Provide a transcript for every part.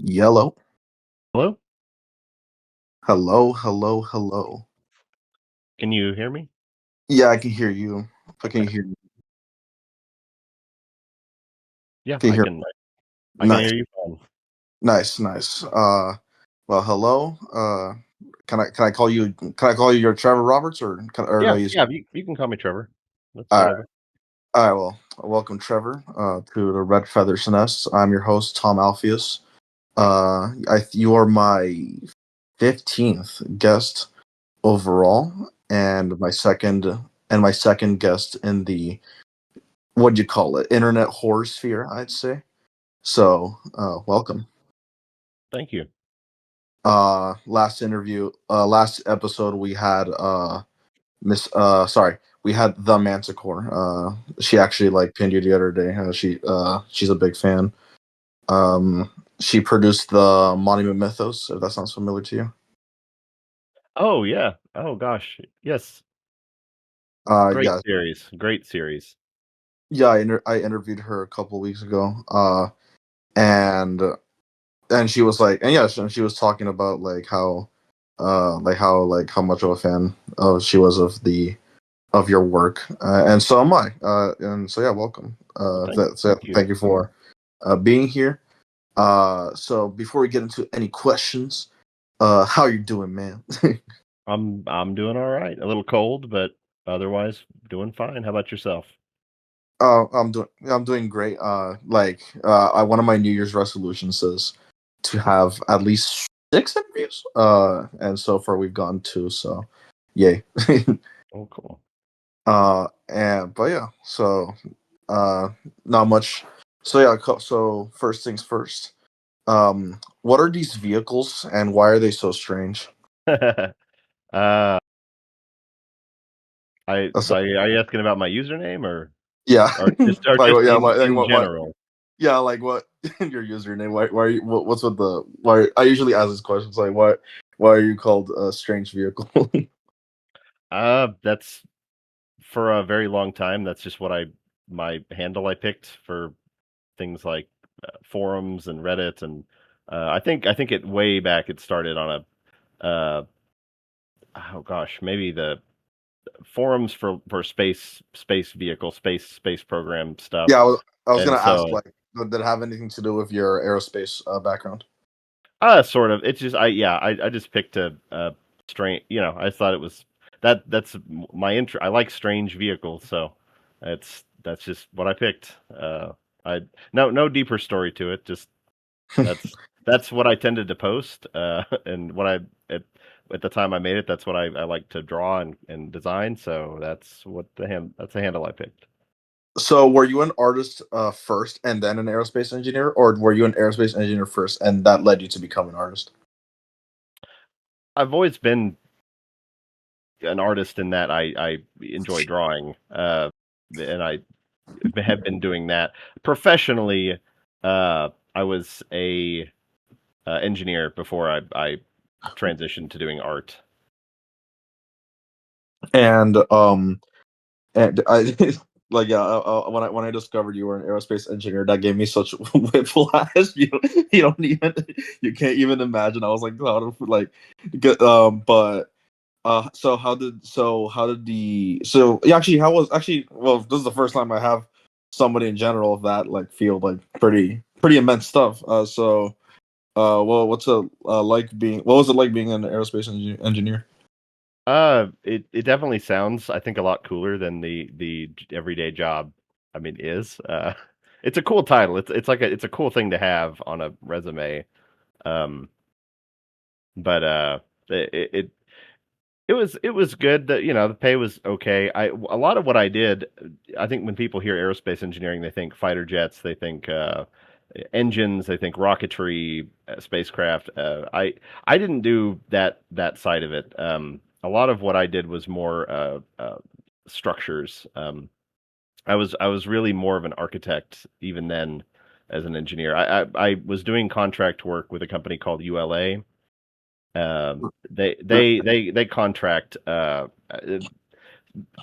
Yellow. Hello? Hello, hello, hello. Can you hear me? Yeah, I can hear you. I can Okay. hear you. Yeah, Can you I hear can I can Nice, hear you fine. nice. Well, hello. Can I call you your Trevor Roberts or no Yeah, you yeah, you can call me Trevor. That's all right. whatever. All right, well, welcome Trevor to the Red Feathers Nest. I'm your host Tom Alpheus. You are my 15th guest overall and my second guest in the what'd you call it? Internet horror sphere, I'd say. So, welcome. Thank you. Last episode we had we had the Manticore. She actually like pinned you the other day. She's a big fan. She produced the Monument Mythos, if that sounds familiar to you. Oh, yeah. Oh gosh. Yes. Great Yeah, series. Great series. yeah. I interviewed her a couple weeks ago. And she was like, and yeah, she was talking about how much of a fan she was of your work, and so am I. And so yeah, welcome. Well, thank you. Thank you for being here. So before we get into any questions, how you doing, man? I'm doing all right. A little cold, but otherwise doing fine. How about yourself? I'm doing great. One of my New Year's resolutions is to have at least 6 interviews. And so far we've gone two. So, yay. Oh, cool. And but yeah, so uh, not much. So yeah, so first things first. What are these vehicles and why are they so strange? uh I That's are you asking about my username yeah, or like just yeah, in what general? yeah, like what your username? Why are you what's with the why? I usually ask these questions like why are you called a strange vehicle? That's for a very long time. That's just my handle I picked for things like forums and Reddit, and I think it way back it started on a oh gosh, maybe the forums for space program stuff. Yeah, I was And gonna ask so like did it have anything to do with your aerospace background? sort of, it's just I just picked a strange, I thought it was that's my intro. I like strange vehicles, so that's just what I picked. I no deeper story to it, just That's that's what I tended to post, and what I at the time I made it, that's what I like to draw and design. So that's the handle I picked. So were you an artist first and then an aerospace engineer, or were you an aerospace engineer first and that led you to become an artist? I've always been an artist in that I enjoy drawing, and I have been doing that professionally. I was a engineer before I transitioned to doing art. And and I when I discovered you were an aerospace engineer, that gave me such whiplash. You can't even imagine. I was like, how to like get but how did the so yeah, actually how was actually well this is the first time I have somebody in general of that like field like pretty immense stuff. Well, what was it like being an aerospace engineer? It definitely sounds, I think, a lot cooler than the everyday job. I mean, is it's a cool title. It's a cool thing to have on a resume. Um, but it, it it was good. That the pay was okay. A lot of what I did, I think when people hear aerospace engineering, they think fighter jets, they think engines, they think rocketry, spacecraft. I didn't do that side of it. A lot of what I did was more structures. I was really more of an architect even then as an engineer. I was doing contract work with a company called ULA. They contract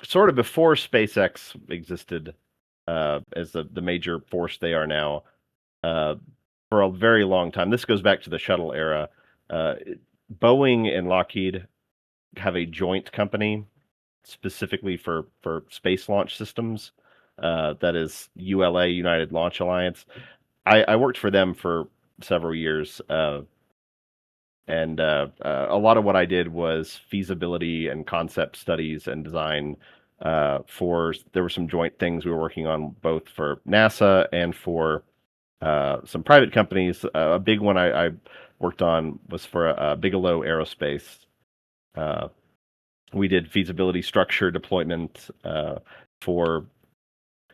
sort of before SpaceX existed as the major force they are now. Uh, for a very long time. This goes back to the shuttle era. Uh, Boeing and Lockheed have a joint company specifically for space launch systems. That is ULA, United Launch Alliance. I worked for them for several years, and a lot of what I did was feasibility and concept studies and design. For there were some joint things we were working on both for NASA and for some private companies. A big one I worked on was for Bigelow Aerospace. Uh, we did feasibility structure deployment for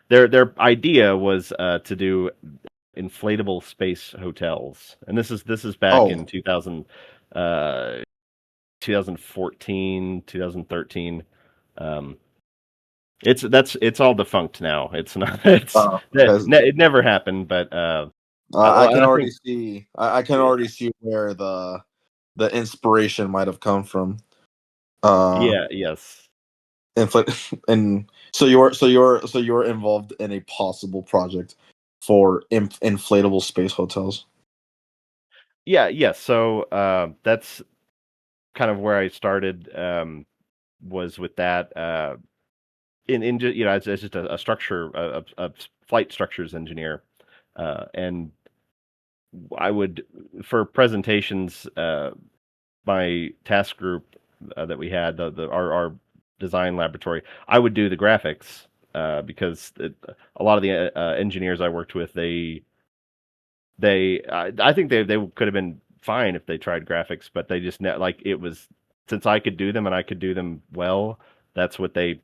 their idea was to do inflatable space hotels, and this is back Oh, in 2014, 2013. Um, it's all defunct now. It's not. because It never happened. But I can I already think see. I can already see where the inspiration might have come from. Uh, yeah, yes, and so you're involved in a possible project for inflatable space hotels. yeah, yes. So that's kind of where I started. Was with that. As just a structure, a flight structures engineer, and I would for presentations, my task group that we had, our design laboratory, I would do the graphics because a lot of the engineers I worked with, I think they could have been fine if they tried graphics, but they just like it was since I could do them and I could do them well. That's what they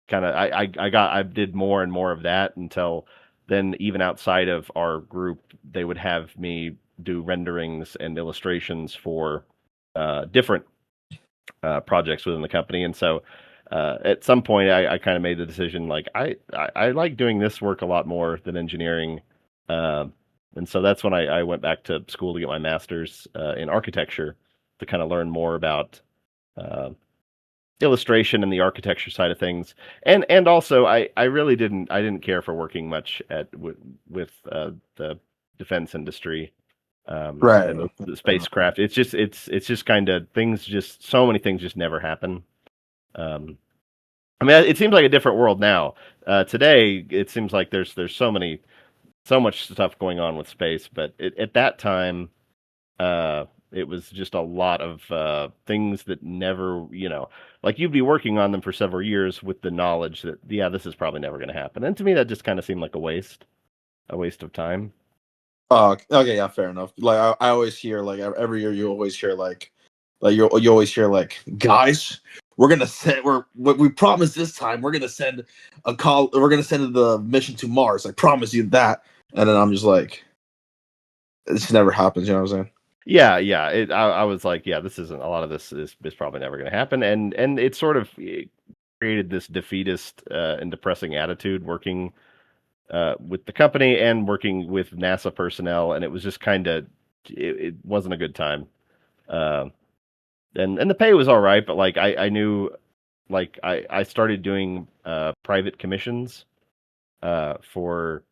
kind of I did more and more of that until then. Even outside of our group, they would have me do renderings and illustrations for different projects within the company. And so at some point I kind of made the decision like I like doing this work a lot more than engineering. uh, and so that's when I went back to school to get my master's in architecture to kind of learn more about uh, illustration and the architecture side of things. And also I really didn't care for working much with the defense industry Right. and the spacecraft. It's just kind of things, just so many things just never happen. um I mean, it seems like a different world now. Today it seems like there's so much stuff going on with space, but at that time uh, it was just a lot of things that never, like you'd be working on them for several years with the knowledge that, yeah, this is probably never going to happen. And to me, that just kind of seemed like a waste of time. Okay, yeah, fair enough. Like I always hear like every year you always hear like you always hear like guys, we promise this time we're gonna send we're gonna send the mission to Mars. I promise you that. And then I'm just like, this never happens. You know what I'm saying? Yeah, yeah. I was like, yeah, this isn't a lot of this is probably never going to happen, and it sort of created this defeatist and depressing attitude working with the company and working with NASA personnel, and it was just kind of it wasn't a good time. Uh, and the pay was all right, but like I knew like I started doing private commissions for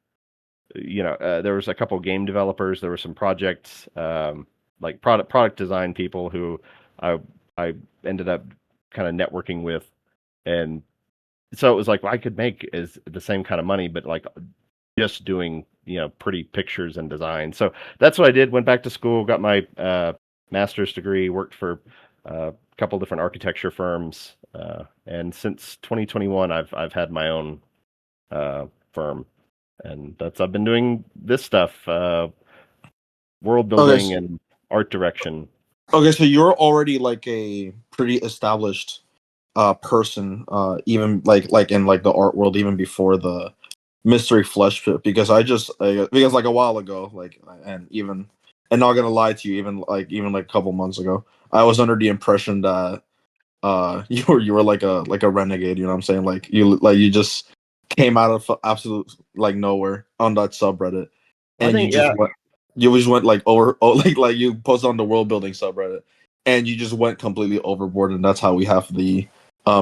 there was a couple game developers, there were some projects like product design people who I I ended up kind of networking with, and so it was like, well, I could make is the same kind of money, but like just doing pretty pictures and design. So that's what I did. Went back to school, got my master's degree, worked for a couple different architecture firms, and since 2021, I've had my own firm, and that's I've been doing this stuff, world Okay, building and art direction. okay, so you're already like a pretty established person, even like in like the art world, even before the mystery flesh pit. Because because like a while ago, like and not gonna lie to you, even like a couple months ago, I was under the impression that you were like a renegade. You know what I'm saying? You just came out of absolute like nowhere on that subreddit, I and think, yeah, you just went like over like you posted on the world building subreddit, and you just went completely overboard, and that's how we have the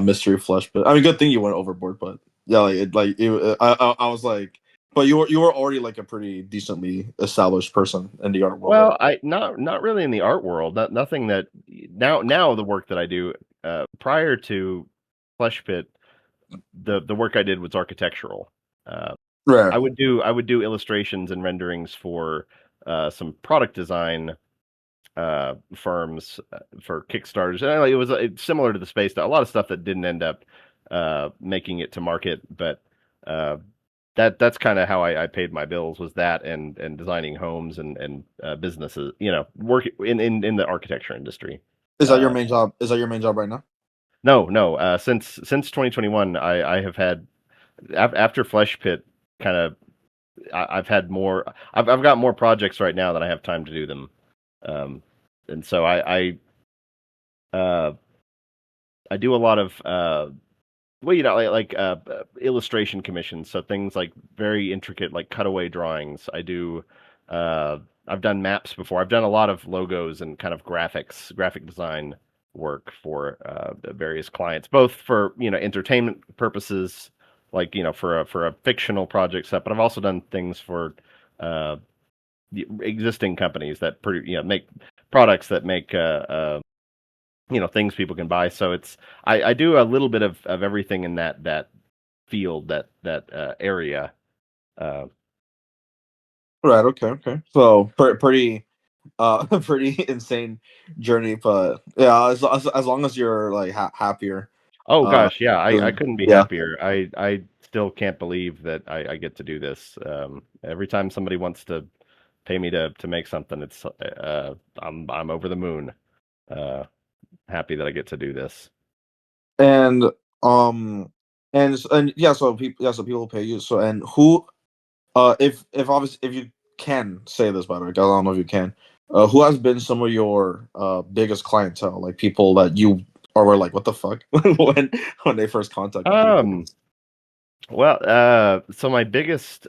mystery flesh pit. I mean, good thing you went overboard, but yeah, I was like, But you were already like a pretty decently established person in the art world, right? Well, I not really in the art world. Nothing that now the work that I do prior to Flesh Pit, the work I did was architectural. Uh, Right. I would do illustrations and renderings for some product design firms for Kickstarters. And it was similar to the space. A lot of stuff that didn't end up making it to market, but uh, that's kind of how I paid my bills, was that and designing homes and businesses. Work in the architecture industry. Is that your Uh, main job? Is that your main job right now? no, no. Since 2021, I have had after Flesh Pit kind of. I've had more. I've got more projects right now than I have time to do them. Um, and so uh, I do a lot of well, illustration commissions, so things like very intricate, like cutaway drawings. Uh, I've done maps before. I've done a lot of logos and kind of graphic design work for the various clients, both for entertainment purposes, like for a fictional project set. But I've also done things for uh, the existing companies that make products that make things people can buy. So I do a little bit of everything in that field, that area. Uh, Right. Okay. Okay. So pretty pretty insane journey, but yeah, as long as you're like happier, oh uh, gosh, yeah, I doing couldn't be yeah. happier. I still can't believe that I get to do this. Every time somebody wants to pay me to make something, I'm over the moon. Uh, Happy that I get to do this. And um and yeah, so people pay you. So and who if obviously if you can say this, by the way, 'cause I don't know if you can. Who has been some of your biggest clientele, like people that you or were like, what the fuck when they first contacted you? Um, well, so my biggest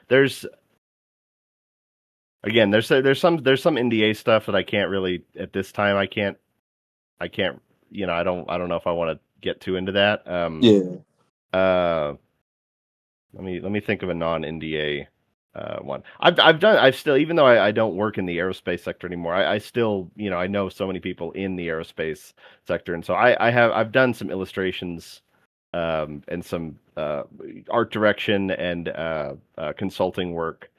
there's again there's some NDA stuff that I can't really at this time. I can't I don't know if I want to get too into that. Yeah. Uh, let me think of a non-NDA one. I've still, even though I don't work in the aerospace sector anymore, I still, I know so many people in the aerospace sector, and so I've done some illustrations and some art direction and consulting work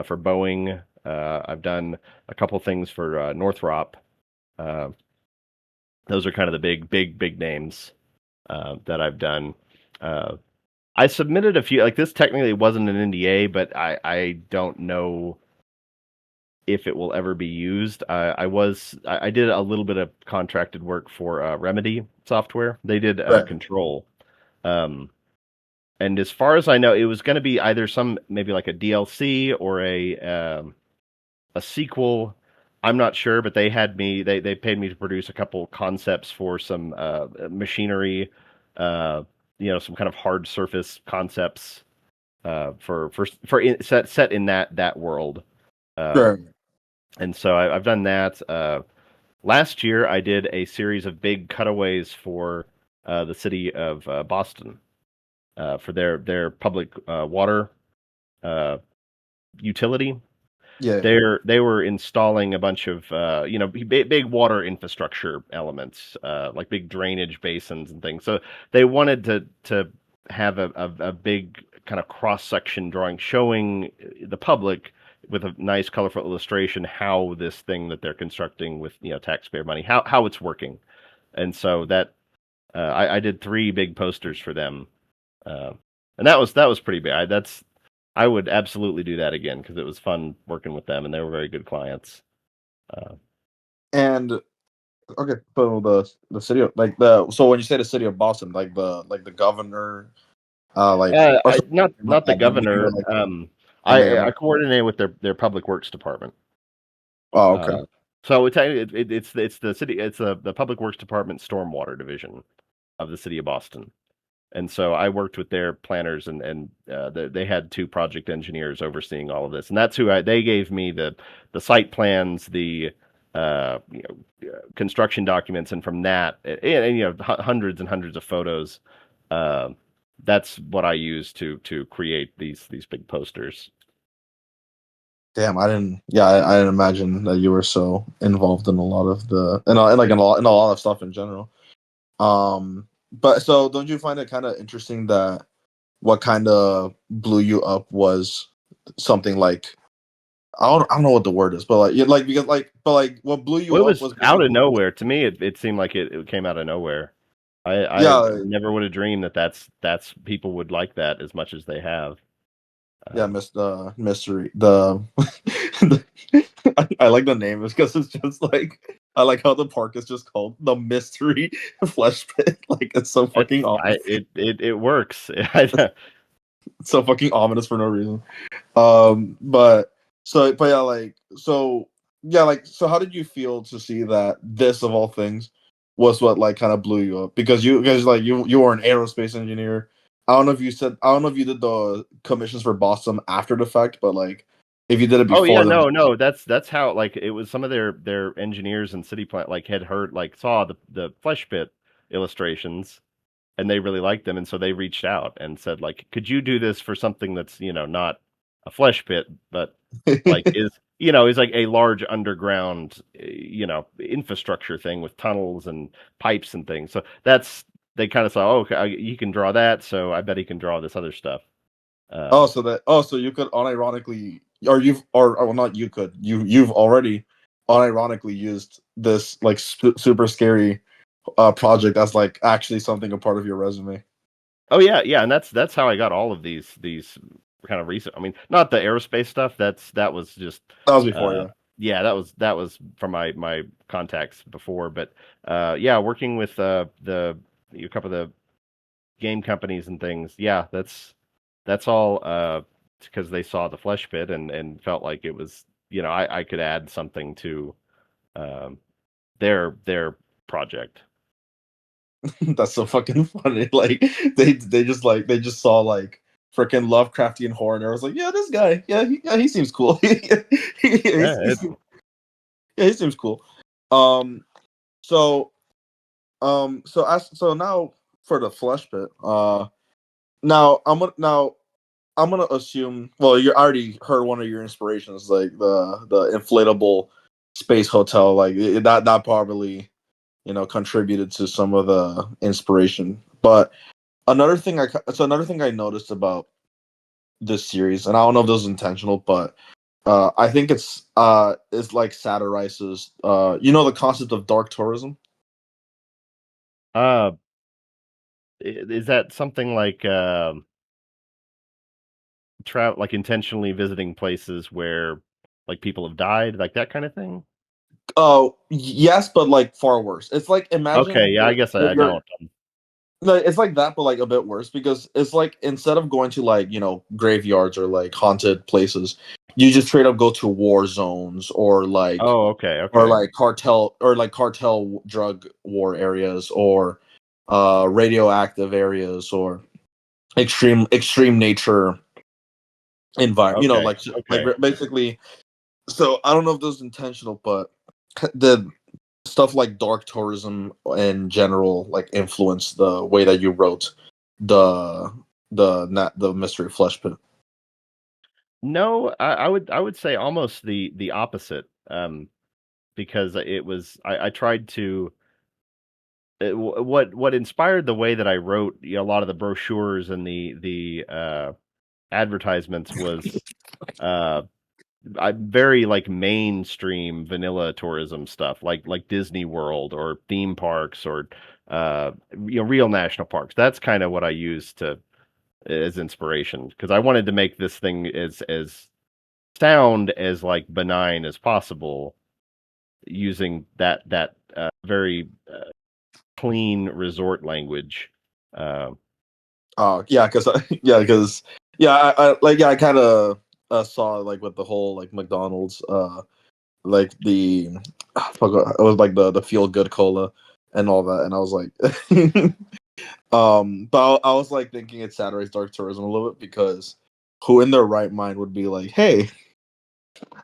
for Boeing. I've done a couple things for Northrop. Uh, those are kind of the big names that I've done. Uh, I submitted a few. Like, this technically wasn't an NDA, but I don't know if it will ever be used. I did a little bit of contracted work for Remedy Software. They did Right. Control, um, and as far as I know, it was going to be either maybe like a DLC or a sequel. I'm not sure, but they paid me to produce a couple concepts for some machinery, uh, some kind of hard surface concepts set in that world. Uh, Right. and so I've done that. Last year, I did a series of big cutaways for the city of Boston for their public water uh, utility. Yeah. They were installing a bunch of big water infrastructure elements, like big drainage basins and things. So they wanted to have a big kind of cross section drawing showing the public with a nice colorful illustration how this thing that they're constructing with taxpayer money, how it's working. And so that I did three big posters for them, uh, and that was pretty big. I would absolutely do that again because it was fun working with them, and they were very good clients. Uh, And okay, so the city of like the so when you say the city of Boston, like the governor, like or sorry, not the the mayor, governor. like the mayor. I coordinate with their public works department. Oh, okay. Uh, so it's the city, it's the public works department stormwater division of the city of Boston. And so I worked with their planners, and they had two project engineers overseeing all of this, and that's they gave me the site plans, the construction documents, and from that, and hundreds and hundreds of photos. that's what I use to create these big posters. Damn, I didn't. Yeah, I didn't imagine that you were so involved in a lot of the and like in a lot of stuff in general. But so don't you find it kind of interesting that what kind of blew you up was something like I don't know what the word is, but like yeah, like because like but like what blew Well, you it up was was out of basically nowhere to me. It seemed like it came out of nowhere. I yeah never would have dreamed that that's people would like that as much as they have. yeah Um, the mystery the I like the name because it's just like I like how the park is just called the Mystery Flesh Pit. Like it's so fucking ominous. it works. It's so fucking ominous for no reason. But yeah, like so yeah, like so how did you feel to see that this of all things was what like kind of blew you up? Because like you were an aerospace engineer. I don't know if you did the commissions for Boston after the fact, but like if you did it Oh yeah, before then no, that's how like it was. Some of their engineers and city plant like had heard like saw the flesh pit illustrations and they really liked them, and so they reached out and said like, could you do this for something that's not a flesh pit, but like is like a large underground infrastructure thing with tunnels and pipes and things. So that's they kind of saw, oh, okay, he can draw that, so I bet he can draw this other stuff. oh Um, so you could unironically or well not you could you've already unironically used this like super scary project as like actually something a part of your resume. Oh yeah, yeah, and that's how I got all of these kind of recent. I mean, not the aerospace stuff. That was just That was before, uh yeah. yeah, that was from my contacts before. But yeah, working with the a couple of the game companies and things. Yeah, that's all because they saw the flesh pit and felt like it was I could add something to um their project. That's so fucking funny. Like they just saw like freaking Lovecraftian horror and I was like, yeah, this guy, yeah, he seems cool. Yeah, Yeah, he seems cool. Um, so so now for the flesh pit. Now I'm gonna assume. Well, you already heard one of your inspirations, like the inflatable space hotel. Like that probably contributed to some of the inspiration. But another thing I noticed about this series, and I don't know if this is intentional, but I think it's like satirizes the concept of dark tourism. uh is that something like travel like intentionally visiting places where like people have died, like that kind of thing? Oh yes, but like far worse. It's like Okay, imagine yeah, I guess I you're don't. like it's like that, but like a bit worse because it's like instead of going to like graveyards or like haunted places, you just straight up go to war zones Oh, okay, or okay. like cartel drug war areas or radioactive areas or extreme nature environment. Okay, Like okay. basically. So I don't know if this is intentional, but the stuff like dark tourism in general like influence the way that you wrote the the mystery flesh pit. No, I would say almost the opposite. Because it was I tried to what inspired the way that I wrote a lot of the brochures and the advertisements was uh I very like mainstream vanilla tourism stuff, like Disney World or theme parks or real national parks. That's kind of what I used to as inspiration because I wanted to make this thing as sound as like benign as possible using that very clean resort language. Uh, Yeah, because I kind of saw like with the whole like McDonald's like the it was like the feel good cola and all that, and I was like, but I was like thinking it's saturates dark tourism a little bit because who in their right mind would be like, hey,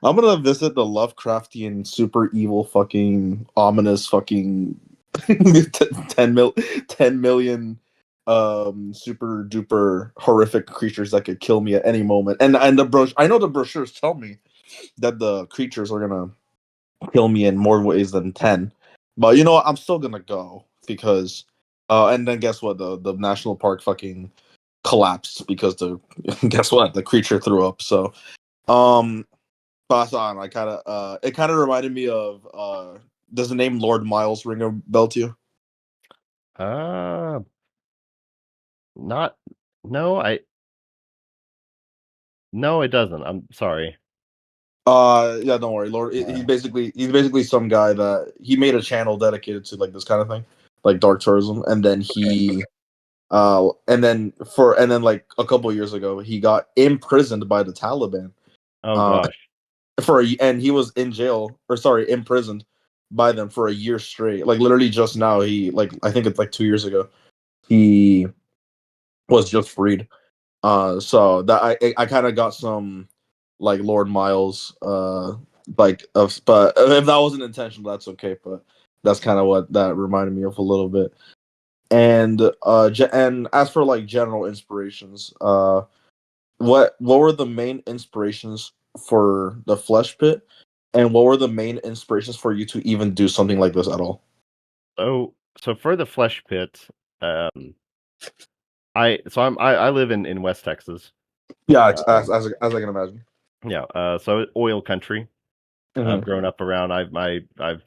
I'm gonna visit the Lovecraftian super evil fucking ominous fucking 10 million super duper horrific creatures that could kill me at any moment. And I know the brochures tell me that the creatures are gonna kill me in more ways than 10. But you know what? I'm still gonna go because and then guess what? The national park fucking collapsed because the guess what? The creature threw up. So pass on. I kinda it kinda reminded me of does the name Lord Miles ring a bell to you? Uh, not. No, no, it doesn't. I'm sorry. Yeah, don't worry. Uh, He's basically some guy that he made a channel dedicated to like this kind of thing, like dark tourism, and then okay. and then like a couple years ago he got imprisoned by the Taliban Oh uh gosh. and he was in jail or sorry imprisoned by them for a year straight. Like literally just now he like I think it's like 2 years ago he was just freed. So that I kind of got some like Lord Miles like of but if that wasn't intentional that's okay but that's kind of what that reminded me of a little bit. And and as for like general inspirations, what were the main inspirations for the Flesh Pit, and what were the main inspirations for you to even do something like this at all? So for the flesh pit, um, I live in West Texas. Yeah, Um, as I can imagine. yeah. So oil country. I've Hmm. grown up around. I've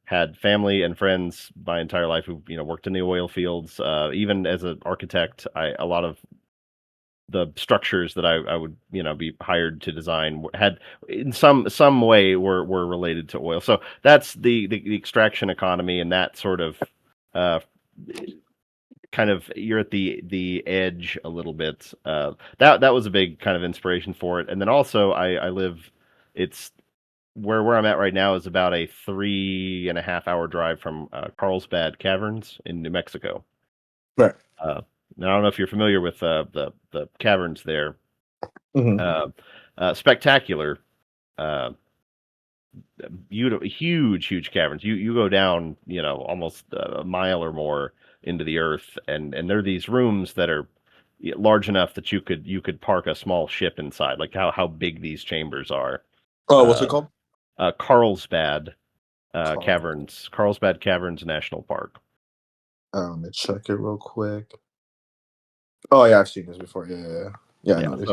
had family and friends my entire life who worked in the oil fields. Even as an architect, a lot of the structures that I would be hired to design had in some way were related to oil. So that's the extraction economy and that sort of uh, kind of you're at the edge a little bit. That was a big kind of inspiration for it. And then also I live it's where I'm at right now is about a 3.5 hour drive from Carlsbad Caverns in New Mexico. Right. Uh, now I don't know if you're familiar with the caverns there. Hmm. Uh, spectacular, uh, beautiful, huge caverns. You go down, almost a mile or more into the earth, and there are these rooms that are large enough that you could park a small ship inside. Like how big these chambers are. Oh, what's it Uh, called? Carlsbad Carl. Caverns, Carlsbad Caverns National Park. Let me check it real quick. Oh yeah, I've seen this before. Yeah, yeah, yeah. Yeah, I Yeah, know this.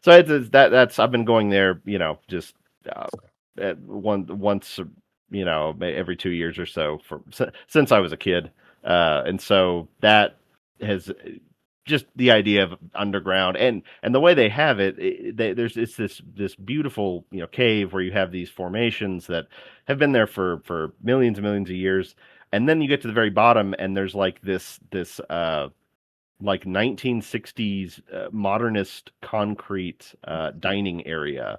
so it's that's I've been going there, just uh, once, every 2 years or so since I was a kid, and so that has just the idea of underground and the way they have it, there's it's this beautiful cave where you have these formations that have been there for millions and millions of years, and then you get to the very bottom and there's like this like 1960s modernist concrete dining area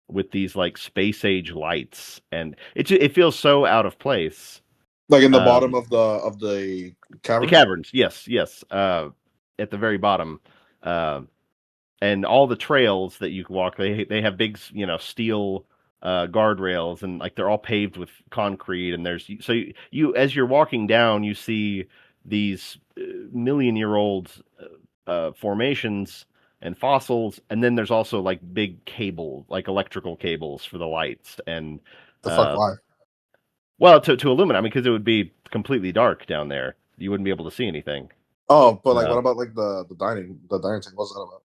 with these like space age lights, and it feels so out of place. Like in the bottom Um, of the the cavern. caverns, yes, at the very bottom, uh, and all the trails that you can walk, they have big steel guardrails, and like they're all paved with concrete, and there's so you as you're walking down you see these million-year old formations and fossils, and then there's also like big cable, like electrical cables for the lights, and The fuck uh, why? well, to illuminate, I mean, because it would be completely dark down there. You wouldn't be able to see anything. Oh, but like, Uh, what about like the dining table? What's that about?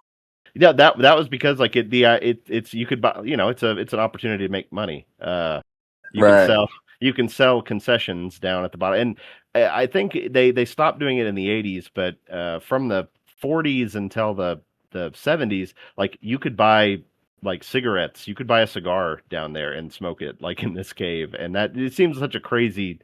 yeah, that was because like it's you could buy, it's an opportunity to make money. You can Right. sell concessions down at the bottom, and I think they stopped doing it in the 80s, but from the 40s until the 70s, like you could buy like cigarettes, you could buy a cigar down there and smoke it, like in this cave, and that it seems such a crazy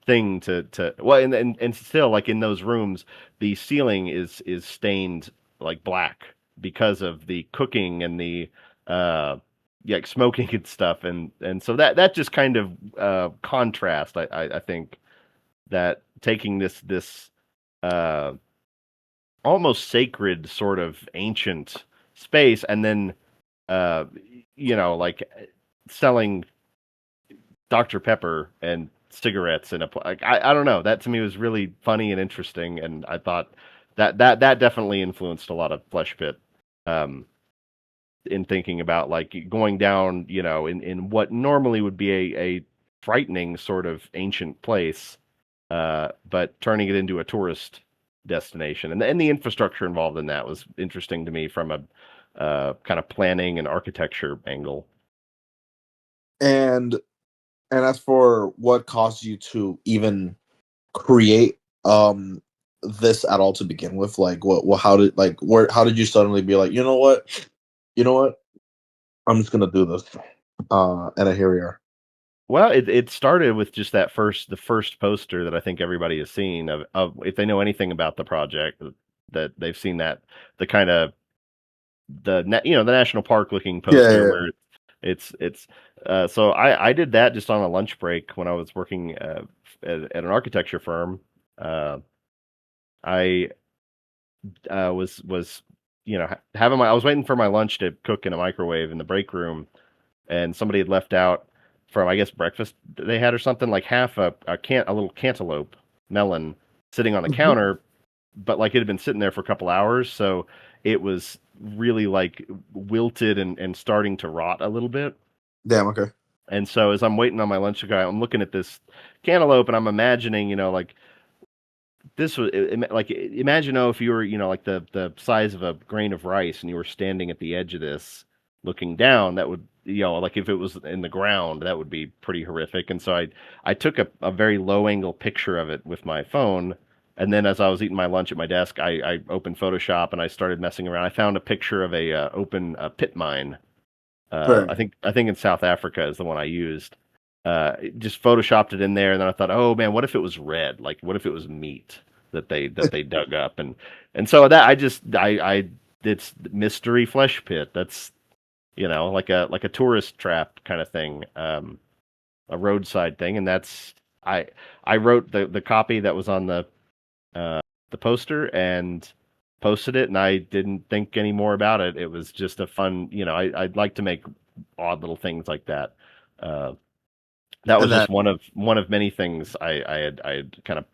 thing to well, and still like in those rooms, the ceiling is stained like black because of the cooking and the uh yeah, like smoking and stuff, and so that just kind of contrast, I think that taking this uh almost sacred sort of ancient space and then uh like selling Dr. Pepper and cigarettes in like I don't know. That to me was really funny and interesting, and I thought that definitely influenced a lot of Flesh Pit. In thinking about like going down, in what normally would be a frightening sort of ancient place, but turning it into a tourist destination, and the infrastructure involved in that was interesting to me from a kind of planning and architecture angle. And as for what caused you to even create this at all to begin with, like how did how did you suddenly be like, you know what, I'm just gonna do this, and here we are. Well, it started with just the first poster that I think everybody has seen of if they know anything about the project, that they've seen that the kind of the national park looking Yeah, poster yeah, where it's so I did that just on a lunch break when I was working at an architecture firm. I was having I was waiting for my lunch to cook in a microwave in the break room, and somebody had left out from, I guess, breakfast they had or something, like half a little cantaloupe melon sitting on the yeah. counter, but like it had been sitting there for a couple hours, so it was really like wilted and starting to rot a little bit. Damn. Okay. And so as I'm waiting on my lunch to go, I'm looking at this cantaloupe and I'm imagining, like this was like imagine if you were like the size of a grain of rice and you were standing at the edge of this looking down, that would like if it was in the ground, that would be pretty horrific. And so I took a very low angle picture of it with my phone, and then as I was eating my lunch at my desk, I opened Photoshop and I started messing around. I found a picture of a open pit mine. Right. I think in South Africa is the one I used. Just photoshopped it in there, and then I thought, oh man, what if it was red? Like, what if it was meat that they dug up? And so that I it's mystery Flesh Pit. That's like a tourist trap kind of thing, a roadside thing, and that's I wrote the copy that was on the poster and posted it, and I didn't think any more about it. It was just a fun, I'd like to make odd little things like that. Uh, that was And then just one of many things I had kind of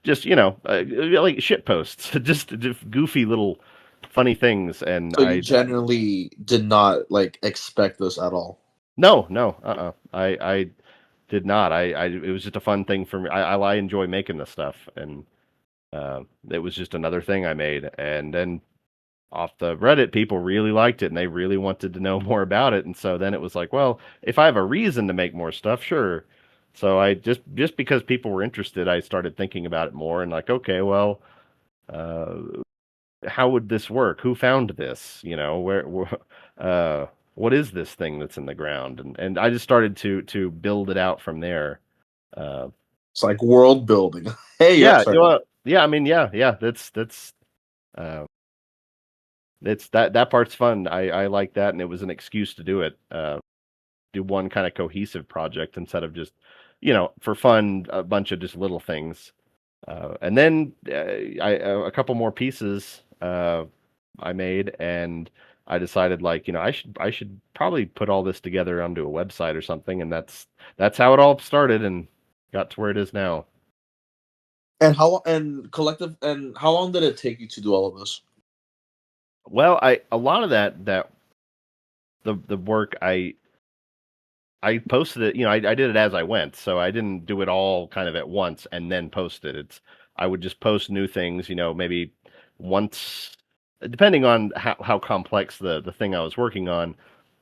just like shit posts, just goofy little funny things, and so you generally did not like expect this at all. no, I did not. It was just a fun thing for me. I enjoy making this stuff, and it was just another thing I made. And then off the Reddit, people really liked it, and they really wanted to know more about it. And so then it was like, well, if I have a reason to make more stuff, sure. So I just because people were interested, I started thinking about it more, and like, okay, well, uh, how would this work? Who found this? What is this thing that's in the ground? And I just started to build it out from there. Uh, It's like world building. Hey, yeah, yeah, sorry. yeah. I mean, yeah. Uh, it's that part's fun. I like that, and it was an excuse to do it. Do one kind of cohesive project instead of just, for fun, a bunch of just little things. And then a couple more pieces I made, and I decided like I should probably put all this together onto a website or something, and that's how it all started and got to where it is now. And how long did it take you to do all of this? Well, a lot of that the work I posted it, I did it as I went, so I didn't do it all kind of at once and then post it. I would just post new things, maybe once, depending on how complex the thing I was working on.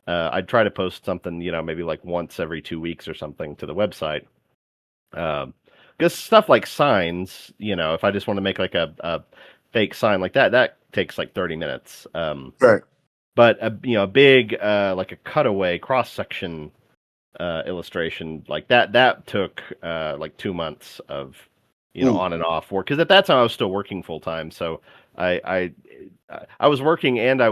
I'd try to post something, maybe like once every 2 weeks or something to the website. Because stuff like signs, if I just want to make like a fake sign like that takes like 30 minutes. Right. But a big like a cutaway cross section illustration like that took like 2 months of Ooh. on and off work, because at that time I was still working full time. So I I was working, and I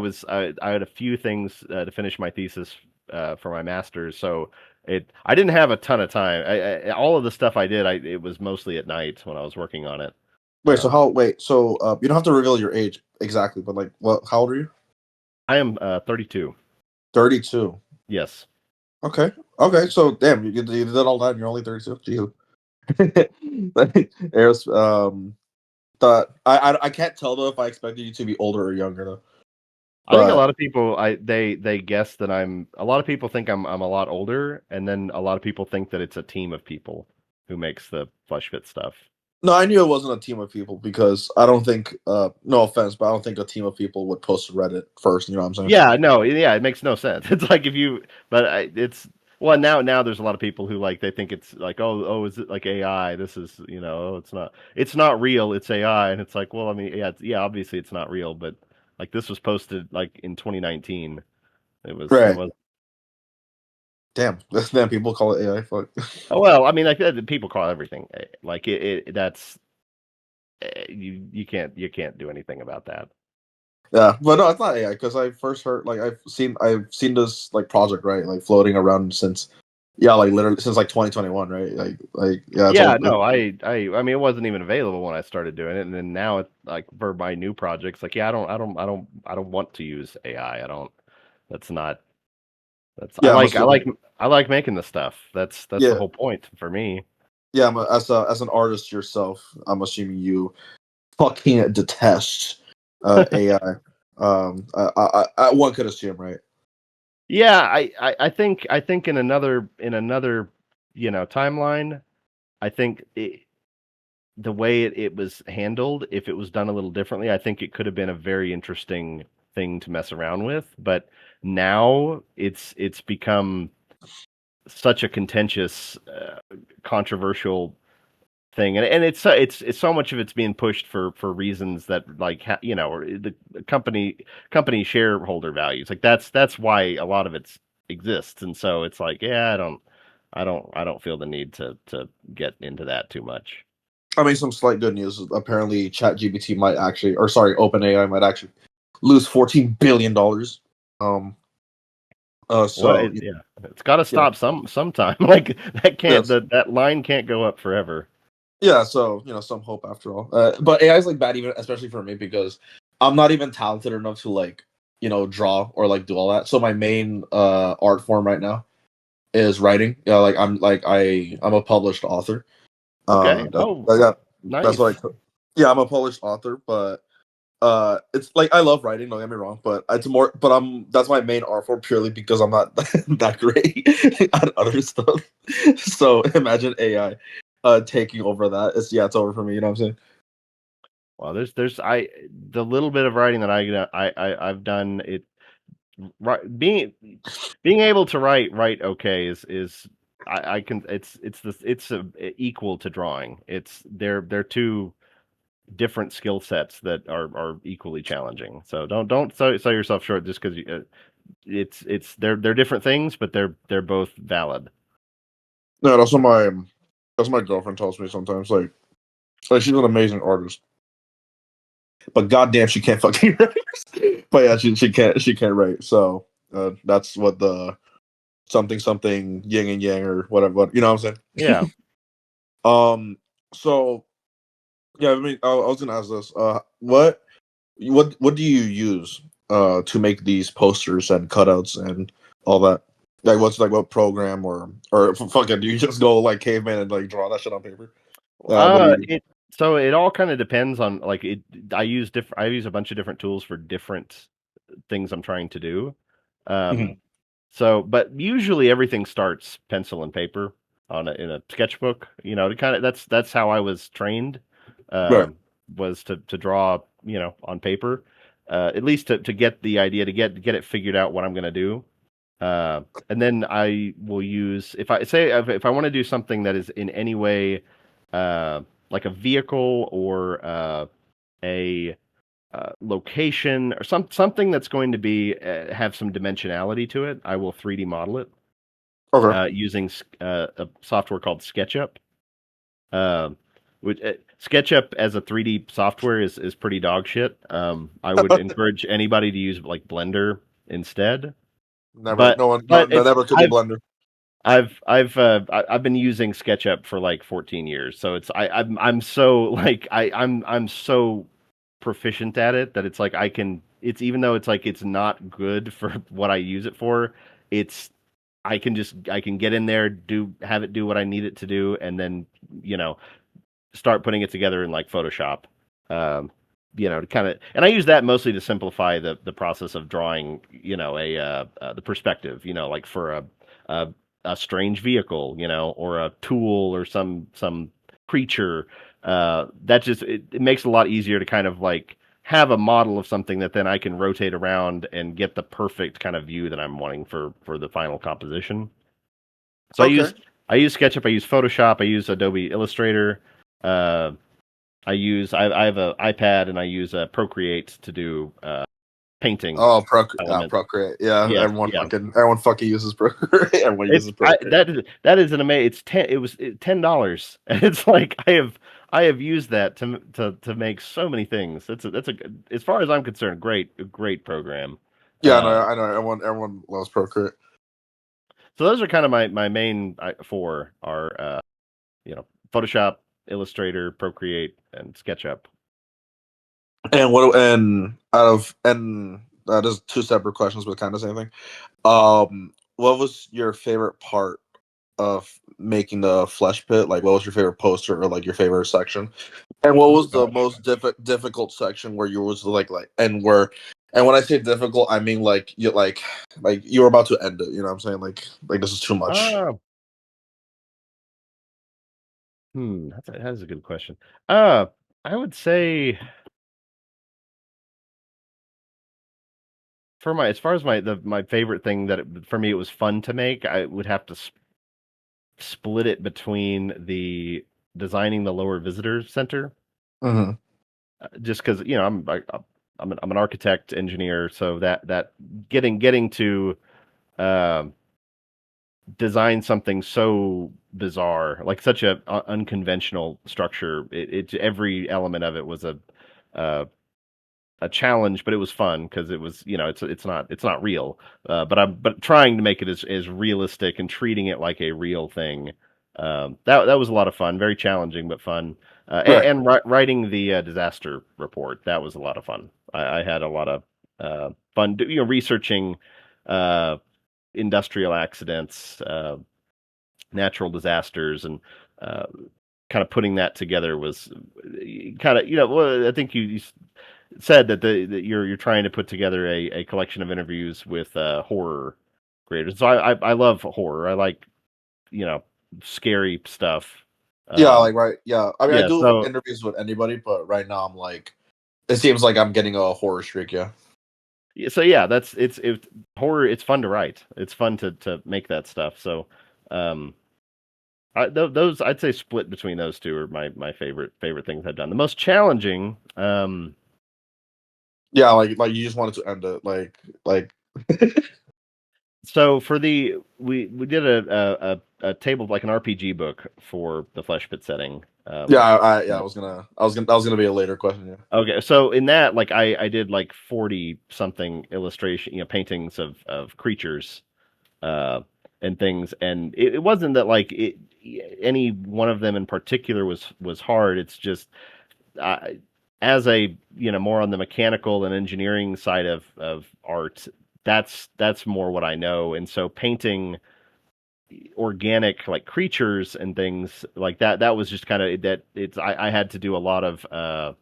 had a few things to finish my thesis for my master's. So I didn't have a ton of time. All of the stuff I did, it was mostly at night when I was working on it. Uh, Wait, so you don't have to reveal your age exactly, but like what, how old are you? I am 32. 32. Yes. Okay. Okay, so damn, you did all that and you're only 32. Jeez. Like, I can't tell though if I expected you to be older or younger though. I think a But lot of people they guess that a lot of people think I'm a lot older, and then a lot of people think that it's a team of people who makes the Flush Fit stuff. no, I knew it wasn't a team of people because I don't think no offense, but I don't think a team of people would post to Reddit first. You know what I'm saying? Yeah, no, yeah, it makes no sense. It's like if you, but it's well now there's a lot of people who like they think it's like is it like AI? This is it's not real. It's AI, and it's like well I mean yeah obviously it's not real, but like this was posted like in 2019. It Right. was Damn. Damn. People call it AI. Fuck. oh well I mean like people call everything like that's you can't do anything about that. Yeah, but no, it's not AI because I first heard like I've seen this like project right like floating around since yeah like literally since like 2021 right like yeah it's Yeah, all no, I mean, it wasn't even available when I started doing it, and then now it's like for my new projects, like, yeah, I don't want to use AI. I don't. That's not. That's. yeah I'm assuming I like making the stuff. That's the yeah whole point for me. yeah as an artist yourself I'm assuming you fucking detest AI one could assume right Yeah, I think in another timeline, I think the way it was handled, if it was done a little differently, I think it could have been a very interesting thing to mess around with. But now it's become such a contentious, controversial thing, and it's so much of it's being pushed for reasons that like or the company shareholder values. Like that's why a lot of it exists, and so it's like yeah, I don't feel the need to get into that too much. I mean some slight good news apparently ChatGPT might actually or sorry OpenAI might actually lose $14 billion um Well, so yeah, it's got to yeah stop sometime. Like that can't yes that line can't go up forever. yeah, so some hope after all. But AI is like bad, even especially for me because I'm not even talented enough to like draw or like do all that. So my main art form right now is writing. Yeah, I'm a published author. Okay. That, Oh, yeah, that's what nice. yeah, I'm a published author, but it's like I love writing. Don't get me wrong, but it's more. But that's my main art form purely because I'm not that great at other stuff. So imagine AI taking over that. It's over for me. You know what I'm saying? Well, there's the little bit of writing that I've done it right being able to write okay is I can equal to drawing. It's they're two different skill sets that are equally challenging. So don't sell yourself short just because it's they're different things, but they're both valid. No, that's my girlfriend tells me sometimes. Like she's an amazing artist, but goddamn, she can't fucking write. But yeah, she can't write. So that's what the something yin and yang or whatever. What you know what I'm Yeah. saying? um. So yeah, I mean, I was gonna ask this. What do you use to make these posters and cutouts and all that? Like, what's like what program or fuck it? Do you just go like caveman and like draw that shit on paper? What do you do? It so it all kind of depends on like it. I use a bunch of different tools for different things I'm trying to do. Um, Mhm. so but usually everything starts pencil and paper on in a sketchbook. To kind of that's how I was trained. Right. Um, was to draw on paper, at least to get the idea to get it figured out what I'm gonna do. And then I will use if I want to do something that is in any way uh, like a vehicle or a location or something that's going to be have some dimensionality to it, I will 3D model it Okay. using a software called SketchUp. Uh, SketchUp as a 3D software is pretty dog shit. I would encourage anybody to use like Blender instead. Never. But No one. but No, it's never could be Blender. I've been using SketchUp for like 14 years, so I'm so like I'm so proficient at it that it's like it's even though it's like it's not good for what I use it for, it's I can get in there, have it do what I need it to do, and then you know start putting it together in like Photoshop. Um, to kind of, and I use that mostly to simplify the process of drawing, the perspective, like for a a strange vehicle, or a tool or some creature. That just it makes it a lot easier to kind of like have a model of something that then I can rotate around and get the perfect kind of view that I'm wanting for the final composition. So Okay. I use SketchUp, I use Photoshop, I use Adobe Illustrator. Uh, I have a iPad and I use Procreate to do painting Oh, elements. Procreate. Yeah, Yes, yeah. everyone fucking uses Procreate. Everyone It's uses Procreate. that is an amazing. It was $10, and it's like I have used that to make so many things. That's a as far as I'm concerned, a great program. Yeah, Uh, I know. Everyone loves Procreate. so those are kind of my main four are Photoshop, Illustrator, Procreate, and SketchUp. And that is two separate questions, but kind of same thing. What was your favorite part of making the flesh pit? Like, what was your favorite poster or like your favorite section? And what Oh was the gosh. most difficult section where you was and when I say difficult, I mean like you were about to end it. You know what I'm saying? Like this is too much. Ah, that is a good question. I would say for my as far as my favorite thing for me it was fun to make, I would have to split it between the designing the lower visitor center, Hmm. just because I'm an architect engineer, so that getting to um design something so bizarre, like such a unconventional structure. Every element of it was uh, a challenge, but it was fun because it was, it's not real. But trying to make it as realistic and treating it like a real thing. That was a lot of fun, very challenging but fun. Right. Writing the disaster report, that was a lot of fun. I had a lot of fun, researching uh, industrial accidents, natural disasters, and uh, kind of putting that together was kind of, well, I think you said that that you're trying to put together a collection of interviews with horror creators. So I love horror. I like you know scary stuff. Yeah, Um, right. Yeah. I mean, I yeah. do So interviews with anybody, but right now I'm like, it seems like I'm getting a horror streak. Yeah. yeah, it's horror. It's fun to write. It's fun to make that stuff. So um, those I'd say split between those two are my favorite things I've done. The most challenging. Yeah, like you just wanted to end it, like. So for we did a table like an RPG book for the Flesh Pit setting. Yeah, I was gonna, that was gonna be a later question. Yeah. Okay, so in that, like I did like 40 something illustration, paintings of creatures uh and things, and it wasn't that like any one of them in particular was hard. It's just I as a more on the mechanical and engineering side of art, that's more what I know, and so painting organic like creatures and things like that was just kind of that it's I had to do a lot of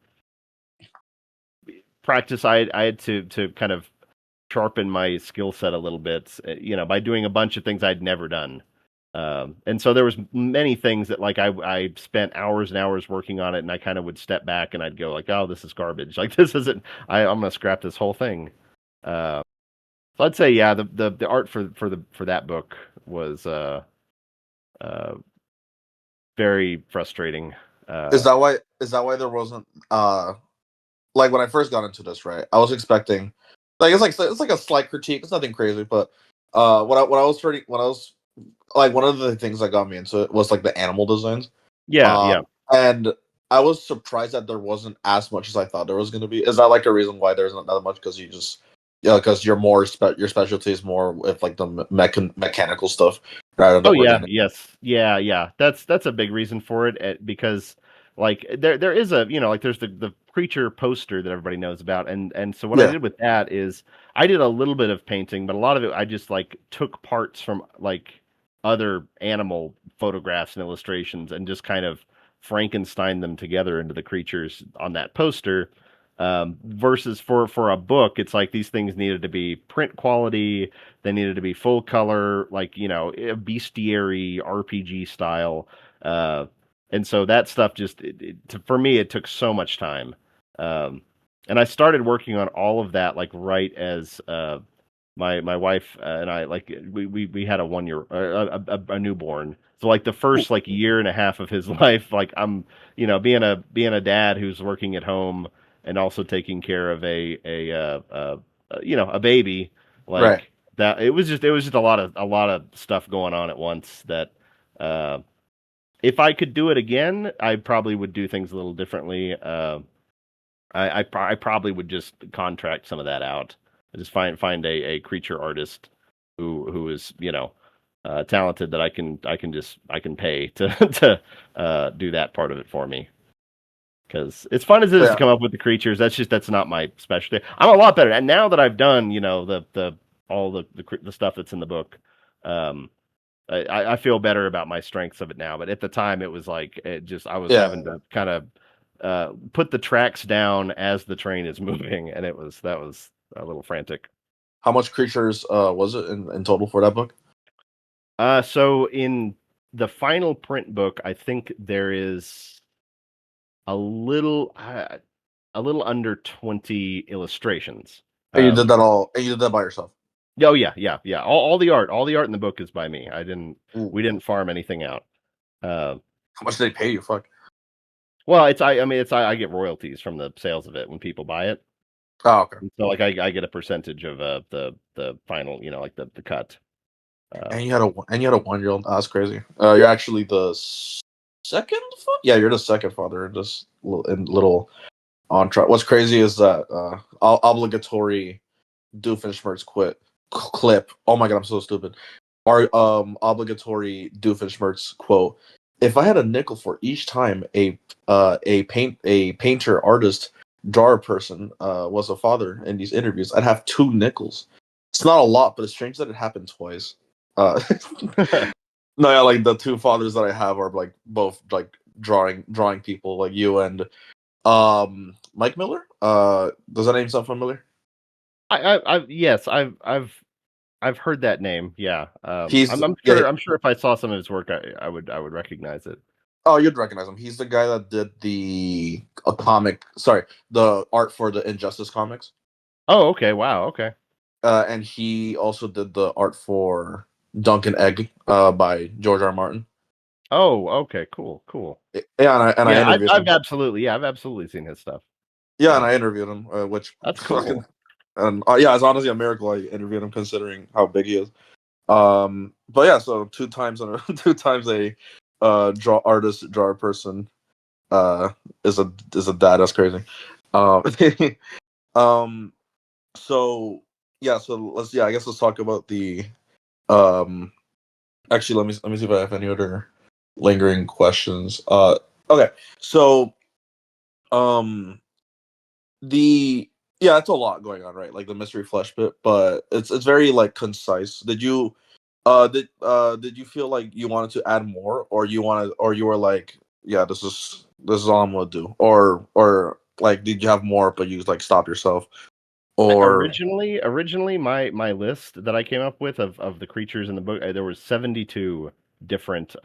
practice. I had to kind of sharpen my skill set a little bit, by doing a bunch of things I'd never done. And so there was many things that like I spent hours and hours working on it, and I kind of would step back and I'd go like, oh, this is garbage. Like this isn't. I'm gonna scrap this whole thing. Uh, so I'd say yeah, the art for that book was uh, very frustrating. Uh, Is that why there wasn't like when I first got into this, right? I was expecting like it's like a slight critique. It's nothing crazy, but what I was pretty when I was like one of the things that got me into it was like the animal designs. yeah, yeah. And I was surprised that there wasn't as much as I thought there was going to be. Is that like a reason why there's not that much? Because you just, yeah, because you're more your specialty is more with like the mechanical stuff rather than the Oh yeah, organic. yes, yeah, yeah. That's a big reason for it, because like there is a like there's the creature poster that everybody knows about, and so what I Yeah, did with that is I did a little bit of painting, but a lot of it I just like took parts from like other animal photographs and illustrations and just kind of Frankenstein them together into the creatures on that poster. Versus for a book, it's like these things needed to be print quality. They needed to be full color, like a bestiary RPG style. And so that stuff just for me it took so much time. Um, and I started working on all of that like right as my wife and I like we had a 1 year a newborn. So like the first like year and a half of his life, like I'm being a dad who's working at home and also taking care of a baby Right. like that. It was just a lot of stuff going on at once that uh, if I could do it again, I probably would do things a little differently. I probably would just contract some of that out. I just find a creature artist who is talented that I can pay to to do that part of it for me. Because as fun as it is to Yeah. come up with the creatures, that's not my specialty. I'm a lot better, and now that I've done the all the stuff that's in the book, um, I feel better about my strengths of it now. But at the time, it was like I was Yeah. having to kind of put the tracks down as the train is moving, and that was a little frantic. How much creatures was it in total for that book? So in the final print book, I think there is a little uh, a little under 20 illustrations. And you did Um, that all. And you did that by yourself. oh yeah, yeah, yeah. All the art in the book is by me. Ooh. We didn't farm anything out. Uh, How much did they pay you? Fuck. well, I mean, I get royalties from the sales of it when people buy it. Oh, okay. And so like I get a percentage of the final, like the cut. And Um, you had a 1 year old. That's crazy. You're actually the second. Yeah, you're the second father in this little entourage. What's crazy is that obligatory Doofenshmirtz clip. Oh my god, I'm so stupid. Our obligatory Doofenshmirtz quote. If I had a nickel for each time a painter artist drawer person was a father in these interviews, I'd have 2 nickels. It's not a lot, but it's strange that it happened twice. Uh, no, yeah, like the 2 fathers that I have are like both like drawing people like you and Mike Miller. Does that name sound familiar? yes, I've heard that name. Yeah. He's I'm yeah. sure if I saw some of his work, I would recognize it. Oh, you'd recognize him. He's the guy that did the a comic. Sorry, the art for the Injustice comics. Oh, okay. Wow. Okay. And he also did the art for Duncan Egg, by George R. R. Martin. Oh, okay. Cool. Cool. Yeah, and I Yeah, interviewed him. I've absolutely seen his stuff. Yeah, and Yeah, I interviewed him, which that's fucking cool. and yeah, it's honestly a miracle I interviewed him considering how big he is. But yeah, so 2 times on a 2 times a drawer person uh is a dad. That's crazy. Um, um, so yeah, so I guess let's talk about the um. Actually, let me see if I have any other lingering questions. Okay, so um, the yeah, it's a lot going on, right? Like the mystery flesh bit, but it's very like concise. Did you feel like you wanted to add more, or you were like, yeah, this is all I'm gonna do, or like did you have more but you like stop yourself, or Originally, my list that I came up with of the creatures in the book, there was 72 different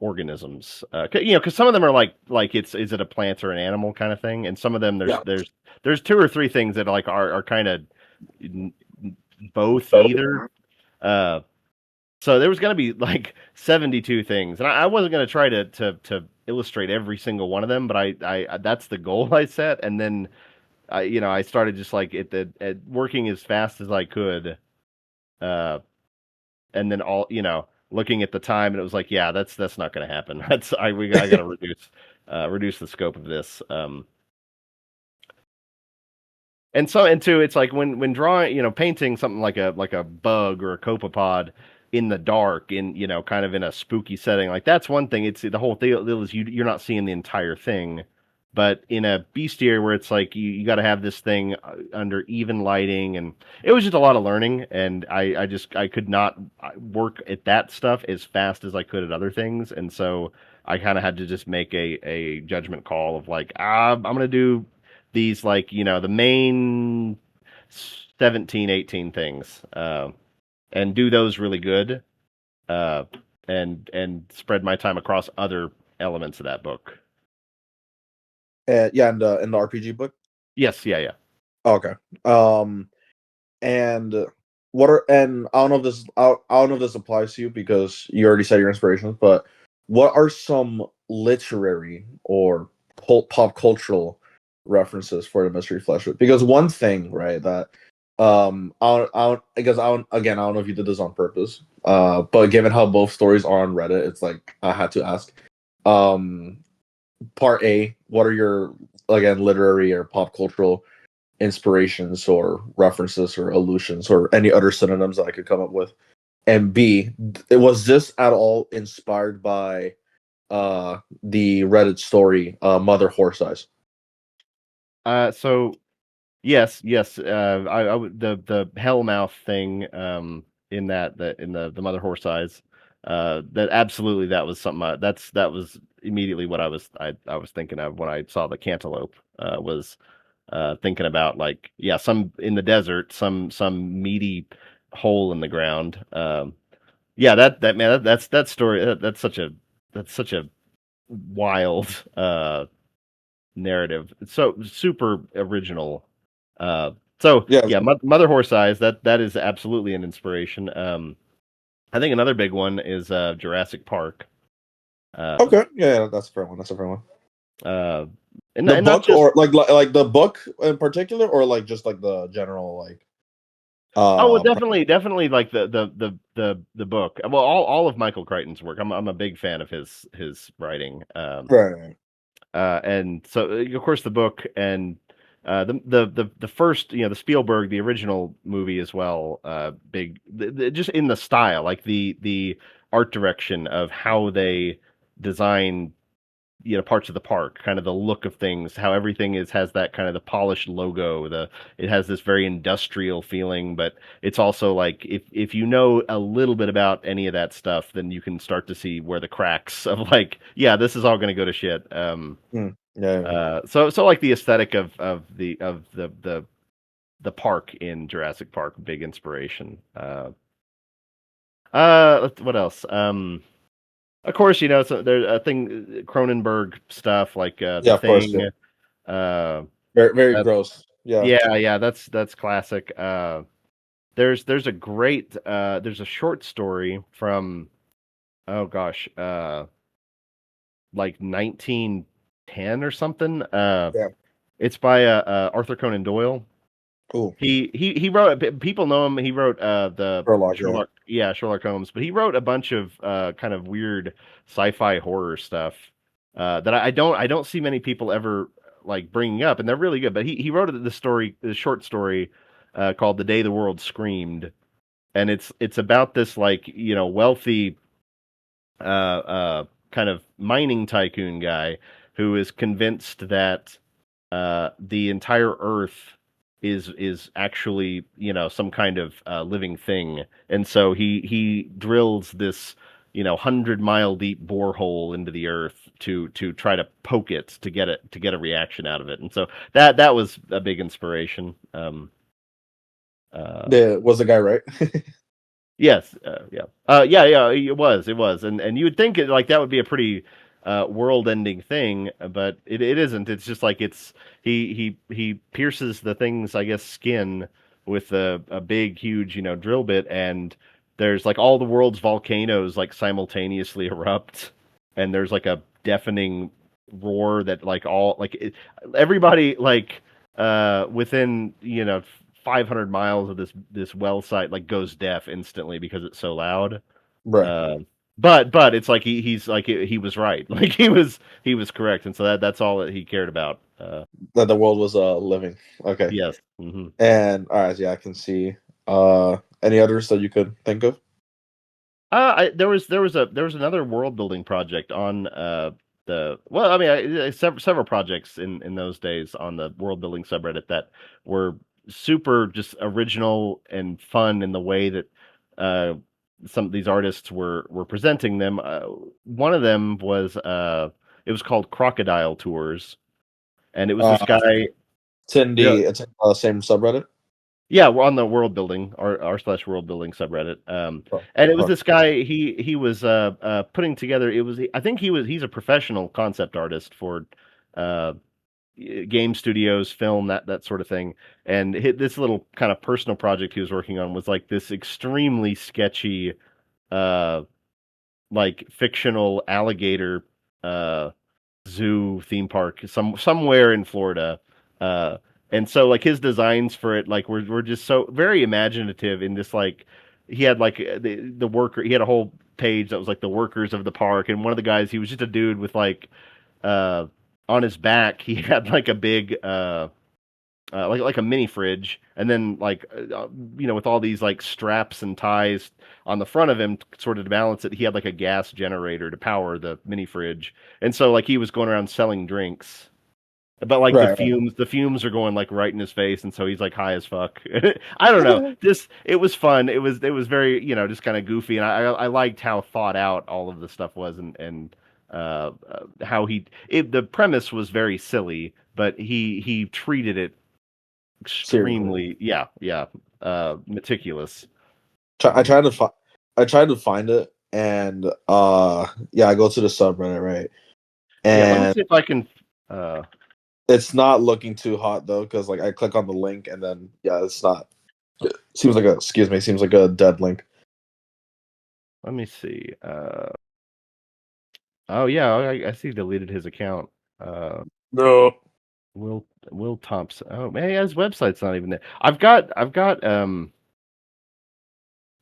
organisms. Because some of them are like is it a plant or an animal kind of thing, and some of them yeah, there's 2 or 3 things that like are kind of both either. Uh, so there was going to be like 72 things, and I wasn't going to try to illustrate every single one of them, but I that's the goal I set, and then I started just like at working as fast as I could, uh, and then looking at the time, and it was like, yeah, that's not going to happen. I got to reduce the scope of this. And two, it's like when drawing, painting something like a bug or a copepod in the dark, in kind of in a spooky setting, like that's one thing. It's the whole deal is you're not seeing the entire thing, but in a bestiary where it's like you got to have this thing under even lighting, and it was just a lot of learning, and I could not work at that stuff as fast as I could at other things, and so I kind of had to just make a judgment call of like, I'm gonna do these like the main 17, 18 things, and do those really good, uh, and spread my time across other elements of that book. And yeah, in the RPG book. Yes, yeah, yeah. Okay. Um, and what are and I don't know if I don't know if this applies to you because you already said your inspirations, but what are some literary or pop cultural references for the Mystery Fleshwood? Because one thing, right, that I don't know if you did this on purpose, but given how both stories are on Reddit, it's like I had to ask. Um, part A, what are your again literary or pop cultural inspirations or references or allusions or any other synonyms that I could come up with? And B, was this at all inspired by the Reddit story Mother Horse Eyes? So yes, yes. The Hellmouth thing in the Mother Horse Eyes. That absolutely that was something. That was immediately what I was thinking of when I saw the cantaloupe. Was thinking about like some in the desert, some meaty hole in the ground. Yeah, that man, that story. That's such a wild narrative. It's so super original. Uh, so Yeah. yeah, Mother Horse Eyes. That is absolutely an inspiration. I think another big one is Jurassic Park. Uh, Okay. Yeah, that's a fair one. That's a fair one. uh, The and not book, just or like the book in particular, or like just like the general like oh, well, uh definitely like the book. Well, all of Michael Crichton's work. I'm a big fan of his writing. right. And so of course the book and the first the Spielberg the original movie as well big just in the style like the art direction of how they design parts of the park, kind of the look of things, how everything has that kind of the polished logo, it has this very industrial feeling, but it's also like if you know a little bit about any of that stuff, then you can start to see where the cracks of like, yeah, this is all going to go to shit. Yeah. So like the aesthetic of the park in Jurassic Park, big inspiration. What else? Of course, so there's a thing Cronenberg stuff like The Yeah, of course. Yeah. Thing. Uh, Very that, gross. Yeah. yeah, that's classic. There's a great there's a short story from oh gosh, like 1910 or something. Yeah. It's by Arthur Conan Doyle. Cool. He wrote people know him. He wrote the Sherlock. Yeah. Sherlock Holmes, but he wrote a bunch of kind of weird sci-fi horror stuff that I don't see many people ever like bringing up, and they're really good. But he wrote the short story called "The Day the World Screamed," and it's about this like wealthy kind of mining tycoon guy who is convinced that the entire Earth is actually some kind of living thing, and so he drills this 100-mile deep borehole into the Earth to try to poke it to get a reaction out of it, and so that was a big inspiration. Uh, Was the guy right? Yes, yeah. It was, and you would think like that would be a pretty world-ending thing, but it isn't. It's just like he pierces the thing's I guess skin with a big huge drill bit, and there's like all the world's volcanoes like simultaneously erupt, and there's like a deafening roar that like everybody like within 500 miles of this well site like goes deaf instantly because it's so loud. Right. Uh, but it's like he's like he was right, like he was correct, and so that's all that he cared about. That the world was living. Okay. Yes. Hmm. And all right, yeah, I can see. Any others that you could think of? There was another world building project on well, I mean, several projects in those days on the world building subreddit that were super just original and fun in the way that uh some of these artists were presenting them. One of them was it was called Crocodile Tours, and it was this Uh, guy. it's in the same subreddit. Yeah, we're on the world building, r slash world building subreddit. Oh, And it was oh, this guy. He was putting together. It was I think he's a professional concept artist for uh, game studios, film, that sort of thing. And this little kind of personal project he was working on was like this extremely sketchy, uh, like fictional alligator uh, zoo theme park somewhere in Florida. Uh, and so like his designs for it like were just so very imaginative in this like he had like the worker he had a whole page that was like the workers of the park, and one of the guys he was just a dude with like uh on his back he had like a big like a mini fridge, and then like with all these like straps and ties on the front of him, sort of to balance it, he had like a gas generator to power the mini fridge, and so like he was going around selling drinks, but like right, right. the fumes are going like right in his face, and so he's like high as fuck. I don't know, just it was fun. It was very just kind of goofy, and I liked how thought out all of the stuff was, and how the premise was very silly, but he treated it Seriously, extremely meticulous. I Um, tried to find. I tried to find it, and yeah, I go to the subreddit, right, yeah, let me and see if I can. Uh, it's not looking too hot though, because like I click on the link, and then yeah, it's not. Seems like a excuse me, seems like a dead link. Let me see. Oh yeah, I see. He deleted his account. Uh, No. Will Thompson. Oh man, his website's not even there. I've got.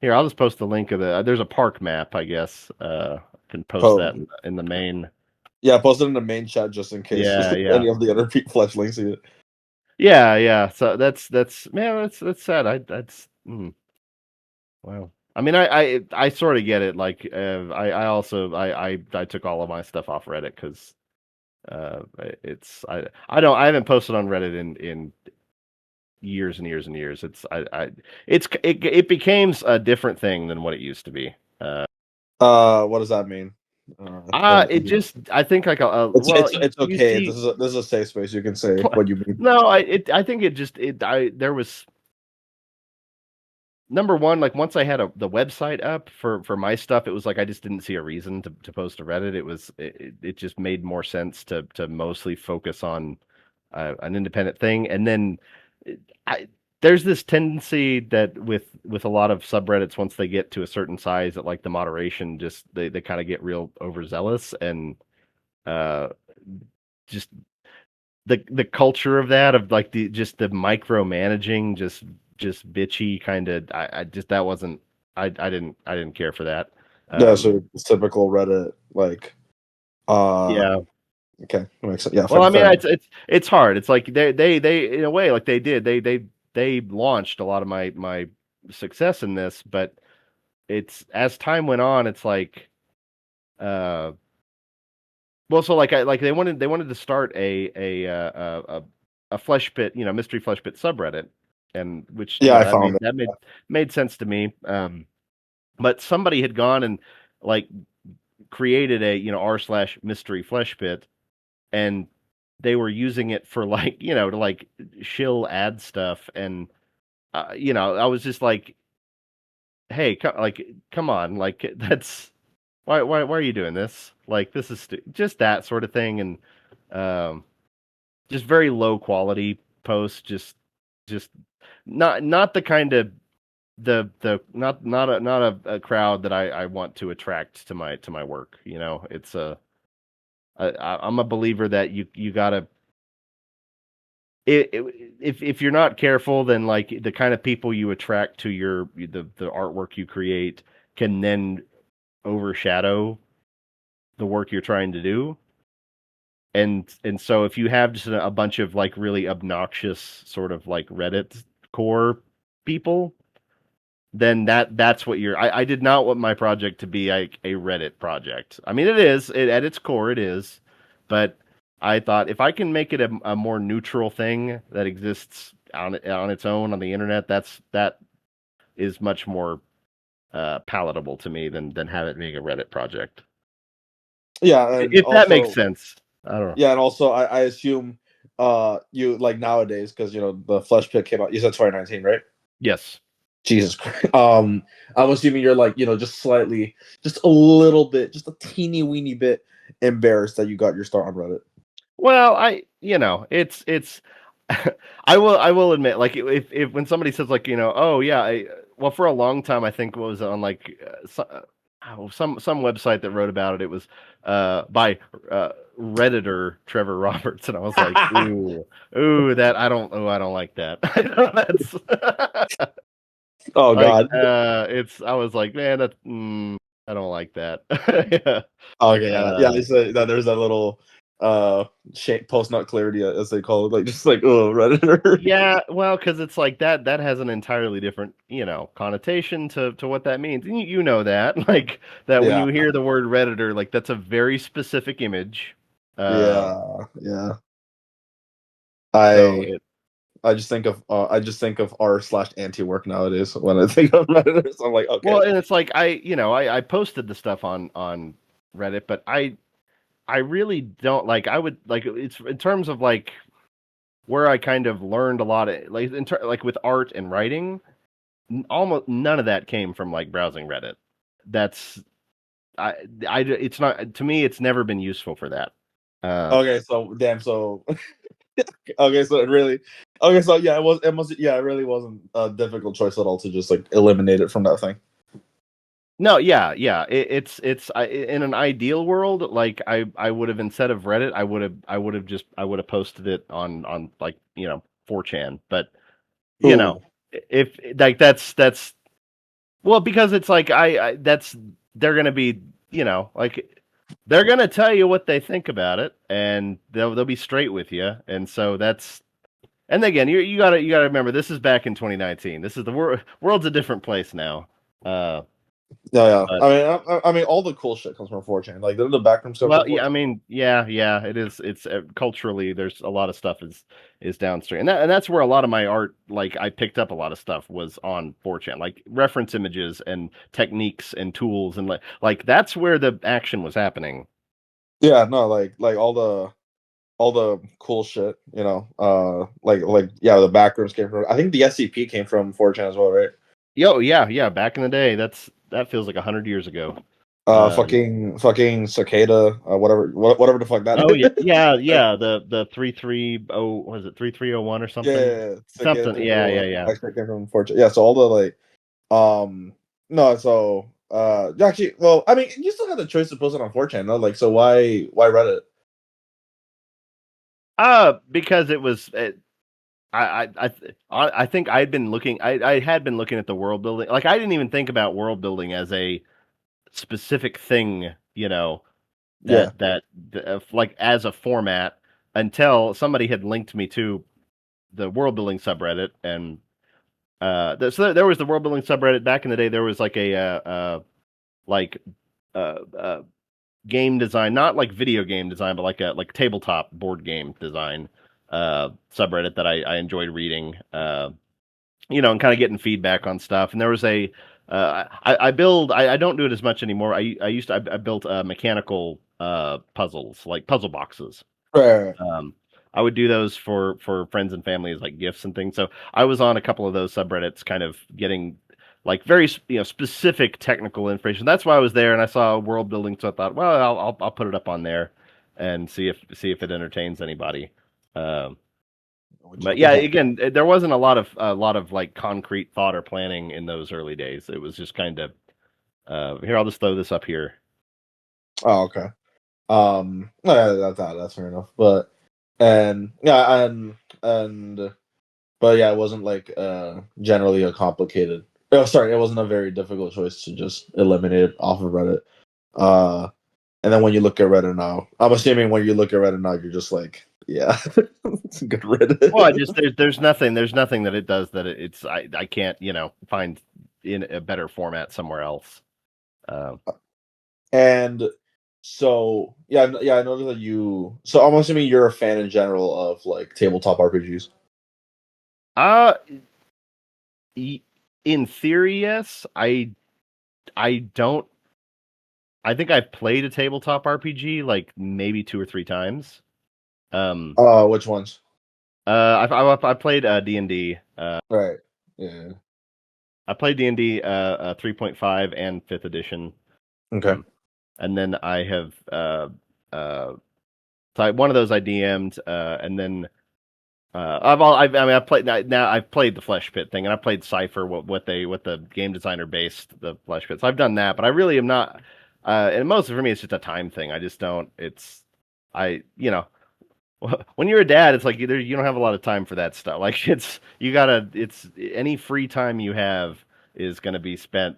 Here, I'll just post the link of there's a park map, I guess. I can post that Oh, in the main. yeah, post it in the main chat just in case Yeah, yeah. any of the other flash links see it. Yeah, yeah. So that's man, that's sad. That's wow. I mean, I sort of get it. Like, I also I took all of my stuff off Reddit because it's I haven't posted on Reddit in years and years and years. It became a different thing than what it used to be. What does that mean? What It just I think like it's well it's you okay. see This is a safe space. You can say what you mean. no I think it just it I there was number one, like once I had the website up for my stuff, it was like I just didn't see a reason to post to Reddit. It just made more sense to mostly focus on an independent thing. And then I there's this tendency that with a lot of subreddits, once they get to a certain size, that like the moderation just they kind of get real overzealous, and uh just the culture of that, of like the just the micromanaging, just bitchy kind of I just that wasn't I didn't care for that. Yeah, um so it's typical Reddit like uh yeah, okay, that makes sense. Yeah, well I mean fair enough. it's hard. It's like they in a way like they launched a lot of my success in this, but it's as time went on it's like uh well, so like I like they wanted to start a flesh pit, mystery flesh pit subreddit, and which Yeah, I that found made it. made sense to me. But somebody had gone and like created a r slash mystery flesh pit, and they were using it for like to like shill ad stuff, and I was just like, hey, come on, like that's why are you doing this? Like this is just that sort of thing, and um just very low quality posts, just not the kind of the not a crowd that I want to attract to my work. It's I'm a believer that you gotta if you're not careful, then like the kind of people you attract to the artwork you create can then overshadow the work you're trying to do. And so if you have just a bunch of like really obnoxious sort of like Reddit core people, then that's what I did not want my project to be like a Reddit project. I mean, at its core it is, but I thought if I can make it a more neutral thing that exists on its own on the internet, that is much more palatable to me than have it being a Reddit project. Yeah, and If that makes also sense. I don't know. yeah, and also I assume you like nowadays because you know the Flesh Pit came out. You said 2019, right? Yes. Jesus Christ. I'm assuming you're like, you know, just slightly, just a little bit, just a teeny weeny bit embarrassed that you got your start on Reddit. Well, it's I will admit, like if when somebody says like oh yeah, well for a long time I think what was it on like some website that wrote about it. It was by Redditor Trevor Roberts, and I was like ooh that I don't like that. That's Oh like God. it's I was like man I don't like that. Yeah. Okay, yeah, yeah. Uh, They say that there's that little post nut clarity as they call it, like just like oh Redditor. Yeah, well, because it's like that has an entirely different, connotation to what that means. And you know that, like that when Yeah, you hear the word Redditor, like that's a very specific image. Uh, yeah, yeah. so I it I just think of r slash anti work nowadays when I think of Redditors. I'm like, okay, well, and it's like I posted the stuff on Reddit, but I really don't like I would like it's in terms of like where I kind of learned a lot of like like with art and writing, almost none of that came from like browsing Reddit. That's it's not to me. It's never been useful for that. okay. So damn. So okay. So it really. Okay. So yeah, it was. It must. Yeah, it really wasn't a difficult choice at all to just like eliminate it from that thing. No, yeah, yeah. In an ideal world, like I would have instead of Reddit, I would have posted it on like 4chan. But you know, Ooh. if like that's well because it's like I that's they're gonna be like they're gonna tell you what they think about it, and they'll be straight with you, and so that's. And again, you gotta remember this is back in 2019. This is the world's a different place now. Uh, Yeah, yeah. but I mean, all the cool shit comes from 4chan. Like the backroom stuff well, from yeah, I 4chan. mean, yeah, it is. It's culturally there's a lot of stuff is downstream, and that's where a lot of my art, like I picked up a lot of stuff was on 4chan, like reference images and techniques and tools, and like that's where the action was happening. Yeah, no, like all the cool shit. You know, like yeah, the backrooms came from. I think the SCP came from 4chan as well, right? Yo, yeah, back in the day, that feels like 100 years ago. Fucking cicada, whatever the fuck that Oh yeah, is. yeah. The 330 was it 3301 or something? Yeah, cicada Something. three Yeah, three yeah, one. yeah. Actually, came from 4chan. Yeah, so all the like, no, so actually, well, I mean, you still have the choice to post it on 4chan, no? Like, so why Reddit? Because it was. I think I'd been looking. I had been looking at the world building. Like I didn't even think about world building as a specific thing. Yeah. Like as a format until somebody had linked me to the world building subreddit and so there was the world building subreddit back in the day. There was like a like uh, uh, game design, not like video game design, but like tabletop board game design subreddit that I enjoyed reading. And kind of getting feedback on stuff. And there was I build I don't do it as much anymore. I built mechanical puzzles like puzzle boxes. Right. Um, I would do those for friends and family as like gifts and things. So I was on a couple of those subreddits, kind of getting like very specific technical information. That's why I was there, and I saw world building, so I thought, well, I'll put it up on there and see if it entertains anybody. Um, Which but is yeah, again, there wasn't a lot of like concrete thought or planning in those early days. It was just kind of here. I'll just throw this up here. oh, okay. No, yeah, that's fair enough. But and yeah, and but yeah, it wasn't like generally a complicated. Oh, sorry, it wasn't a very difficult choice to just eliminate it off of Reddit. Uh, and then when you look at Reddit now, I'm assuming when you look at Reddit now, you're just like, yeah, it's a good Well, I Reddit. just there's nothing that it does that it's I can't find in a better format somewhere else. Uh, And so yeah, I noticed that you. So I'm assuming you're a fan in general of like tabletop RPGs. uh, in theory, yes. I don't. I think I've played a tabletop RPG like maybe 2 or 3 times. Um, Which ones? I played D&D. Right. Yeah. I played D&D 3.5 and 5th edition. Okay. Um, and then I have uh one of those I DM'd, and then I mean I've played now I've played the Flesh Pit thing, and I played Cipher, what the game designer based the Flesh Pit. So I've done that, but I really am not. And most for me, it's just a time thing. I just don't. It's I you know when you're a dad, it's like either you don't have a lot of time for that stuff. Like it's any free time you have is going to be spent,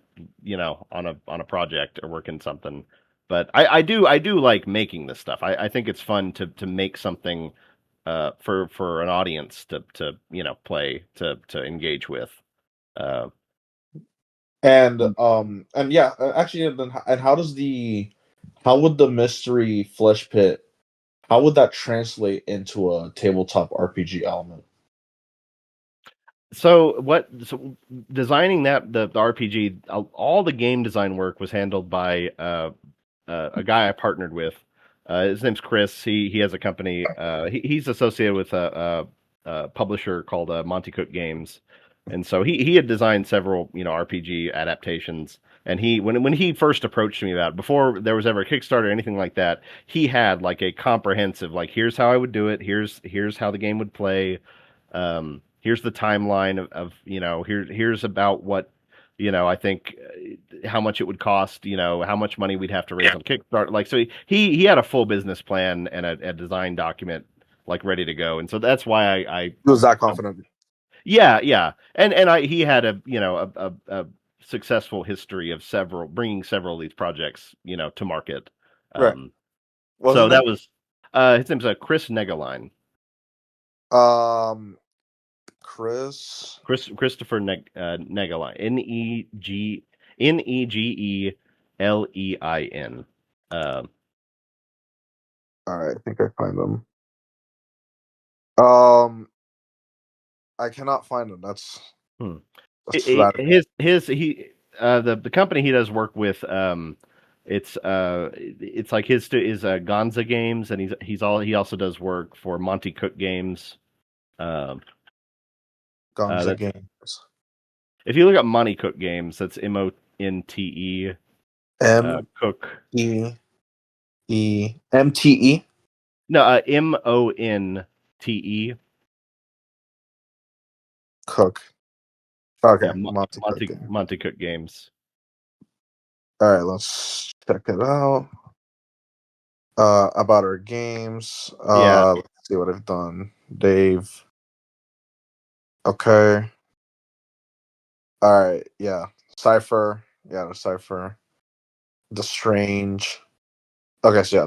on a project or working something. But I do like making this stuff. I think it's fun to make something for an audience to play to engage with. Uh, And yeah, actually, then and how would the mystery flesh pit, how would that translate into a tabletop RPG element? so designing the RPG, all the game design work was handled by a guy I partnered with. His name's Chris. He has a company. He's associated with a publisher called Monty Cook Games, and so he had designed several RPG adaptations. And when he first approached me about it, before there was ever a Kickstarter or anything like that, he had like a comprehensive like here's how I would do it. Here's how the game would play. Here's the timeline of here's about what I think how much it would cost, how much money we'd have to raise on Kickstarter. Like, so he had a full business plan and a design document like ready to go. And so that's why I He was that confident. yeah, yeah. And he had a successful history of bringing several of these projects, to market. Right. Um, What's his so name? that was, his name's Chris Negeline. Um, Chris. Christopher Negeline. Negelein. All right, I think I find him. Um, I cannot find him. Hmm. That's radical. The company he does work with, it's like his is Gonza Games, and he also does work for Monty Cook Games. Um, Gonza that Games. if you look up Monty Cook Games, that's Monte, M Cook. MTE. No, Monte. Cook. Okay, Yeah, Monty Cook Game. Monty Cook Games. All right, let's check it out. About our games. Yeah, Let's see what I've done. Dave. Okay. All right. Yeah. Cipher. Yeah, the Cipher. The Strange. Okay, so yeah,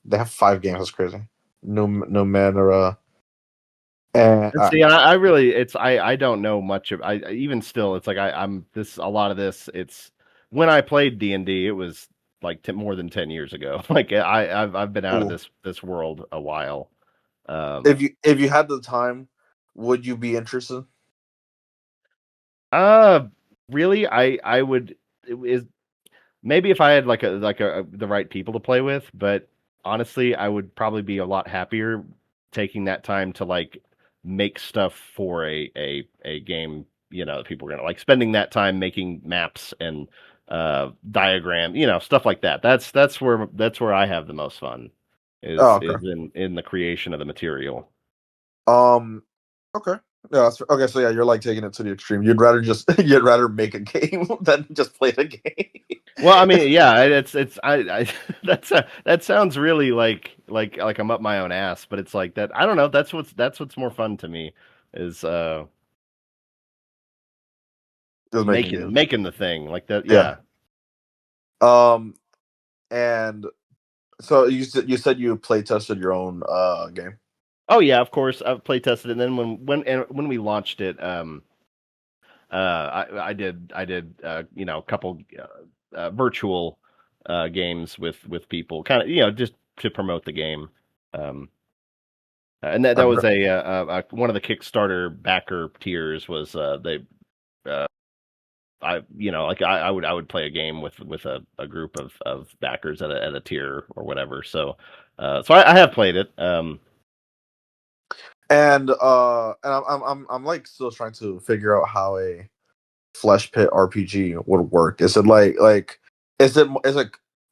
they have 5 games. That's crazy. Numenera. And and see, I really, I don't know much of. Even still, it's like I'm this a lot of this. It's when I played D&D, it was like more than 10 years ago. Like I've been out of ooh. this world a while. If you had the time, would you be interested? Uh, really, I would is maybe if I had like the right people to play with, but honestly, I would probably be a lot happier taking that time to like make stuff for a game, that people are gonna like spending that time making maps and diagram, stuff like that. That's where I have the most fun Oh, is okay. in the creation of the material. Um, okay. Yeah, okay. So yeah, you're like taking it to the extreme. You'd rather make a game than just play the game. Well, I mean, yeah, it's I that sounds really like I'm up my own ass, but it's like that. I don't know. That's what's more fun to me is Just making making games. making the thing like that. Yeah. Yeah. Um, and so you said you play tested your own game. Oh yeah, of course. I've play tested it. And then when we launched it, I did a couple virtual games with people, kind of just to promote the game. Um, and that I'm was a one of the Kickstarter backer tiers was they I would play a game with a group of backers at a tier or whatever. So I have played it. And I'm like still trying to figure out how a Flesh Pit RPG would work. Is it like is it?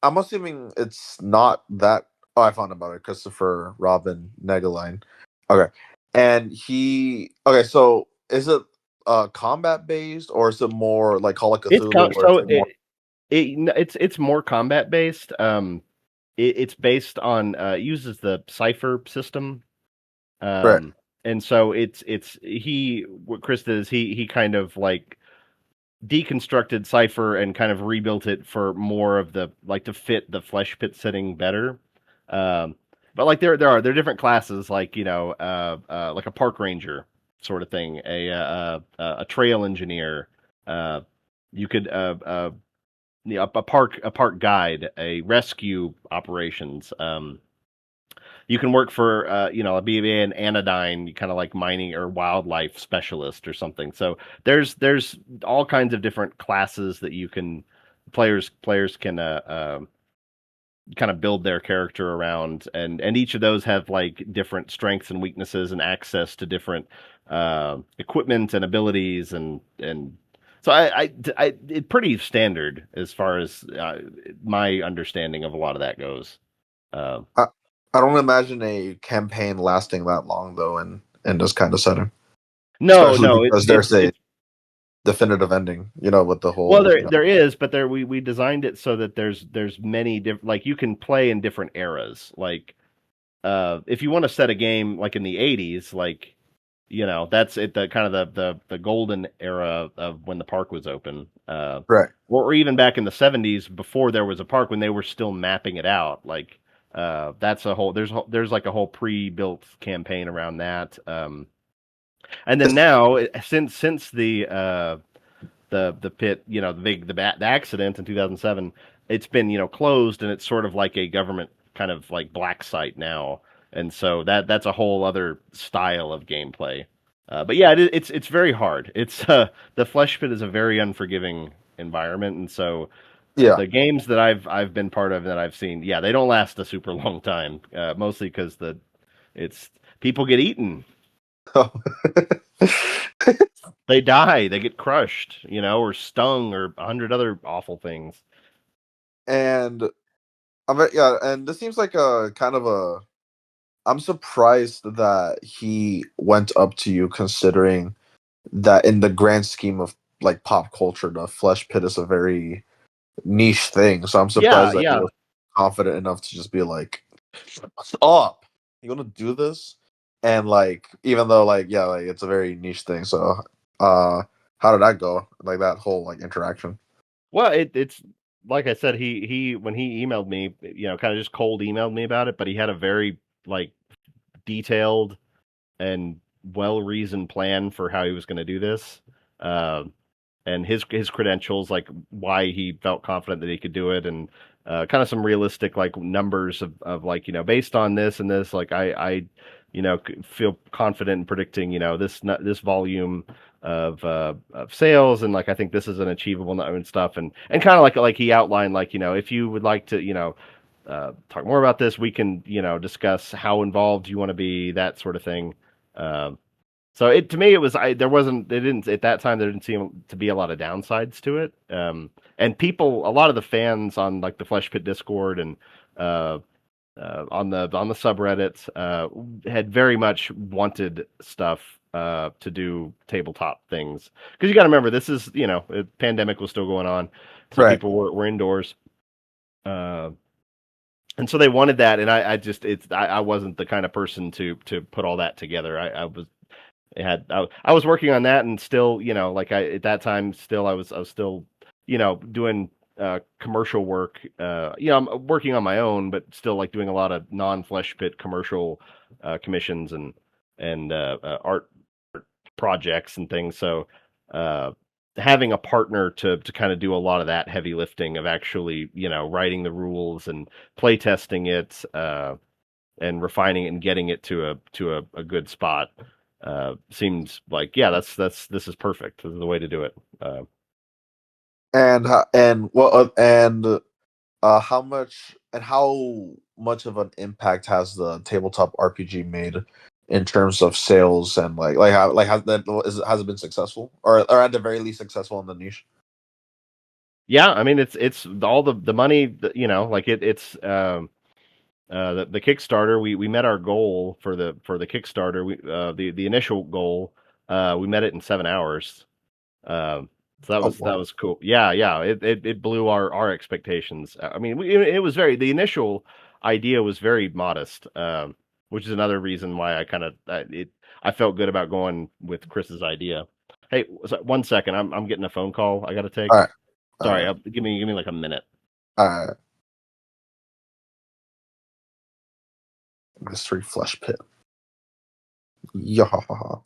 I'm assuming it's not that. Oh, I found about it. Christopher Robin Negaline. Okay, and okay. So is it combat based or is it more like Call of It's Cthulhu where it's so like more it's more combat based. It's based on it uses the Cipher system. right? And so it's he what Chris did is he kind of like deconstructed Cipher and kind of rebuilt it for more of the like to fit the Flesh Pit setting better. Um, but like there are different classes like like a park ranger sort of thing, a trail engineer. Uh, you could a park guide, a rescue operations. You can work for be an anodyne, kind of like mining or wildlife specialist or something. So there's all kinds of different classes that you can players can kind of build their character around, and each of those have like different strengths and weaknesses and access to different equipment and abilities and so it's pretty standard as far as my understanding of a lot of that goes. Uh, I, I don't imagine a campaign lasting that long though in this kind of setting, no, especially no, because there's a definitive ending. With the well, whole there is, but we designed it so that there's many different like you can play in different eras. Like if you want to set a game like in the 80s, like that's it the kind of the golden era of when the park was open. right. Or even back in the 70s before there was a park when they were still mapping it out. Like that's a whole there's like a whole pre-built campaign around that. And then It's, now since the pit, the accident in 2007, it's been closed and it's sort of like a government kind of like black site now, and so that's a whole other style of gameplay. But yeah, it's very hard. It's the Flesh Pit is a very unforgiving environment, and so yeah. the games that I've been part of that I've seen, yeah, they don't last a super long time. Mostly because it's people get eaten, they die, they get crushed, or stung, or 100 other awful things. and yeah, and this seems like a kind of a. I'm surprised that he went up to you, considering that in the grand scheme of like pop culture, the Flesh Pit is a very niche thing. So I'm Yeah, surprised that he yeah. was confident enough to just be like, "What's up? You gonna do this?" And like, even though like, yeah, like it's a very niche thing. So, how did that go? Like that whole like interaction. Well, it's like I said, he when he emailed me, kind of just cold emailed me about it, but he had a very like detailed and well reasoned plan for how he was going to do this, uh, and his credentials, like why he felt confident that he could do it, and kind of some realistic like numbers of like based on this and this, like I feel confident in predicting this volume of sales, and like I think this is an achievable number and stuff, and kind of like he outlined like if you would like to talk more about this, we can discuss how involved you want to be, that sort of thing. Um, so it to me it was there wasn't it didn't at that time there didn't seem to be a lot of downsides to it. And people, a lot of the fans on like the Flesh Pit Discord and uh, on the subreddits had very much wanted stuff to do tabletop things, because you got to remember this is pandemic was still going on, so Right. people were indoors. Uh, and so they wanted that, and I just I wasn't the kind of person to put all that together. I was working on that, and still, like at that time, still I was still, doing commercial work. I'm working on my own, but still like doing a lot of non-Flesh Pit commercial commissions and art projects and things. So uh, having a partner to kind of do a lot of that heavy lifting of actually, writing the rules and play testing it. And refining it and getting it to a good spot seems like, yeah, this is perfect. This is the way to do it. how much of an impact has the tabletop RPG made in terms of sales and has it been successful or at the very least successful in the niche? Yeah, I mean it's all the money that, like it's the Kickstarter. We met our goal for the Kickstarter. The initial goal, we met it in 7 hours. So Oh that wow. was cool. Yeah, yeah. It blew our expectations. I mean, it was the initial idea was very modest, which is another reason why I felt good about going with Chris's idea. Hey, one second. I'm getting a phone call I got to All take. right. All Sorry, right. give me like a minute. All right. Mystery flesh pit. Yahaha.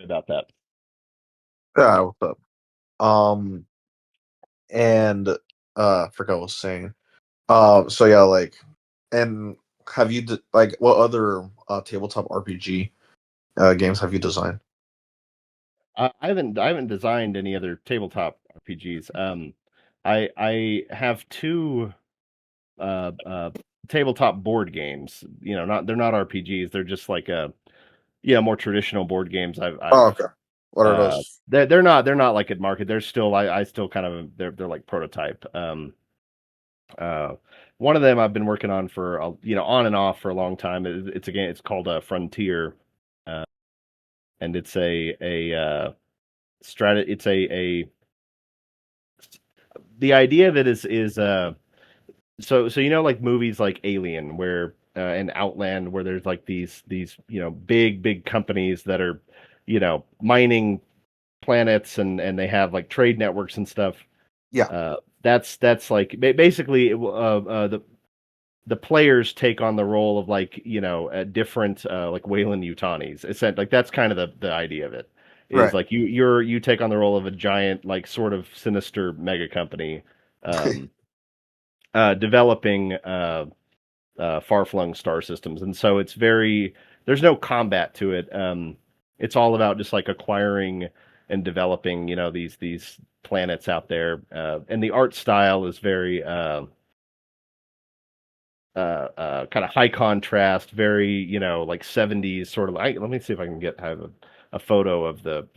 About that. Yeah, what's up? Um and forgot what I was saying. So yeah, like and like what other tabletop RPG games have you designed? I haven't designed any other tabletop RPGs. I have two tabletop board games. Not they're not RPGs. They're just like more traditional board games. Oh, okay. What are those? They're not like at market. They're still I still kind of they're like prototype. Uh, One of them I've been working on for on and off for a long time. It's a game. It's called Frontier, uh, and it's a strat. It's a the idea of it is so like movies like Alien where and Outland where there's like these big companies that are mining planets and they have like trade networks and stuff. Yeah. That's like basically the players take on the role of like different like Wayland Utanis. It's like that's kind of the idea of it is Right. like you take on the role of a giant like sort of sinister mega company um developing far-flung star systems, and so it's very there's no combat to it. It's all about just like acquiring and developing, these planets out there. And the art style is very kind of high contrast, very, like 70s sort of. Let me see if I can have a photo of the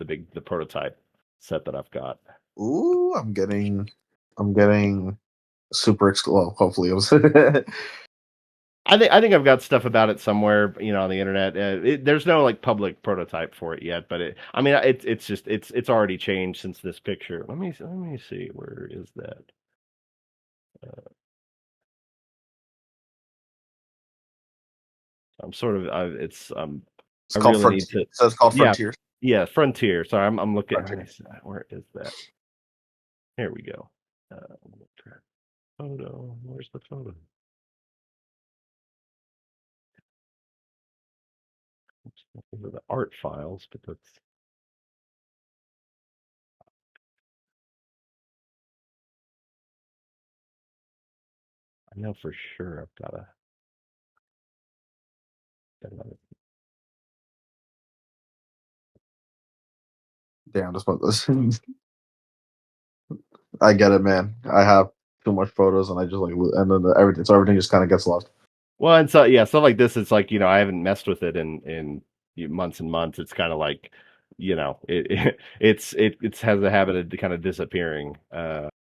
prototype set that I've got. Ooh, I'm getting super well, hopefully it was. I think I've got stuff about it somewhere, on the internet. There's no like public prototype for it yet, but I mean, it's just it's already changed since this picture. Let me see, where is that? I'm sort of It's I called really need Frontier. to. So it's called Yeah, Frontier. yeah, Frontier. Sorry, I'm looking. Frontier. Where is that? Here we go. Photo. Where's the photo? Those are the art files, but that's. I know for sure I've got another. Damn, just put this. I get it, man. I have too much photos, and I just like, and then everything just kind of gets lost. Well, and so yeah, stuff like this, it's like, I haven't messed with it in months and months. It's kind of like, it has a habit of kind of disappearing. Okay,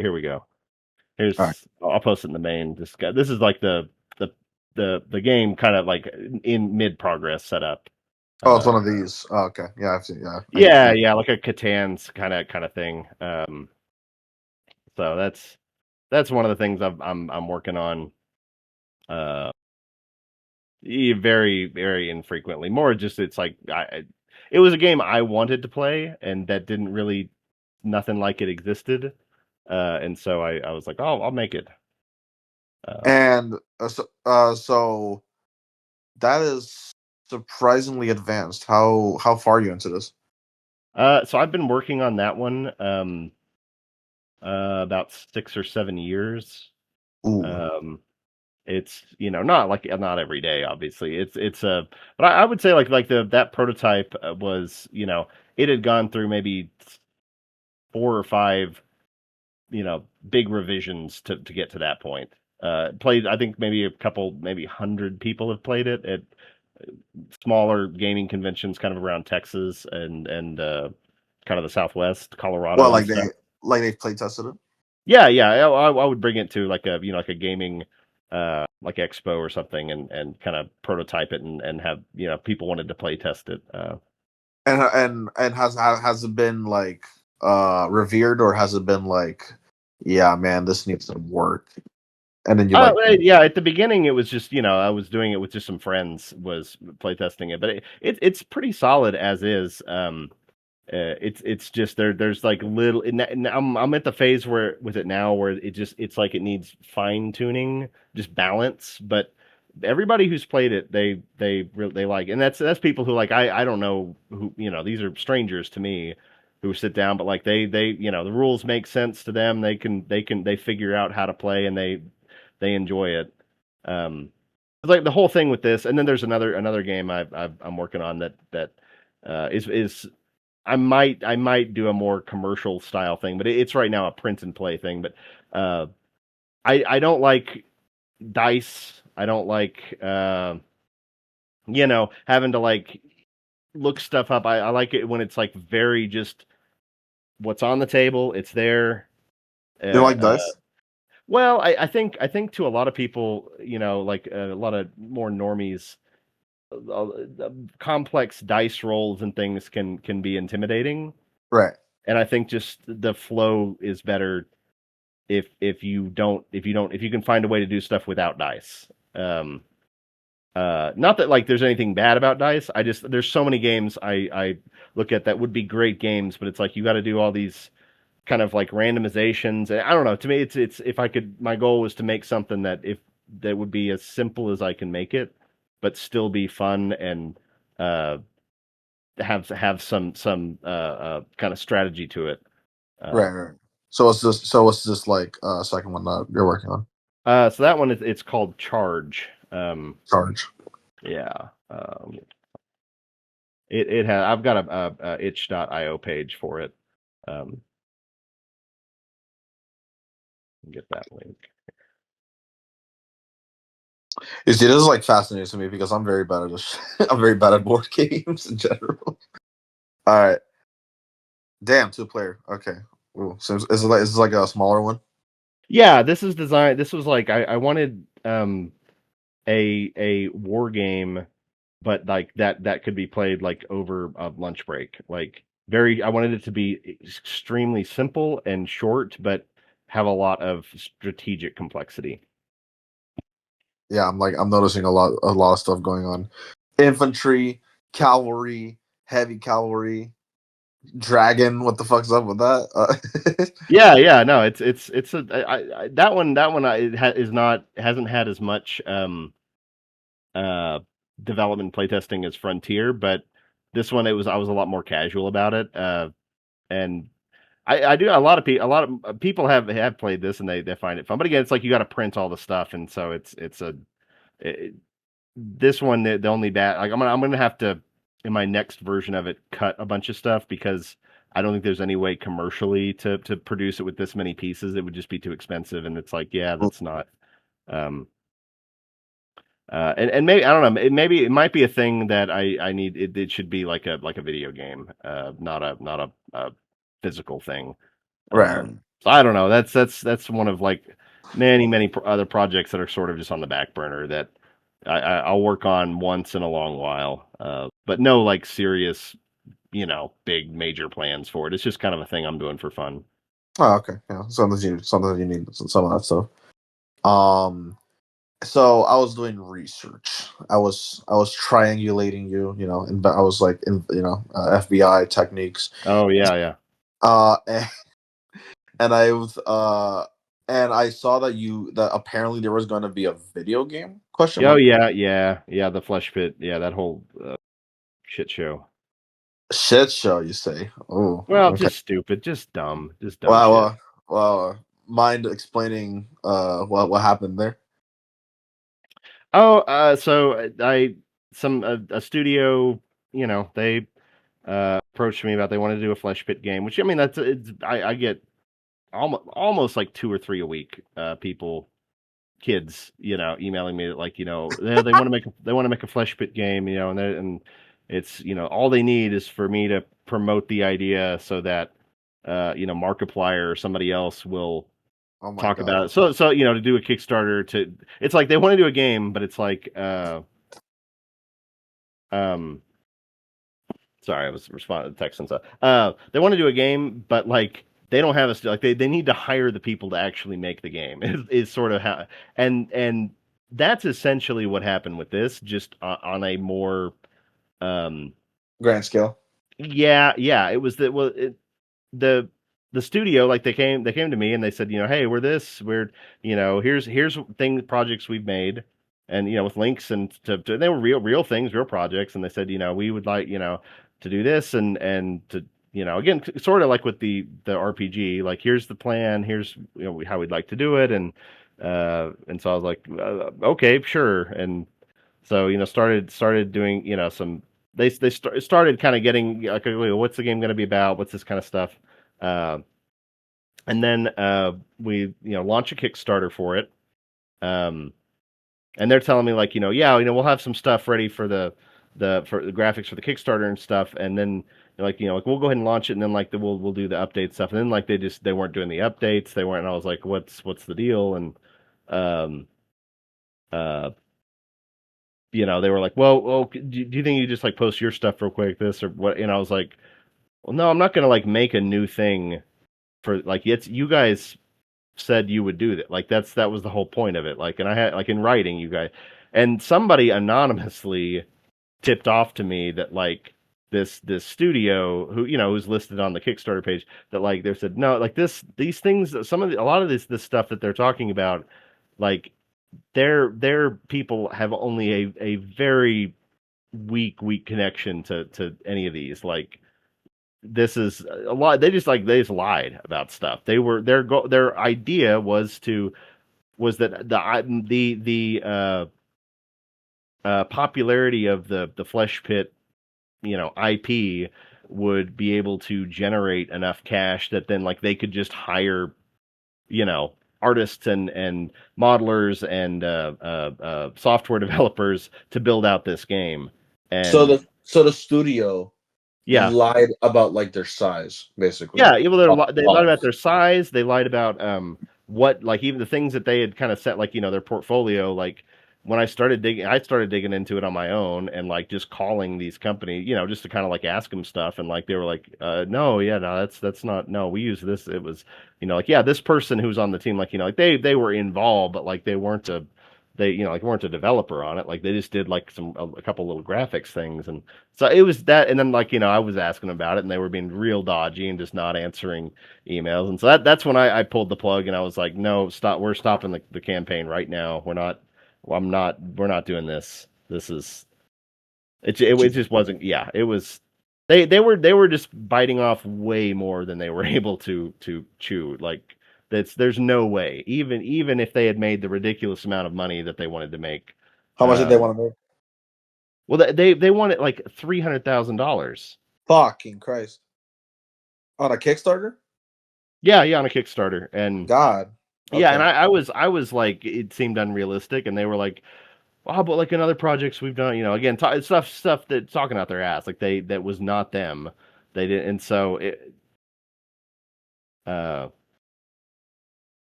here we go. All right. I'll post it in the main. This is like the the game kind of like in mid progress setup. Oh, it's Uh, one of these. Oh, okay. Yeah, I've seen. Yeah. yeah, yeah, like a Catan's kind of thing. So that's one of the things I'm working on. Uh, Very, very infrequently. More just it's like it was a game I wanted to play, and that didn't really nothing like it existed. And so I was like, oh, I'll make it. And so that is surprisingly advanced. How far are you into this? So I've been working on that one about 6 or 7 years. Ooh. Um, it's not every day, obviously. But I would say like that prototype was it had gone through maybe 4 or 5 big revisions to get to that point. Played, I think maybe a couple, maybe 100 people have played it at smaller gaming conventions, kind of around Texas and kind of the Southwest, Well, Colorado and stuff. they play tested it. Yeah, yeah, I would bring it to like a like a gaming like expo or something, and kind of prototype it and have people wanted to play test it. And has it been like revered, or has it been like, yeah, man, this needs some work, and then you like, Yeah, at the beginning it was just, I was doing it with just some friends, was playtesting it, but it's pretty solid as is. It's just there's like little, and I'm at the phase where with it now where it's like it needs fine tuning, just balance, but everybody who's played it, they like, and that's people who like, I don't know who, these are strangers to me who sit down, but like they the rules make sense to them. They figure out how to play, and they enjoy it. Like the whole thing with this, and then there's another game I'm working on that is I might do a more commercial style thing, but it's right now a print and play thing. But uh, I don't like dice. I don't like having to like look stuff up. I like it when it's like very just what's on the table. It's there. Uh, you like uh, dice? well, I think to a lot of people, like a lot of more normies, complex dice rolls and things can be intimidating. Right. And I think just the flow is better if you can find a way to do stuff without dice. Not that like there's anything bad about dice. There's so many games I look at that would be great games, but it's like you got to do all these kind of like randomizations. And I don't know. To me, it's if I could, my goal was to make something that would be as simple as I can make it, but still be fun and uh, have some kind of strategy to it. Right. Right. So it's this like second one that you're working on? So that one it's called Charge. Charge. Yeah. It has. I've got a itch.io page for it. Um, get that link. You see, this is like fascinating to me because I'm very bad at this. I'm very bad at board games in general. All right, damn, 2 player. Okay, ooh, so is this like a smaller one? Yeah, this is designed. This was like I wanted a war game, but like that could be played like over a lunch break. Like very, I wanted it to be extremely simple and short, but have a lot of strategic complexity. Yeah, I'm noticing a lot of stuff going on. Infantry, cavalry, heavy cavalry, dragon. What the fuck's up with that? Yeah, yeah, no, it's a that one is not hasn't had as much uh development playtesting as Frontier, but this one I was a lot more casual about it. And I do a lot of people have played this and they find it fun. But again, it's like you got to print all the stuff, and so it, this one the only bad like I'm gonna have to in my next version of it cut a bunch of stuff because I don't think there's any way commercially to produce it with this many pieces. It would just be too expensive, and it's like yeah, that's not. Um, and maybe I don't know. Maybe it might be a thing that I need. It should be like a video game, not a physical thing. Right. So I don't know. That's one of like many other projects that are sort of just on the back burner that I'll work on once in a long while. But no like serious, big major plans for it. It's just kind of a thing I'm doing for fun. Oh, okay. Yeah, something you need some of that stuff. Um, so I was doing research. I was triangulating and I was like in FBI techniques. Oh yeah, yeah. And, and I was and I saw that apparently there was going to be a video game question Oh mark yeah, yeah, yeah. The Flesh Pit, yeah, that whole shit show. shit show. You say? Oh, Well, okay. just stupid, just dumb Wow. shit. Mind explaining what happened there? Oh, so I some a studio, they approached me about they wanted to do a Flesh Pit game, which I mean I get almost like 2 or 3 a week. People, kids, emailing me that like they want to make a Flesh Pit game, and it's all they need is for me to promote the idea so that Markiplier or somebody else will Oh my talk god. about it. So to do a Kickstarter it's like they want to do a game, but it's like um sorry, I was responding to text and stuff. They want to do a game, but like they don't have like they need to hire the people to actually make the game. Is sort of how and that's essentially what happened with this, just on a more um Grand scale. yeah, it was the the studio like they came to me and they said hey we're here's thing projects we've made and with links and they were real things, real projects, and they said we would like to do this and to again sort of like with the RPG, like here's the plan, here's how we'd like to do it, and so I was like okay sure, and so started doing some started kind of getting like okay, what's the game going to be about, what's this kind of stuff, uh, and then we launch a Kickstarter for it, um, and they're telling me like yeah we'll have some stuff ready for the graphics for the Kickstarter and stuff, and then like we'll go ahead and launch it, and then like we'll do the update stuff, and then like they weren't doing the updates, they weren't, and I was like what's the deal, and um uh they were like well do you think you just like post your stuff real quick this or what, and I was like well no I'm not gonna like make a new thing for like it's you guys said you would do that. Like that was the whole point of it. Like, and I had like in writing, you guys, and somebody anonymously tipped off to me that like this studio who who's listed on the Kickstarter page, that like they said no like these things, a lot of this stuff that they're talking about, like their people have only a very weak connection to any of these, like this is a lot. They just lied about stuff. They were their idea was that the popularity of the Flesh Pit IP would be able to generate enough cash that then like they could just hire artists and modelers and software developers to build out this game. So And the studio yeah, lied about like their size, basically. yeah, even they lied about their size. They lied about what like even the things that they had kind of set like their portfolio. Like when I started digging into it on my own and like just calling these companies, just to kind of like ask them stuff. And like they were like, no, yeah, no, that's not no. We use this. It was like yeah, this person who's on the team, like like they were involved, but like they like weren't a developer on it. Like they just did like a couple little graphics things and so it was that, and then like I was asking about it, and they were being real dodgy and just not answering emails, and so that's when I pulled the plug, and I was like, no, stop, we're stopping the campaign right now. We're not doing this. This is it just wasn't. Yeah, it was. They were just biting off way more than they were able to chew. Like there's no way. Even if they had made the ridiculous amount of money that they wanted to make. How much did they want to make? Well, they wanted like $300,000. Fucking Christ! On a Kickstarter? Yeah, yeah, on a Kickstarter, and God. yeah, and Okay. I was like, it seemed unrealistic, and they were like, "Oh, but like in other projects we've done, again, stuff that talking out their ass, like that was not them, they didn't, and so uh,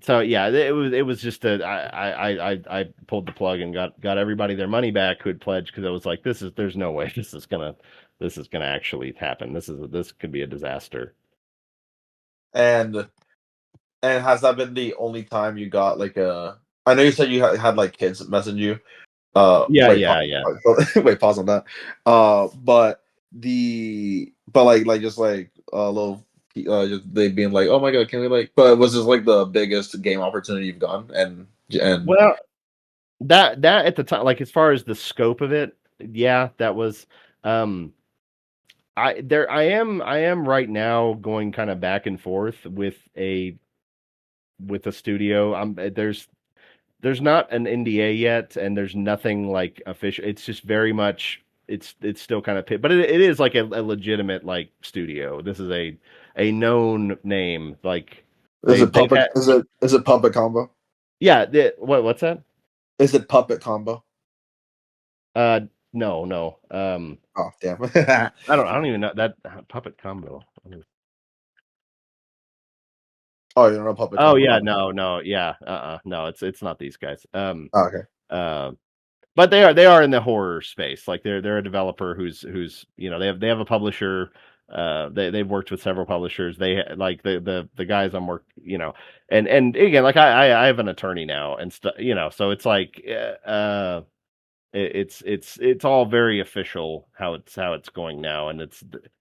yeah, it was just I pulled the plug and got everybody their money back who had pledged because I was like, there's no way this is gonna actually happen. This could be a disaster. And has that been the only time you got like a? I know you said you had like kids message you. Yeah, Wait, yeah, yeah. wait, pause on that. But like just like a little, just they being like, oh my god, can we like? But was this like the biggest game opportunity you've gotten? And Well, that at the time, like as far as the scope of it, yeah, that was um I am right now going kind of back and forth with a studio. There's not an NDA yet, and there's nothing like official. It's just very much it's still kind of but it is like a legitimate like studio. This is a known name. Like they've had Is it Puppet Combo? yeah. What's that? Is it Puppet Combo? Uh, no, no. Oh damn. I don't even know that Puppet Combo. Oh, you don't know Puppet Oh Combo? yeah, Okay. no, no, yeah, no, it's not these guys. Oh, okay. Uh, but they are in the horror space. Like they're a developer who's they have a publisher. They've worked with several publishers. They like the guys I'm and again like I have an attorney now and stuff. So it's like it's all very official how it's going now, and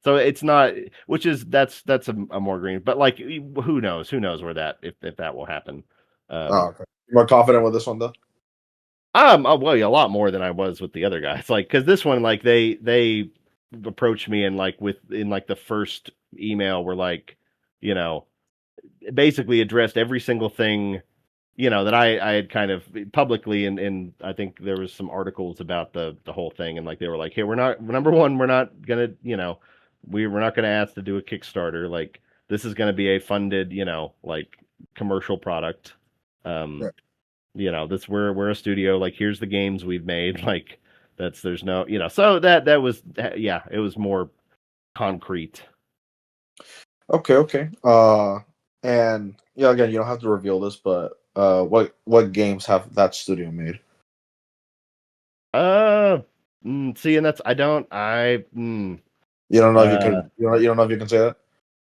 so it's not, which is that's a more green, but like who knows where that if that will happen. Oh, um okay. You're more confident with this one though. well, yeah, a lot more than I was with the other guys, like because this one like they approached me and like in like the first email were like you know basically addressed every single thing that I had kind of publicly, and I think there was some articles about the whole thing, and like they were like, hey, we're not number one, we're not gonna we're not gonna ask to do a Kickstarter. Like this is gonna be a funded like commercial product. Um, Yeah. this we're a studio. Like here's the games we've made. Like there's no so that was yeah, it was more concrete. Okay, okay. And yeah, again, you don't have to reveal this, but what games have that studio made? Uh, see, and that's You don't know if you uh can. You don't know if you can say that.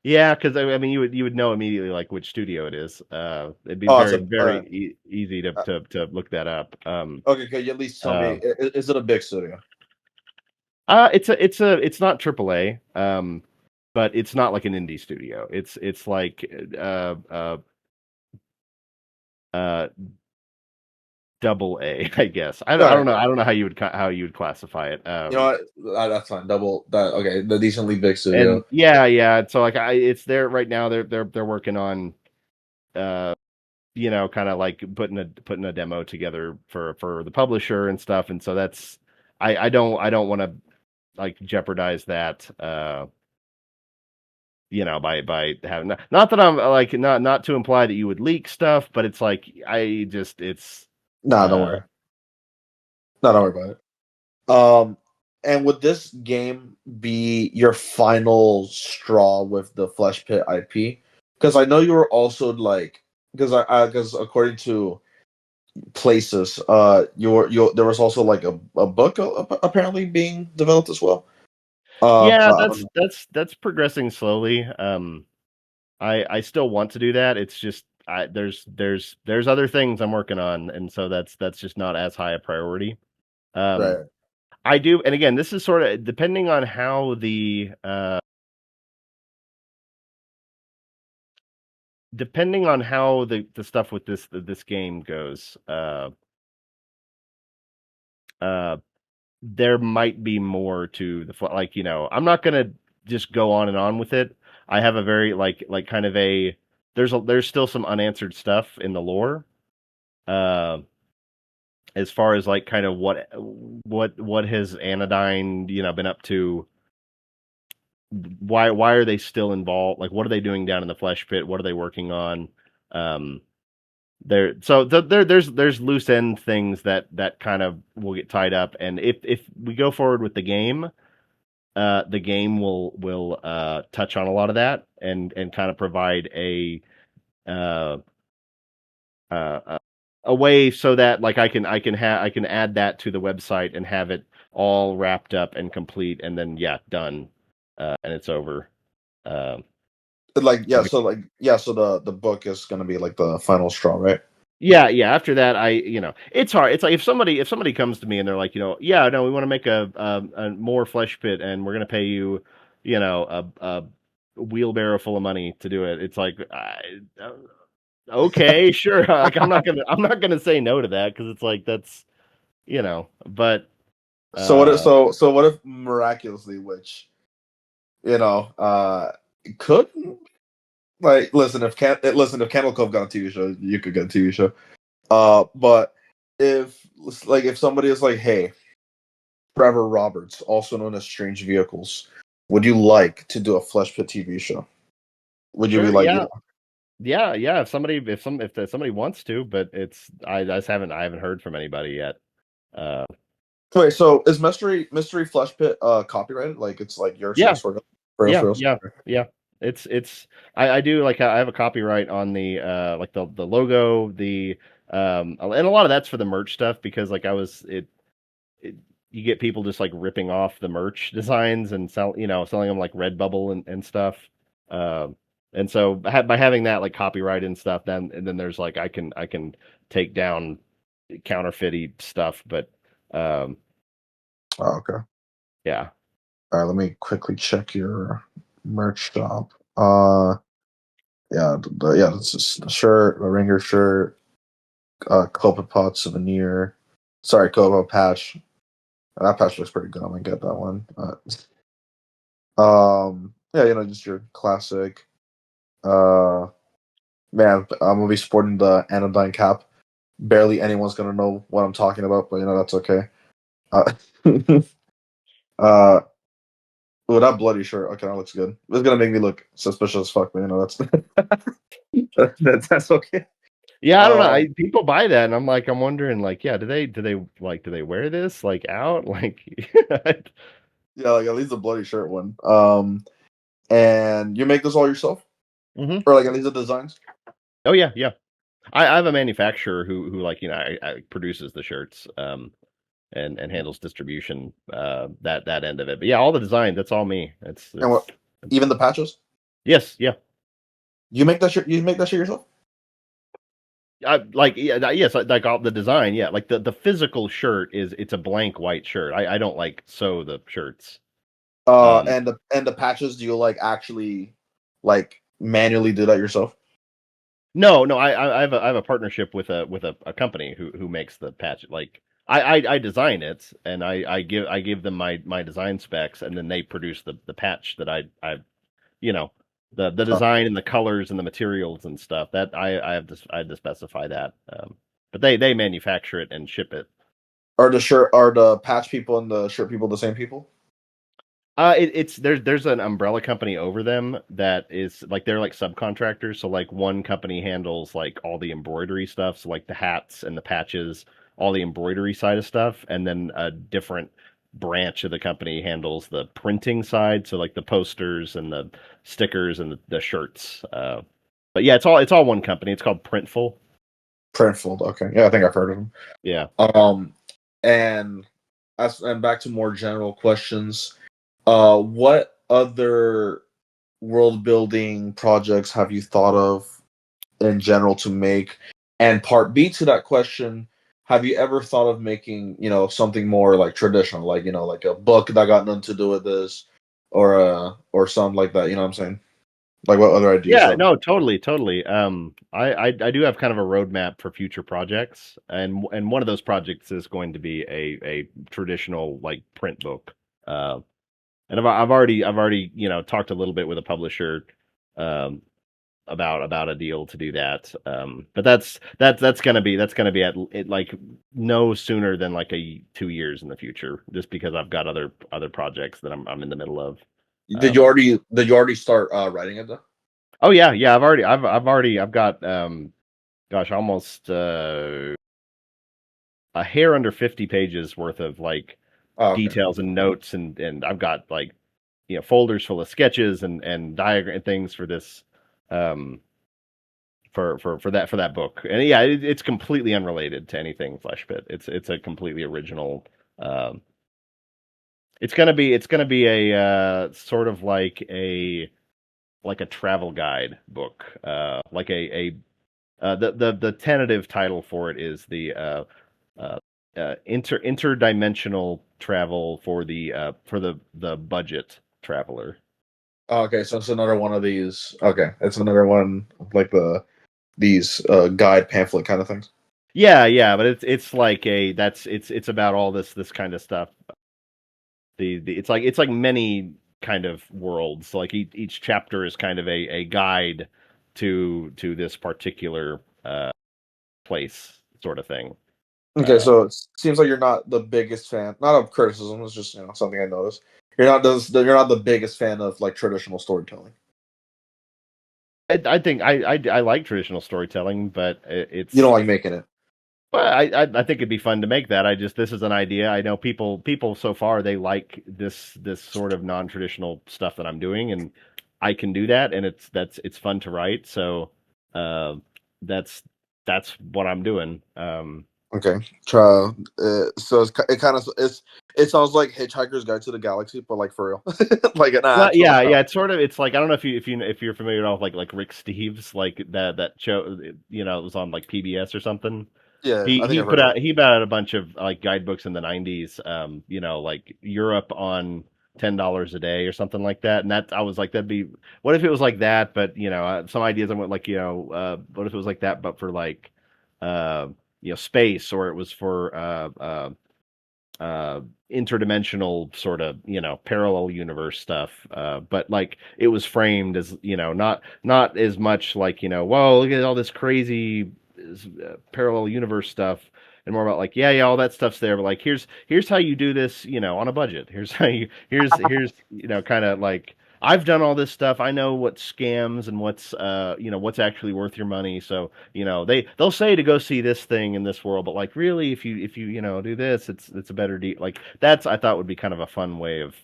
yeah, because I mean, you would know immediately like which studio it is. It'd be Oh, it's very a. very easy Uh, to look that up. okay, can you at least tell Uh, me? Is it a big studio? it's not AAA. But it's not like an indie studio. It's like uh double A, I guess. All I right. don't know. I don't know how you would classify it. You know what? That's fine. Double that. Okay, the decently big And studio. yeah, yeah. So like it's there right now. They're working on uh kind of like putting a demo together for the publisher and stuff. And so that's I don't want to. like jeopardize that. By having not that I'm like not to imply that you would leak stuff, but it's like I just it's Nah, don't uh worry. No, don't worry about it. And would this game be your final straw with the Flesh Pit IP? Because I know you were also like, because according to places, you there was also like a book apparently being developed as well. yeah, I don't know. that's progressing slowly. I still want to do that. It's just there's other things I'm working on, and so that's just not as high a priority. Um, Right. I do, and again, this is sort of depending on how the stuff with this game goes. Uh, there might be more to like I'm not gonna just go on and on with it. I have a very like kind of a there's still some unanswered stuff in the lore. Uh, as far as like kind of what has Anodyne been up to, why are they still involved, like what are they doing down in the flesh pit, what are they working on, um there's loose end things that kind of will get tied up, and if we go forward with the game will touch on a lot of that and kind of provide uh uh, a way so that like I can add that to the website and have it all wrapped up and complete, and then yeah, done, and it's over. Um, Like yeah, so like yeah, so the book is gonna be like the final straw, right? yeah. After that, it's hard. It's like if somebody comes to me and they're like, yeah, no, we want to make a more flesh pit, and we're gonna pay you, a wheelbarrow full of money to do it. It's like, okay, sure. Like I'm not gonna say no to that because it's like but So what if uh, so what if miraculously, which you know, could like listen if Candle Cove got a TV show, you could get a TV show. But if like if somebody is like, hey, Trevor Roberts, also known as Strange Vehicles, would you like to do a Flesh Pit TV show? Would you be sure, like, yeah, yeah. If somebody wants to, but I just I haven't heard from anybody yet. Uh, wait, so is Mystery Flesh Pit copyrighted? Like it's like yours yeah, for yeah, real? yeah, yeah. It's I do like I have a copyright on the like the logo, and a lot of that's for the merch stuff because like it you get people just like ripping off the merch designs and selling them like Redbubble and stuff. Um, and so by having that like copyright and stuff, then there's like I can take down counterfeity stuff, but um, Oh, okay. yeah, All right, let me quickly check your merch shop. Yeah, yeah, it's just the shirt, the ringer shirt, Copepod souvenir. Sorry, Copa patch. That patch looks pretty good. I'm gonna get that one. Yeah, just your classic. Uh, man, I'm gonna be sporting the Anodyne cap. Barely anyone's gonna know what I'm talking about, but that's okay. Uh, uh, oh, that bloody shirt. Okay, that looks good. It's gonna make me look suspicious as fuck, but that's that's okay. yeah. I don't know. Um, People buy that, and I'm wondering like, yeah, do they wear this like out like? yeah, like at least the bloody shirt one. And you make this all yourself, hmm or like at least the designs. Oh yeah, yeah. I have a manufacturer who like I produces the shirts. And handles distribution, that end of it. But yeah, all the design, that's all me. It's And it's what? Even the patches. yes, yeah. You make that shirt. You make that shit yourself. Yes, like all the design, yeah. Like the physical shirt it's a blank white shirt. I don't like sew the shirts. Um, And the patches. Do you like actually like manually do that yourself? no, no, I have a partnership with a company who makes the patch. Like I design it and I give them my design specs, and then they produce the patch that I you know the Uh, design and the colors and the materials and stuff that I have to specify that, but they manufacture it and ship it. are the patch people and the shirt people the same people? It's there's an umbrella company over them that is like they're like subcontractors. So like one company handles like all the embroidery stuff, so like the hats and the patches, all the embroidery side of stuff, and then a different branch of the company handles the printing side, so like the posters and the stickers and the shirts. But yeah, it's all one company. It's called Printful. Printful. Okay. Yeah, I think I've heard of them. Yeah. And and back to more general questions. What other world building projects have you thought of in general to make? And part B to that question, have you ever thought of making, something more like traditional, like, like a book that got nothing to do with this, or something like that, you know what I'm saying? Like what other ideas Yeah, have you? no, totally, totally. I do have kind of a roadmap for future projects, and one of those projects is going to be a traditional like print book. Uh, and I've already talked a little bit with a publisher um, about a deal to do that. But that's gonna be at it like no sooner than like 2 years in the future, just because I've got other projects that I'm in the middle of. Did Um, you already start writing it though? oh yeah, yeah. I've got gosh, almost a hair under 50 pages worth of like Oh, okay. details and notes, and I've got like folders full of sketches and diagram things for this um for that book. And yeah, it's completely unrelated to anything Fleshbit. It's a completely original um it's gonna be a sort of like a travel guide book. Like a the tentative title for it is the uh, interdimensional travel for the budget traveler. Oh, okay, so it's another one of these. Okay, it's another one like these guide pamphlet kind of things. Yeah, yeah, but it's like a that's it's about all this kind of stuff. The it's like many kind of worlds. So like each chapter is kind of a guide to this particular place sort of thing. Okay, Uh, so it seems like you're not the biggest fan. Not of criticism. It's just something I noticed. You're not the biggest fan of like traditional storytelling. I think I like traditional storytelling, but You don't it's like making it. well, I think it'd be fun to make that. This is an idea. I know people so far they like this sort of non-traditional stuff that I'm doing, and I can do that, and it's fun to write. So uh, that's that's what I'm doing. Okay, try. So it kind of it sounds like Hitchhiker's Guide to the Galaxy, but like for real, like an Well, actual yeah, yeah. travel. It's like I don't know if you're familiar at all with like Rick Steves, like that show. It was on like PBS or something. Yeah, He I think he I've heard put of out it. he put out a bunch of like guidebooks in the 90s, like Europe on $10 a day or something like that. And that I was like, that'd be what if it was like that, but some ideas I went like, what if it was like that, but for like uh space, or it was for uh interdimensional sort of parallel universe stuff, but like it was framed as not as much like whoa, look at all this crazy parallel universe stuff, and more about like yeah, all that stuff's there, but like here's how you do this on a budget. Here's how you here's kind of like I've done all this stuff. I know what scams and what's actually worth your money. So they'll say to go see this thing in this world, but like really, if you do this, it's a better deal. Like that's I thought would be kind of a fun way of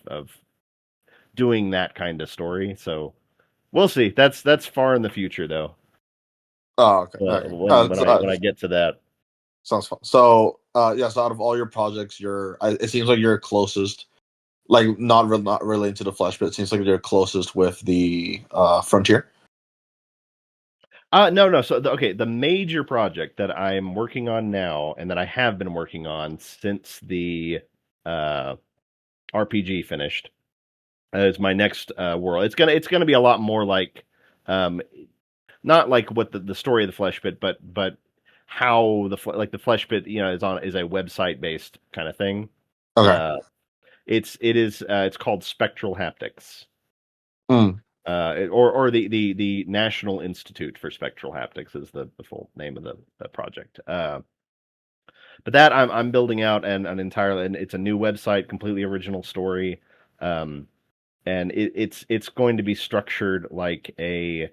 doing that kind of story. So we'll see. That's far in the future though. Oh, okay, okay. When I get to that. Sounds fun. So, yeah. So, out of all your projects, it seems like you're closest, like not really into the flesh, but it seems like you're closest with the frontier. No, no. So, okay, the major project that I'm working on now, and that I have been working on since the uh, RPG finished, is my next world. It's gonna be a lot more like, um, not like what the story of the Flesh Pit, but how the Flesh Pit, is a website based kind of thing. Okay. Uh, it's called Spectral Haptics. Mm. Or the National Institute for Spectral Haptics is the full name of the project. But I'm building out an entirely, and it's a new website, completely original story. Um, and it's going to be structured like a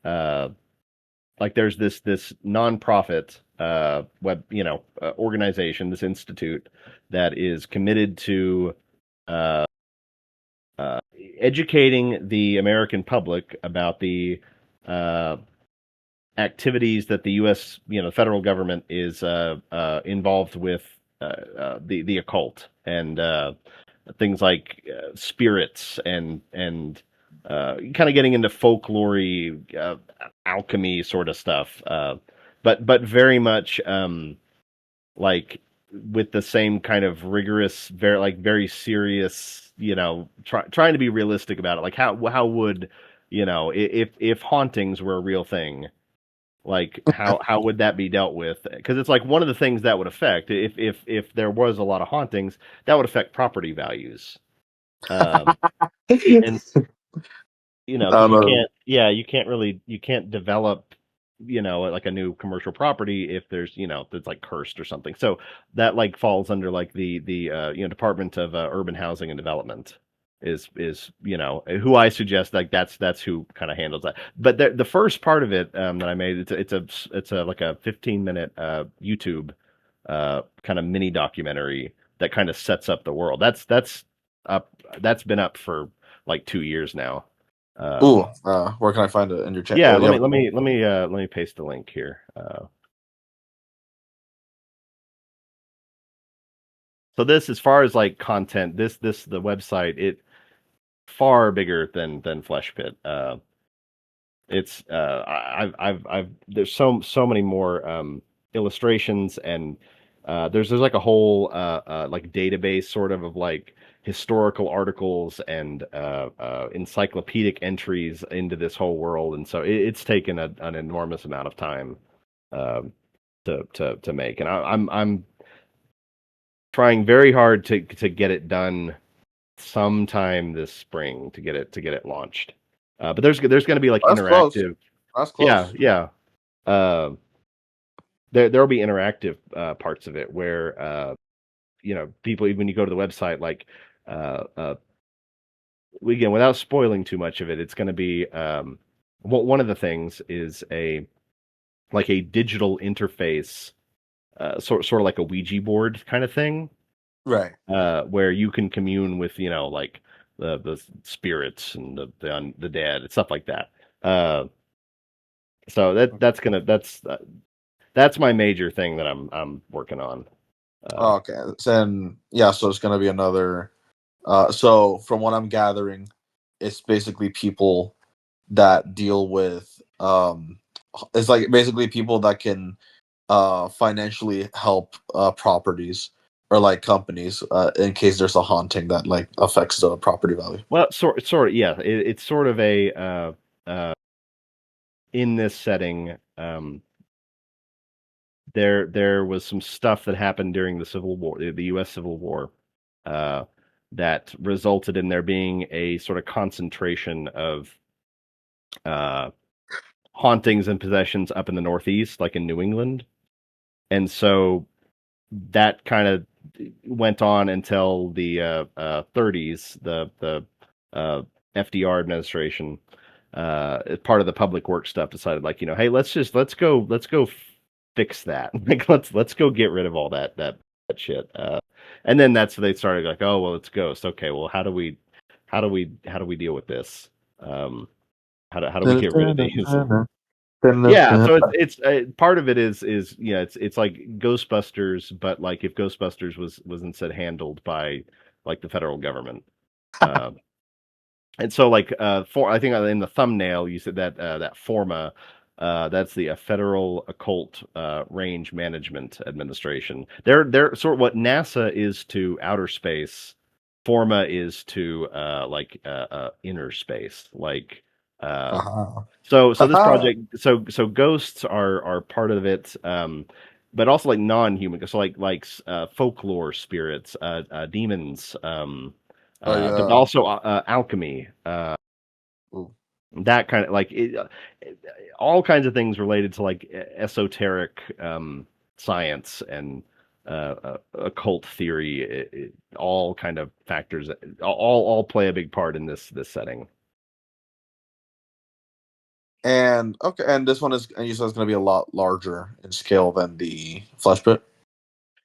uh, like there's this nonprofit web organization, this institute that is committed to uh, uh, educating the American public about the uh, activities that the U.S. Federal government is involved with the occult and things like spirits and kind of getting into folklore alchemy sort of stuff, but very much like with the same kind of rigorous, very serious, trying to be realistic about it. Like how would if hauntings were a real thing, like how would that be dealt with? Because it's like one of the things that would affect if there was a lot of hauntings, that would affect property values. And because you Um, can't, yeah, you can't develop, like a new commercial property if that's like cursed or something. So that like falls under like the Department of Urban Housing and Development is who I suggest, like that's who kind of handles that. But the first part of it that I made, it's a like a 15-minute YouTube kind of mini documentary that kind of sets up the world. Up that's been up for like 2 years now. ooh, Um, where can I find it in your chat? yeah, Oh, you let have me let me let me let me paste the link here. So this, as far as like content, this the website, it far bigger than Flesh Pit. It's I've there's so many more illustrations, and there's like a whole like database sort of like historical articles and encyclopedic entries into this whole world, and so it's taken an enormous amount of time um, to make, and I'm trying very hard to get it done sometime this spring to get it launched. But there's going to be like that's close. interactive. That's Yeah, close. yeah. Uh, there'll be interactive parts of it where people, when you go to the website, like uh, again, without spoiling too much of it, it's going to be one of the things is a like a digital interface, sort of like a Ouija board kind of thing, Right. where you can commune with like the spirits and the dead and stuff like that. So that's my major thing that I'm working on. Uh, Oh, okay. Then yeah, so it's gonna be another. So from what I'm gathering, it's basically people that deal with it's like basically people that can financially help properties or like companies in case there's a haunting that like affects the property value. well, sort of, yeah. It's sort of a uh, in this setting. There was some stuff that happened during the Civil War, the U.S. Civil War, uh, that resulted in there being a sort of concentration of uh, hauntings and possessions up in the Northeast, like in New England, and so that kind of went on until the 30s. The uh, FDR administration, as part of the public works stuff, decided like hey, let's go fix that. Like let's go get rid of all that shit. And then that's they started like, oh well, it's ghost. Okay, well how do we deal with this? Um, how do we get rid of these? Yeah, so it's part of it is it's like Ghostbusters, but like if Ghostbusters was instead handled by like the federal government. Uh, and so like for I think in the thumbnail you said that Forma, that's the Federal Occult Range Management Administration. They're sort of what NASA is to outer space. Forma is to inner space, like uh Uh-huh. so this Haha. project, so ghosts are part of it, but also like non-human, so folklore spirits, demons, Oh but yeah. also alchemy, Ooh. that kind of like all kinds of things related to like esoteric science and occult theory, all kind of factors, all play a big part in this setting. And okay, and this one is, and you said it's going to be a lot larger in scale than the Flesh Pit.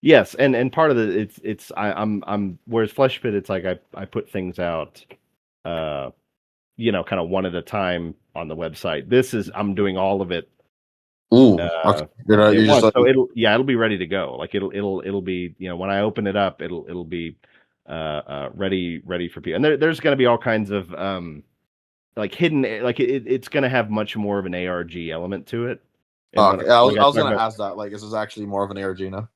Yes, and part of the I'm whereas Flesh Pit, it's like I put things out, uh, kind of one at a time on the website. This is I'm doing all of it Ooh, okay. uh You're at just once, like, so it'll be ready to go. Like it'll be, when I open it up, it'll be ready for people. And there's going to be all kinds of like hidden, like it's going to have much more of an ARG element to it. And when okay. I was like I I was talk going to about, ask that. Like, this is actually more of an ARG now.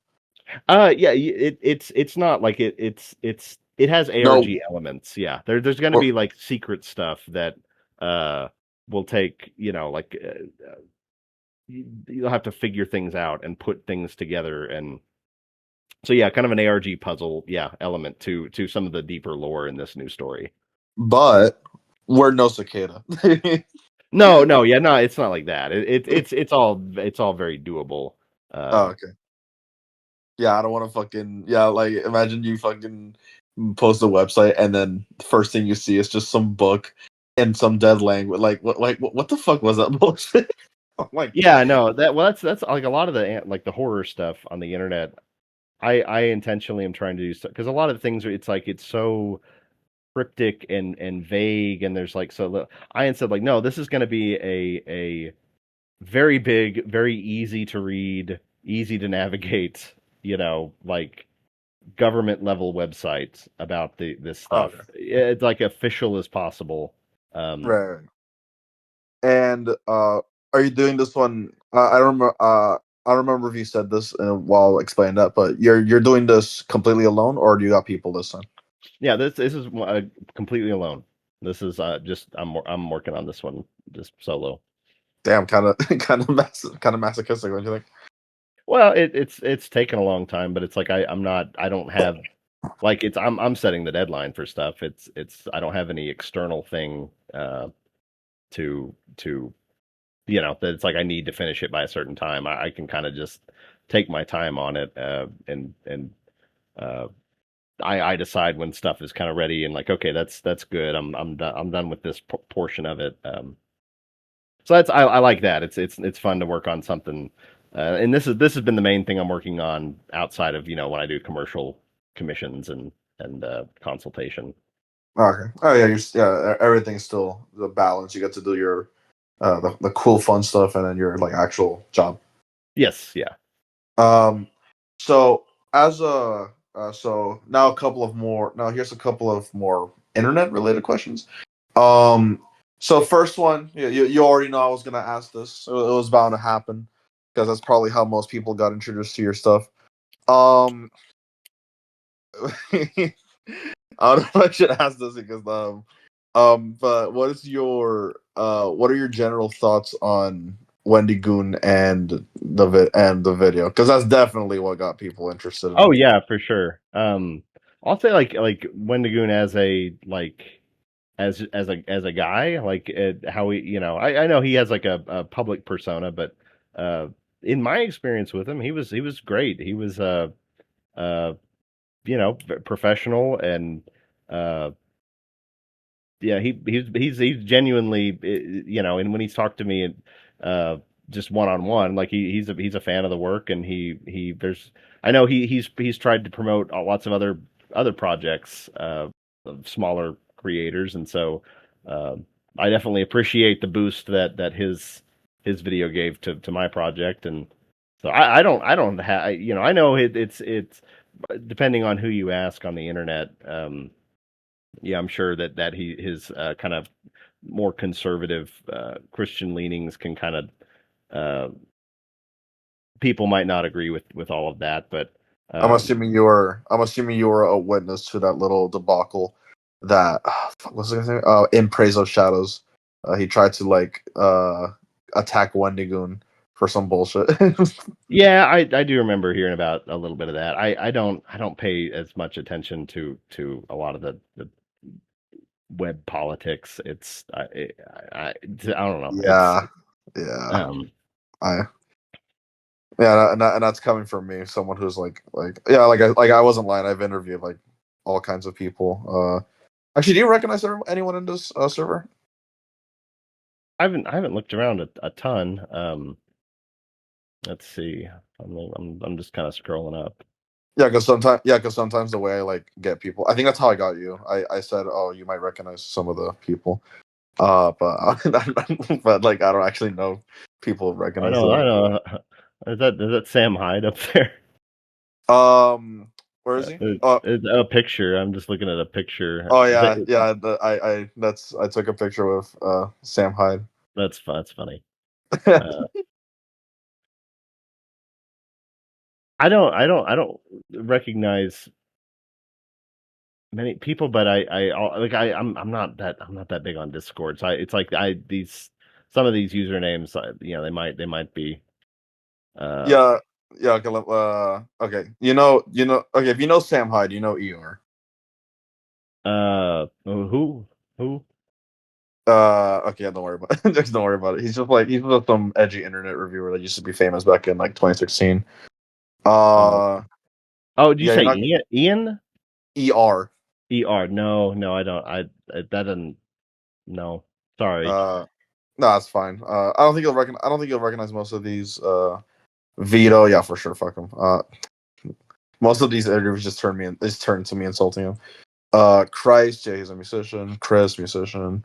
yeah, it's not like it has No, ARG elements. Yeah, there's going to or- be like secret stuff that uh will take, like you'll have to figure things out and put things together. And so yeah, kind of an ARG puzzle, yeah, element to some of the deeper lore in this new story. but we're no cicada. No, no, yeah, no, it's not like that. It's all very doable. Oh, Um, okay. Yeah, I don't want to fucking, yeah. Like, imagine you fucking post a website and then the first thing you see is just some book and some dead language. What the fuck was that bullshit? I'm like, yeah, no, that's like a lot of like the horror stuff on the internet. I intentionally am trying to do so because a lot of the things it's like it's so cryptic and vague, and there's like so I instead like, no, this is going to be a very big, very easy to read, easy to navigate, like government level website about this oh, stuff. okay, It's like official as possible. Um, right. And are you doing this one? I don't remember. I don't remember if you said this while explaining that, but you're doing this completely alone, or do you got people this time? yeah, this is completely alone. This is just I'm working on this one just solo. Damn, kind of kind of masochistic, don't you think? Well, it's taken a long time, but it's like I'm not, I don't have, like, I'm setting the deadline for stuff. It's I don't have any external thing to that it's like I need to finish it by a certain time. I can kind of just take my time on it, and uh I decide when stuff is kind of ready and like, okay, that's good. I'm done with this portion of it. So I like that. It's fun to work on something. And this has been the main thing I'm working on outside of, when I do commercial commissions and consultation. Okay. Oh yeah, everything's still the balance. You get to do your the cool fun stuff and then your like actual job. Yes, yeah. Um, so as a so now a couple of more now here's a couple of more internet related questions. Um, so first one, you already know I was gonna ask this. So it was bound to happen because that's probably how most people got introduced to your stuff. Um, I don't know if I should ask this because but what are your general thoughts on Wendy Goon and the video? Because that's definitely what got people interested in Oh it. yeah, for sure. I'll say like Wendigoon as a like as a guy, like how he, I know he has like a public persona, but uh, in my experience with him, he was great. He was uh, professional and uh yeah, he's genuinely, and when he's talked to me uh just one on one, like he's a fan of the work, and he there's I know he's tried to promote lots of other projects of smaller creators, and so uh, I definitely appreciate the boost that his video gave to my project. And so I don't have, I know it's depending on who you ask on the internet. Yeah, I'm sure that his kind of more conservative Christian leanings can kind of uh, people might not agree with all of that, but um, I'm assuming you were a witness to that little debacle that what's his name? In Praise of Shadows. He tried to like attack Wendigoon for some bullshit. yeah, I do remember hearing about a little bit of that. I don't pay as much attention to a lot of the web politics. It's I don't know. It's Yeah, yeah. um I Yeah, and that's coming from me, someone who's yeah, I wasn't lying. I've interviewed like all kinds of people. Actually, do you recognize anyone in this server? I haven't looked around a ton. Let's see. I'm just kind of scrolling up. Yeah, because sometimes the way I like get people, I think that's how I got you. I said, oh, you might recognize some of the people. But but like I don't actually know people I recognize know, them. I know. Is that Sam Hyde up there? Where is he? It's a picture. I'm just looking at a picture. Oh Is yeah, that, yeah. I took a picture with Sam Hyde. that's funny. Uh, I don't recognize many people, but I'm not that big on Discord. So it's like these some of these usernames, they might be. Uh, Yeah, yeah. Okay, okay. Okay. If you know Sam Hyde, you know ER. who? Okay. Yeah, don't worry about it. Just don't worry about it. He's just some edgy internet reviewer that used to be famous back in like 2016. Oh, Uh, oh, did you yeah, you're say not Ian? Ian? ER. ER? No, I don't. That doesn't. No, sorry. No, that's fine. I don't think you'll recognize most of these. Vito, yeah, for sure. Fuck him. Most of these interviews just turn to me insulting him. Christ, Jay, he's a musician. Chris, musician.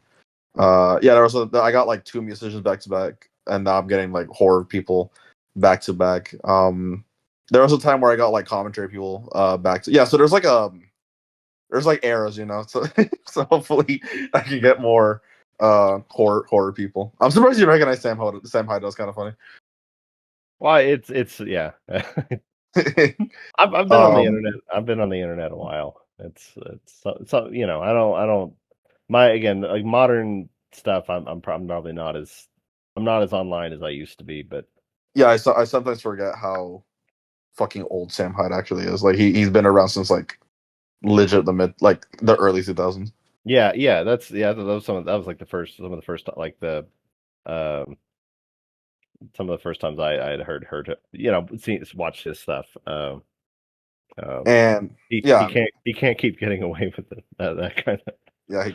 Yeah, I got like two musicians back to back, and now I'm getting like horror people back to back. There was a time where I got like commentary people back to, yeah. So there's like eras, you know. So so hopefully I can get more horror people. I'm surprised you recognize Sam Hyde. Sam Hyde was kind of funny. Well, it's yeah. I've been on the um, internet. I've been on the internet a while. It's I don't my again like modern stuff. I'm probably not as I'm not as online as I used to be, but yeah, I sometimes forget how fucking old Sam Hyde actually is. Like he's been around since like legit the early 2000s. yeah, that was that was like some of the first like the um some of the first times I had heard watched his stuff. Um, And he yeah, can't keep getting away with it, that kind of. yeah.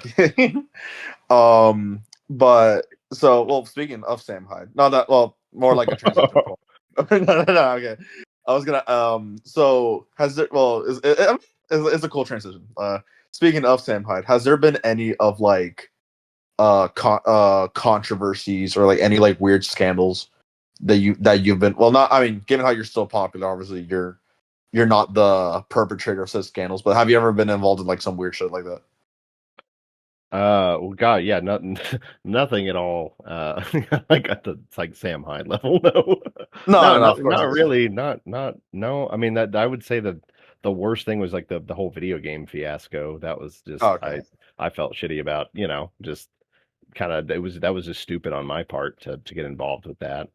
But so well, speaking of Sam Hyde, no, that well, more like a transition point. No, okay. I was gonna So has there? Well, it's a cool transition. Speaking of Sam Hyde, has there been any of like controversies or like any like weird scandals that you've been? Well, not. I mean, given how you're still popular, obviously you're not the perpetrator of such scandals. But have you ever been involved in like some weird shit like that? Well, God, yeah, nothing, nothing at all. Like at the it's like Sam Hyde level. No, No, no, no, of not course. really. Not no. I mean, that I would say that the worst thing was like the whole video game fiasco. That was just Okay. I felt shitty about. Just kind of that was just stupid on my part to get involved with that.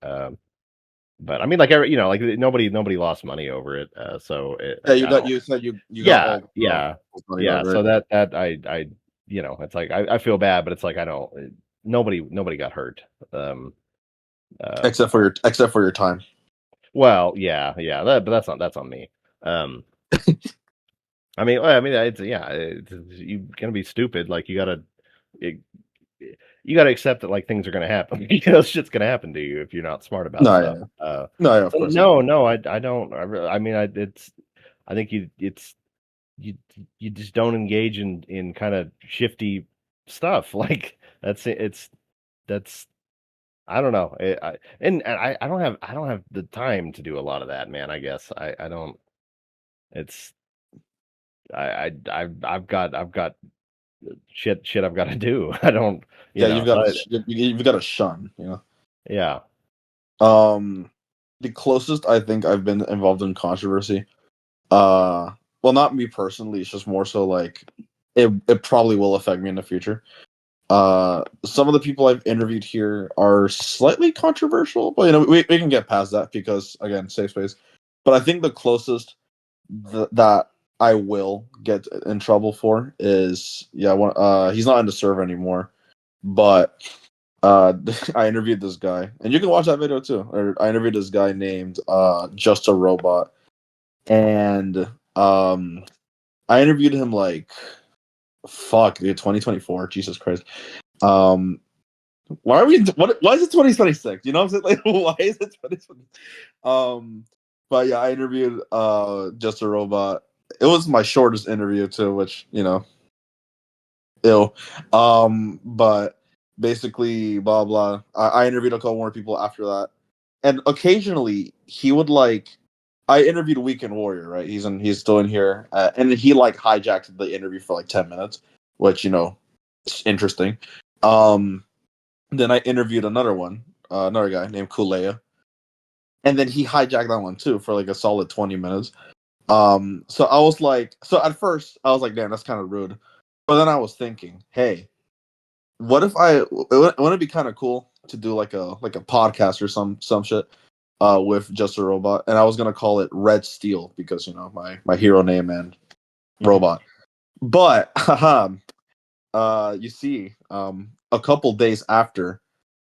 But I mean, like like nobody lost money over it. So Yeah, I don't. you said you got Yeah, all yeah, money yeah. right, So right? that I it's like I feel bad, but it's like I don't. Nobody got hurt. Um. Uh. Except for your time. Well, yeah. But that's on me. Um. It's you're gonna be stupid. Like it, you gotta accept that like things are gonna happen. Shit's gonna happen to you if you're not smart about No, stuff. yeah, no, yeah, of But course, yeah. no, I don't. I mean, I think you you just don't engage in kind of shifty stuff like that's I don't know. I don't have the time to do a lot of that, man. I guess I don't. It's I've got shit I've got to do. I don't, Yeah, so you've got to shun, you know. yeah. Um, the closest I think I've been involved in controversy, uh, well, not me personally. It's just more so like it probably will affect me in the future. Some of the people I've interviewed here are slightly controversial, but we can get past that because again, safe space. But I think the closest that I will get in trouble for is he's not in the server anymore, but I interviewed this guy, and you can watch that video too. Or I interviewed this guy named Just a Robot, and I interviewed him like fuck, dude, 2024. Jesus Christ. Um, why are we? Why is it 2026? You know what I'm saying? Like, why is it 2020? But yeah, I interviewed Just a Robot. It was my shortest interview too, which ill. But basically, blah blah. I interviewed a couple more people after that, and occasionally he would like. I interviewed Weekend Warrior, right? He's still in here, and he like hijacked the interview for like 10 minutes, which it's interesting. Then I interviewed another guy named Kulea, and then he hijacked that one too for like a solid 20 minutes. So I was like, so at first I was like, damn, that's kind of rude, but then I was thinking, hey, what if wouldn't it be kind of cool to do like a podcast or some shit with Just a Robot, and I was gonna call it Red Steel because my hero name and robot. But you see, a couple days after,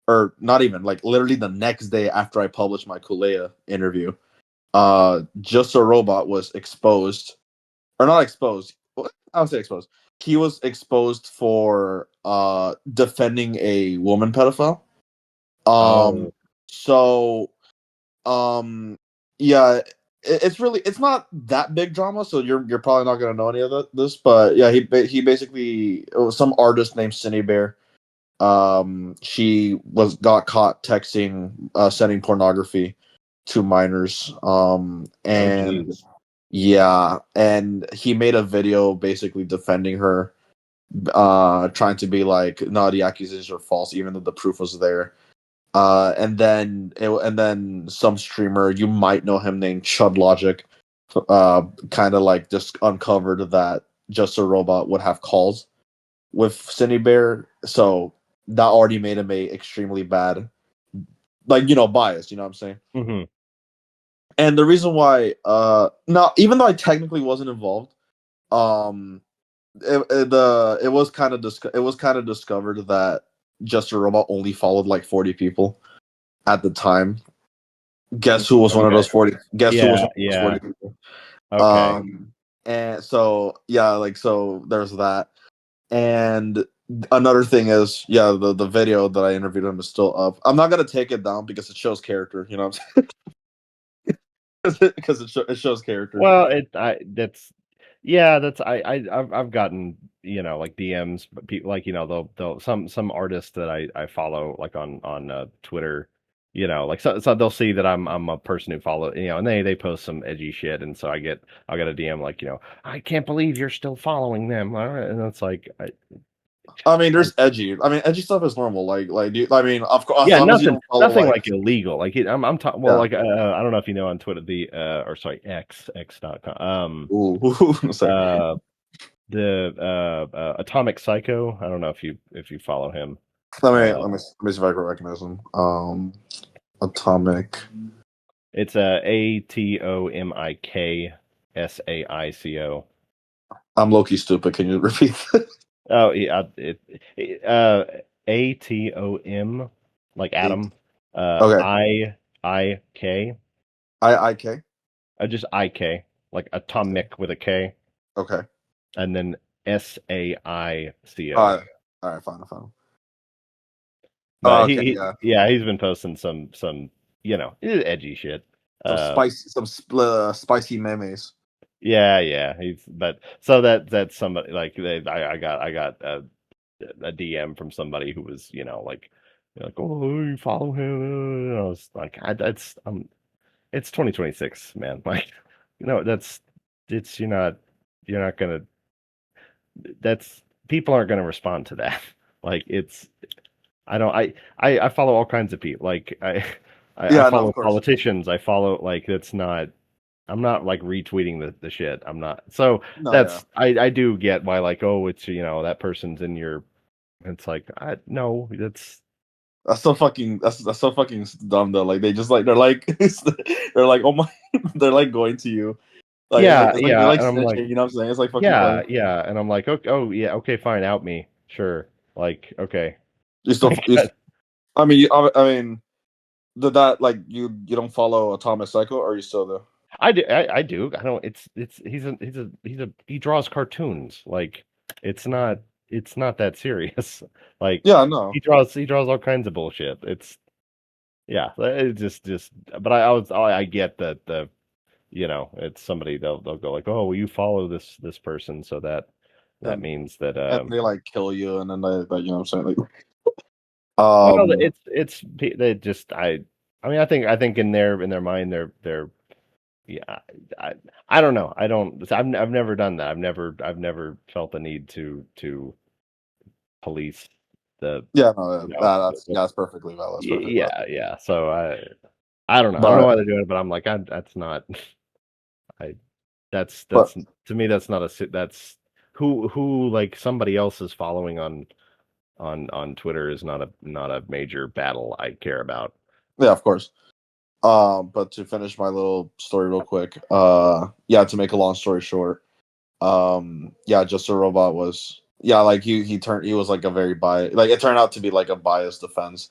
or not even, like literally the next day after I published my Kulea interview, Just a Robot was exposed, or not exposed. I would say exposed. He was exposed for defending a woman pedophile. Oh. So yeah, it's not that big drama, so you're probably not gonna know any of this, but yeah, he basically, it was some artist named Cindy Bear. She got caught texting, sending pornography to minors. Oh, And geez. yeah, and he made a video basically defending her, trying to be like, no, the accusations are false, even though the proof was there. And then some streamer, you might know him, named Chud Logic, kind of like just uncovered that Just a Robot would have calls with Cindy Bear, so that already made him a extremely bad, like, biased. You know what I'm saying? Mm-hmm. And the reason why, now, even though I technically wasn't involved, um, it was kind of discovered that Just a Robot only followed like 40 people at the time. Guess who was one of Okay. those 40? Guess who was Yeah, one of those yeah. 40 people? Okay. And so yeah, like, so there's that. And another thing is, yeah, the video that I interviewed him is still up. I'm not gonna take it down because it shows character. You know what I'm saying? Because it shows character. Well, that's I've gotten, like DMs, but people, like, they'll some artists that I follow, like on Twitter, like, so they'll see that I'm a person who follow, and they post some edgy shit, and so I'll get a DM like, I can't believe you're still following them. All right. And it's like, I mean, there's edgy. I mean, edgy stuff is normal. I mean, of course, as yeah, long as you don't follow nothing like, like illegal. Like, I'm talking, well, yeah. like, I don't know if you know on Twitter, or sorry, X.com. Ooh, sorry. Uh, the Atomic Psycho. I don't know if you follow him. Let me see if I can recognize him. Atomic. It's ATOMIKSAICO. I'm low-key stupid. Can you repeat that? Oh yeah, ATOM, like Eight. Adam. Okay. IK. IK. Just IK, like atomic with a K, Okay. and then SAICO. All right. Fine. But Okay. Yeah. yeah, he's been posting some edgy shit. Some spicy memes. Yeah, but so that's somebody, like, I got a DM from somebody who was, like, oh, you follow him. And I was like, it's 2026, man. Like, that's it's you're not gonna that's people aren't gonna respond to that. Like, it's I don't I follow all kinds of people. Like, I Yeah. No, of follow course. politicians. I follow, like, that's not. I'm not like retweeting the shit. I'm not. So No. Yeah. that's I do get why, like, oh, it's, that person's in your. It's like, no, that's. That's so fucking dumb though. Like, they just like, they're like they're like, oh my, they're like going to you. Yeah, It's like they're yeah, like and I'm like, snitching. You know what I'm saying? It's like fucking yeah, funny. yeah, and I'm like, okay, oh yeah, okay, fine, out me, sure, like, okay, You still like, you, I mean, that like you don't follow Atomic Cycle, or are you still there? I do. I do. I don't. It's he draws cartoons. Like it's not that serious. Like Yeah, no. he draws all kinds of bullshit. It's yeah. It just. But I get that it's somebody they'll go like, oh, well, you follow this person, so that And means that and they like kill you, and then they you know what I'm saying, like well, um they just I mean I think in their mind they're yeah I I don't know I don't I've never done that I've never felt the need to police the yeah, no, you know that's perfectly valid. That's perfectly valid. yeah so I don't know But why they're doing it, but I'm like that's not I but that's to me that's not that's who like somebody else is following on Twitter is not a major battle I care about. yeah, of course. But to finish my little story real quick, yeah, to make a long story short, yeah, Just a Robot was, yeah, like he was like a very biased, like it turned out to be like a biased defense,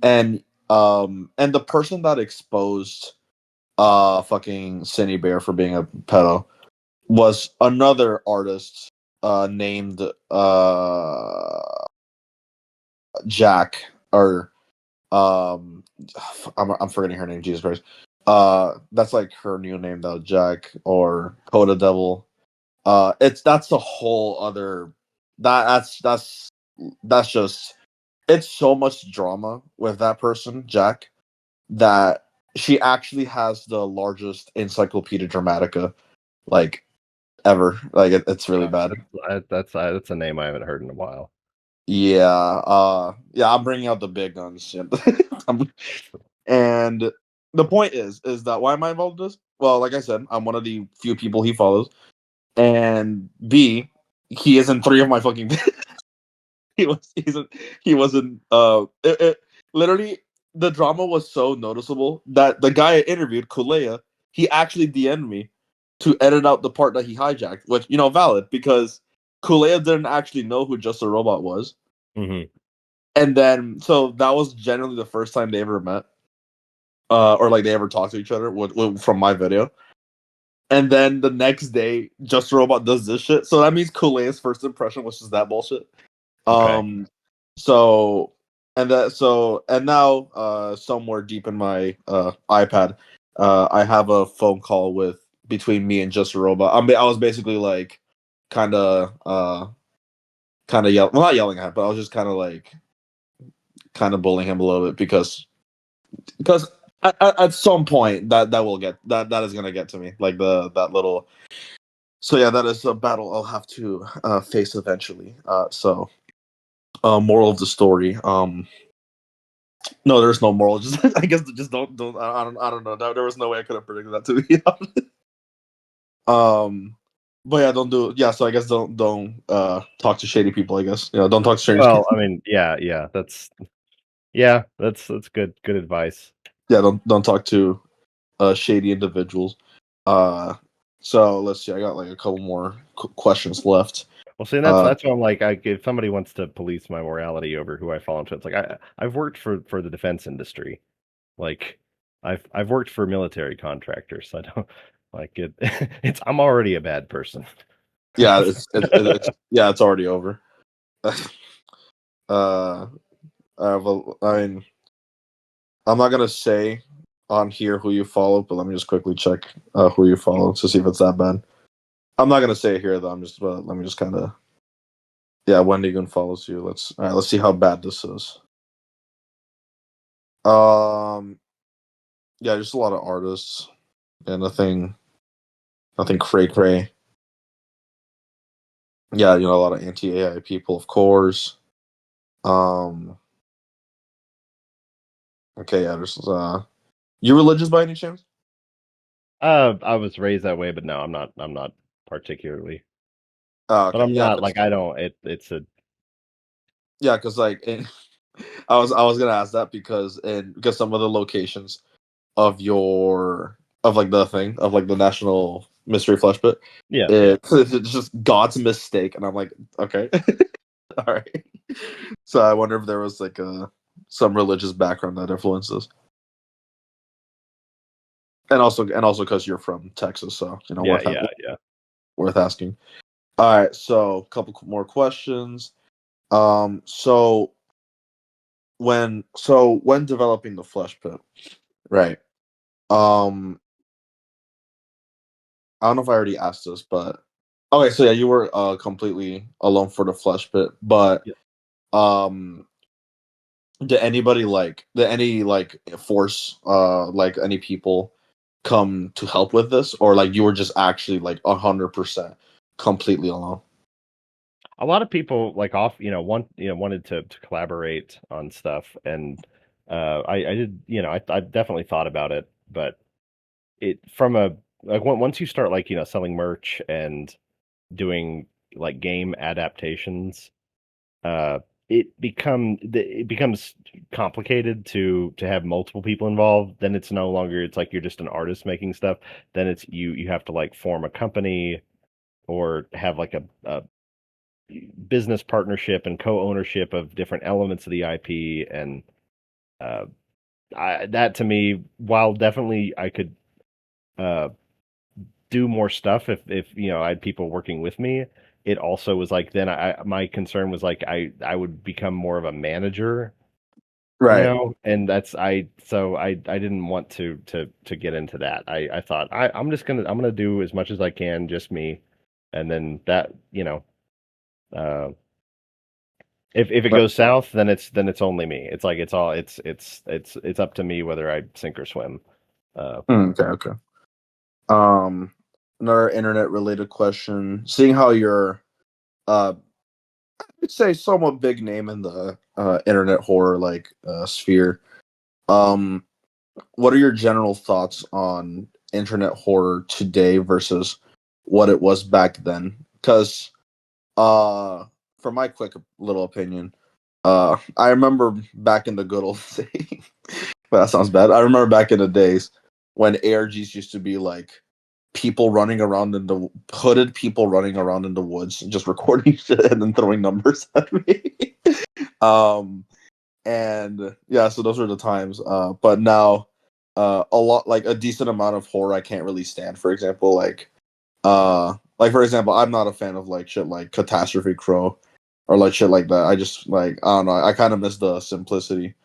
and the person that exposed fucking Cindy Bear for being a pedo was another artist named Jack, or um I'm forgetting her name, Jesus Christ. That's like her new name though, Jack, or Coda Devil. That's a whole other, that's just, it's so much drama with that person, Jack, that she actually has the largest Encyclopedia Dramatica like ever. Like it's really Gosh, bad. that's a name I haven't heard in a while. Yeah, yeah, I'm bringing out the big guns. And the point is that why am I involved in this? Well, like I said, I'm one of the few people he follows, and B, he is in three of my fucking. He wasn't. Literally, the drama was so noticeable that the guy I interviewed, Kulea, he actually DM'd me to edit out the part that he hijacked, which valid because Kulea didn't actually know who Just a Robot was, Hmm. and then so that was generally the first time they ever met, or like they ever talked to each other from my video. And then the next day, Just a Robot does this shit. So that means Kulea's first impression was just that bullshit. Okay. Um, so and now somewhere deep in my iPad, I have a phone call with between me and Just a Robot. I was basically like kind of yelling, well, not yelling at him, but I was just kind of bullying him a little bit because at some point that will get that is gonna get to me, like that little. So yeah, that is a battle I'll have to face eventually. Moral of the story. No, there's no moral. Just I guess just don't. I don't know. There was no way I could have predicted that, to be honest. Um, but yeah, don't do. Yeah, so I guess don't talk to shady people. I guess don't talk to strangers. Well, I mean, that's good advice. Yeah, don't talk to shady individuals. Uh, so let's see. I got like a couple more questions left. Well, see, Uh, that's why I'm like, if somebody wants to police my morality over who I follow on Twitter, it's like I've worked for the defense industry, like I've worked for military contractors. So I don't like it. It's I'm already a bad person. yeah, yeah, it's already over. uh, I mean, I'm not gonna say on here who you follow, but let me just quickly check who you follow to see if it's that bad. I'm not gonna say it here though. Let me just kind of, yeah. Wendy Gun follows you. Let's see how bad this is. Um, yeah, just a lot of artists and nothing cray cray. Yeah, a lot of anti AI people, of course. Um, okay, yeah. There's you religious by any chance? I was raised that way, but no, I'm not particularly. But Okay, I'm yeah, not like I don't. It's a yeah, because like I was gonna ask that because some of the locations of like the thing of like the National Mystery Flesh Pit, yeah yeah. it's just God's mistake, and I'm like, okay, all right. So I wonder if there was like some religious background that influences, and also because you're from Texas, so Yeah, yeah, yeah. worth asking. All right, so a couple more questions. So when developing the flesh pit, right? Um, I don't know if I already asked this, but okay, so yeah, you were completely alone for the flesh pit, but Yeah. um, did any like force like any people come to help with this, or like you were just actually like 100% completely alone? A lot of people like wanted to collaborate on stuff, and I did, I definitely thought about it, but it from a like once you start like selling merch and doing like game adaptations, uh it becomes complicated to have multiple people involved. Then it's no longer, it's like you're just an artist making stuff. Then it's you have to like form a company or have like a business partnership and co-ownership of different elements of the IP. And uh that to me, while definitely I could uh do more stuff if I had people working with me, it also was like then my concern was like I would become more of a manager, Right. and I didn't want to get into that. I thought I'm gonna do as much as I can, just me, and then that, uh if it Right. goes south, then it's only me. It's like it's up to me whether I sink or swim. Okay. Okay. Um, Another internet related question. Seeing how you're, uh, I'd say somewhat big name in the internet horror sphere. Um, what are your general thoughts on internet horror today versus what it was back then? Because, uh, from my quick little opinion, I remember back in the good old days. That sounds bad. I remember back in the days when ARGs used to be like people running around in the hooded people running around in the woods and just recording shit and then throwing numbers at me. um and yeah, so those were the times. But now a lot like a decent amount of horror I can't really stand. For example, like for example, I'm not a fan of like shit like Catastrophe Crow or like shit like that. I just like I don't know, I kind of miss the simplicity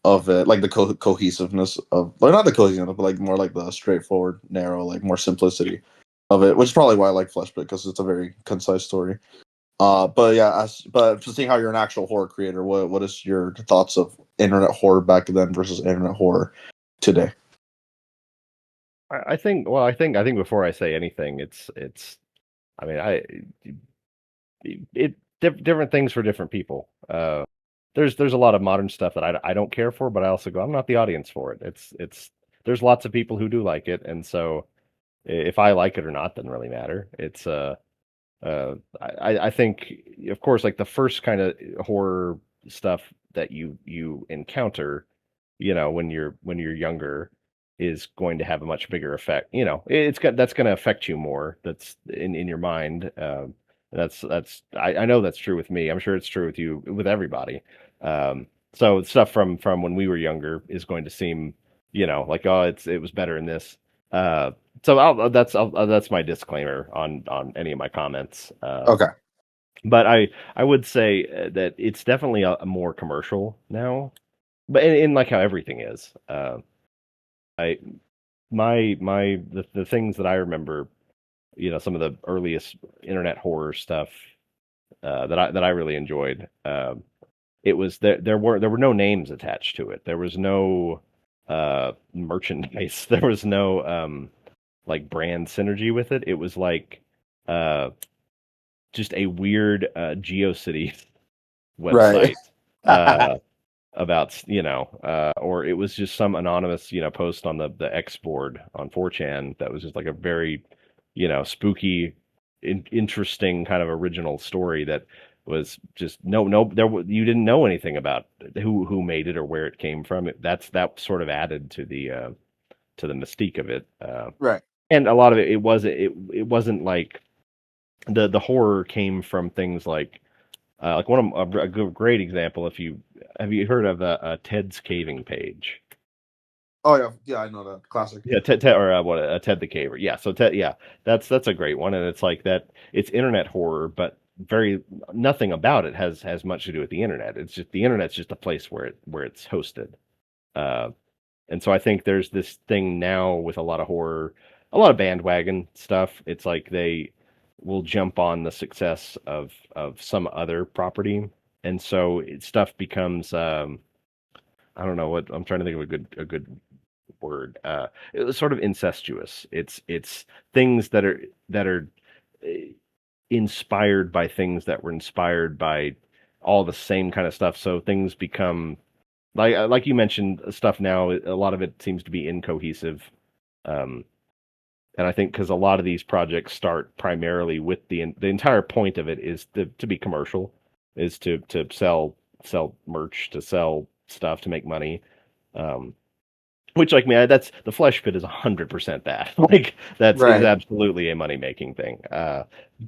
of it, like the cohesiveness of, like not the cohesiveness, but like more like the straightforward, narrow, like more simplicity of it, which is probably why I like Fleshbit because it's a very concise story. But yeah, but to see how you're an actual horror creator, what is your thoughts of internet horror back then versus internet horror today? I think, well, I think before I say anything, I mean, different things for different people. There's a lot of modern stuff that I don't care for, but I also go, I'm not the audience for it. There's lots of people who do like it, and so if I like it or not doesn't really matter. I think, of course, like the first kind of horror stuff that you encounter, when you're younger, is going to have a much bigger effect. That's going to affect you more. That's in your mind. I know that's true with me. I'm sure it's true with you, with everybody. So stuff from when we were younger is going to seem, like, oh, it was better in this. So that's my disclaimer on any of my comments. Okay. But I would say that it's definitely a more commercial now, but in like how everything is. I the things that I remember, some of the earliest internet horror stuff that I really enjoyed. It was there were no names attached to it. There was no merchandise. There was no like brand synergy with it. It was like uh just a weird GeoCities Right. website uh about, or it was just some anonymous, post on the X board on 4chan that was just like a very, spooky, interesting kind of original story that was just no you didn't know anything about who made it or where it came from. That sort of added to the mystique of it. Right. And a lot of it wasn't like the horror came from things like one of a great example, if you have you heard of Ted's Caving Page? Oh yeah, yeah, I know that classic. Yeah, Ted or what? Ted the Caver. Yeah, so Ted. Yeah, that's a great one, and it's like that. It's internet horror, but very nothing about it has much to do with the internet. It's just the internet's just a place where it's hosted. Uh, and so I think there's this thing now with a lot of horror, a lot of bandwagon stuff. It's like they will jump on the success of some other property, and so stuff becomes I don't know what I'm trying to think of a good word. It was sort of incestuous. It's things that are uh, inspired by things that were inspired by all the same kind of stuff. So things become like you mentioned stuff now. A lot of it seems to be incohesive, um, and I think because a lot of these projects start primarily with the entire point of it is to be commercial, is to sell merch, to sell stuff, to make money. Um, which, like me, that's the flesh pit is 100% that. Like that's is Right. absolutely a money making thing.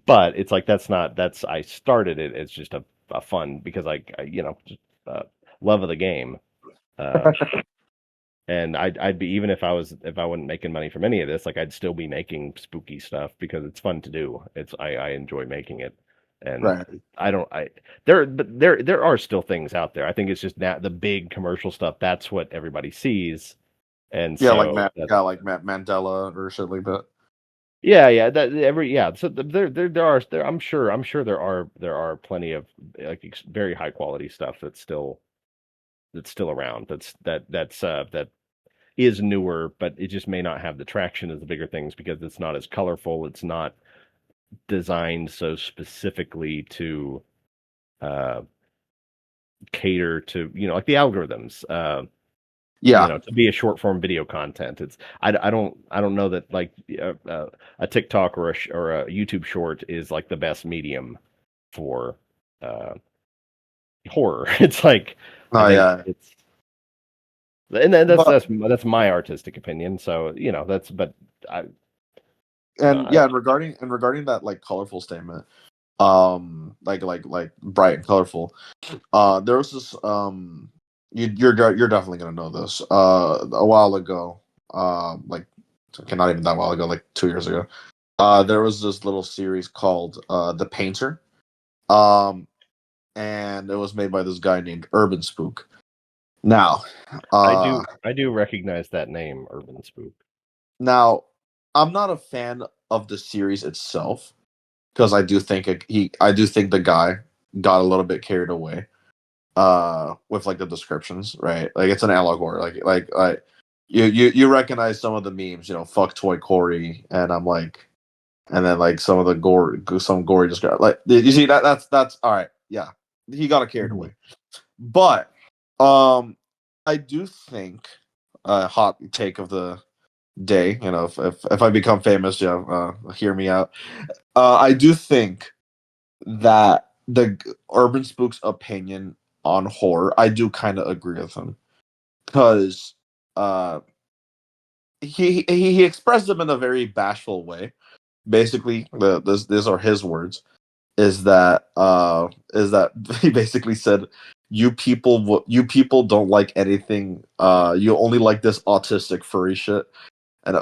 But it's like that's not that's I started it. It's just a fun because just, uh, love of the game. Uh, and I'd be even if I wasn't making money from any of this, like I'd still be making spooky stuff because it's fun to do. I enjoy making it, and Right. I don't I there are still things out there. I think it's just that the big commercial stuff. That's what everybody sees, and Yeah, like so that Matt Mandela or shit like that. yeah that every yeah. So there I'm sure there are plenty of like very high quality stuff that's still around. That is newer, but it just may not have the traction as the bigger things because it's not as colorful. It's not designed so specifically to uh, cater to, like the algorithms, Yeah. to be a short form video content. I don't know that like a TikTok or a YouTube short is like the best medium for uh, horror. It's like I Oh think yeah. it's and then that's But that's my artistic opinion. So that's but I and I yeah, and regarding that like colorful statement, like bright and colorful. There was this you're definitely gonna know this. A while ago, like okay, not even that while ago, like 2 years ago. There was this little series called The Painter. Um, and it was made by this guy named Urban Spook. Now, I uh, do I do recognize that name, Urban Spook. now I'm not a fan of the series itself because I do think the guy got a little bit carried away with like the descriptions, right? Like it's an allegory. Like you recognize some of the memes, fuck toy Corey, and I'm like, and then like some gory just got like you see that's all right. Yeah, he got it carried Mhm. away, but I do think a hot take of the day. If I become famous, hear me out. I do think that the Urban Spook's opinion on horror, I do kind of agree with him because uh, he expressed them in a very bashful way. Basically, these are his words. Is that he basically said, you people don't like anything. You only like this autistic furry shit, and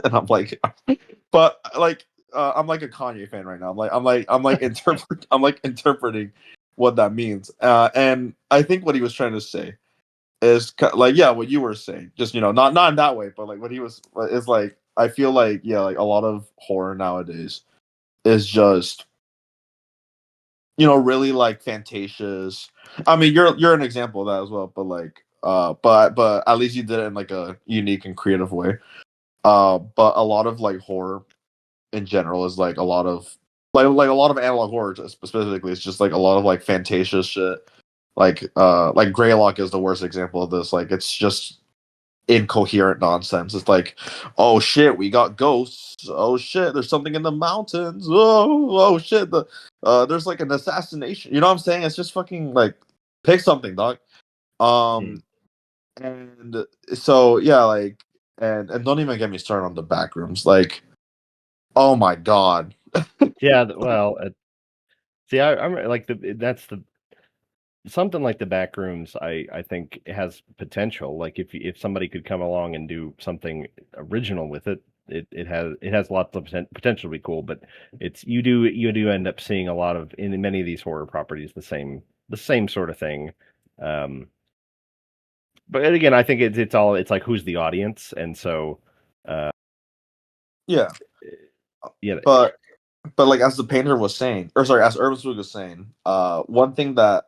and I'm like, but like I'm like a Kanye fan right now. I'm like interpreting what that means. And I think what he was trying to say is like yeah, what you were saying. Just not in that way, but like what he was is like I feel like yeah, like a lot of horror nowadays is just really like fantasious. I mean, you're an example of that as well, but like but at least you did it in like a unique and creative way. But a lot of like horror in general is like a lot of like a lot of analog horror specifically. It's just like a lot of like fantasia shit. Like Greylock is the worst example of this. Like it's just incoherent nonsense. It's like, oh shit, we got ghosts. Oh shit, there's something in the mountains. Oh shit, there's like an assassination. You know what I'm saying? It's just fucking like pick something, dog. Mm. Um and so yeah, like and don't even get me started on the back rooms. Like, oh my god. Yeah, well, see, I'm like that's the something like the Backrooms, I think it has potential. Like if somebody could come along and do something original with it, it has lots of potential to be cool. But you do end up seeing a lot of in many of these horror properties the same sort of thing. Um, but again, I think it's like who's the audience, and so uh, Yeah, yeah, but like as the painter was saying, or sorry, as Urban Spook was saying, one thing that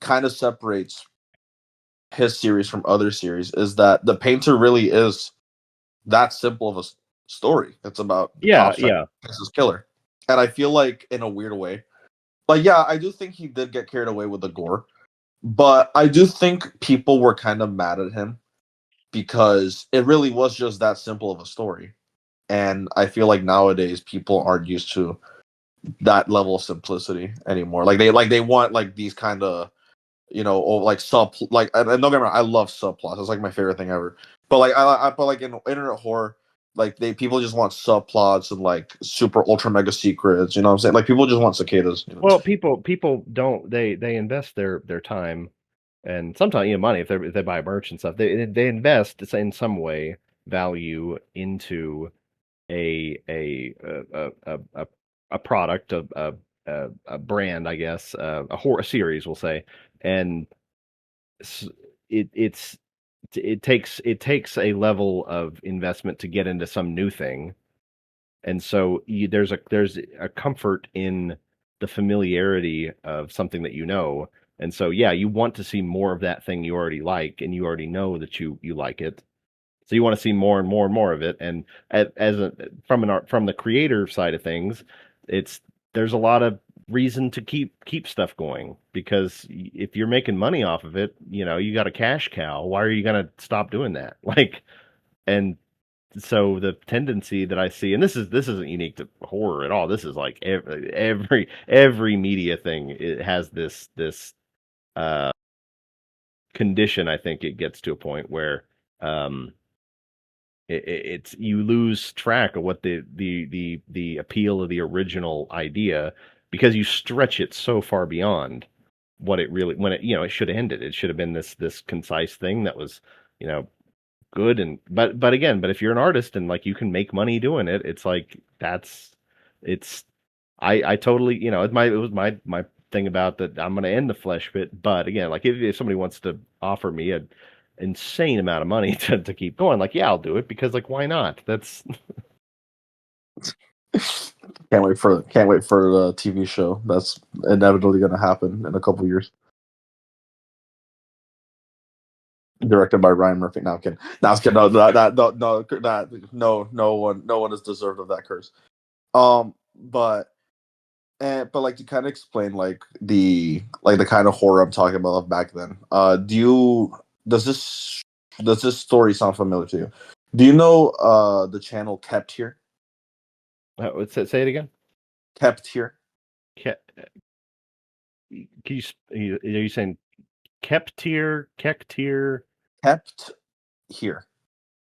kind of separates his series from other series is that the painter really is that simple of a story. It's about yeah, cops trying yeah. to catch this killer, and I feel like in a weird way, like yeah, I do think he did get carried away with the gore, but I do think people were kind of mad at him because it really was just that simple of a story. And I feel like nowadays people aren't used to that level of simplicity anymore. Like they want like these kind of or like sub like and don't get me wrong, I love subplots. It's like my favorite thing ever. But like but like in internet horror, like people just want subplots and like super ultra mega secrets. You know what I'm saying? Like people just want cicadas. Well, people don't they invest their time and sometimes money if they buy merch and stuff. They invest in some way value into a a product a brand, I guess, a horror series, we'll say, and it's it takes a level of investment to get into some new thing, and so there's a comfort in the familiarity of something that and so yeah, you want to see more of that thing you already like, and you already know that you like it, so you want to see more and more and more of it. And from the creator side of things, it's there's a lot of reason to keep stuff going, because if you're making money off of it, you got a cash cow. Why are you gonna stop doing that? Like, and so the tendency that I see, and this isn't unique to horror at all. This is like every media thing. It has this uh condition. I think it gets to a point where um it's you lose track of what the appeal of the original idea, because you stretch it so far beyond what it really, when it should have ended. It should have been this concise thing that was you know good. And but again, but if you're an artist and like you can make money doing it, it's like it's I totally, it was my thing about that. I'm going to end the flesh pit, but again, like if somebody wants to offer me a insane amount of money to keep going, like yeah, I'll do it, because like why not? That's Can't wait for the TV show that's inevitably going to happen in a couple years. Directed by Ryan Murphy. No, I'm kidding. No, I was kidding. No, no one is deserved of that curse. But like to kind of explain like the kind of horror I'm talking about back then. Does this does this story sound familiar to you? Do you know the channel Kept Here? say it again. Kept Here. Are you saying kept here, kept here, Kept Here.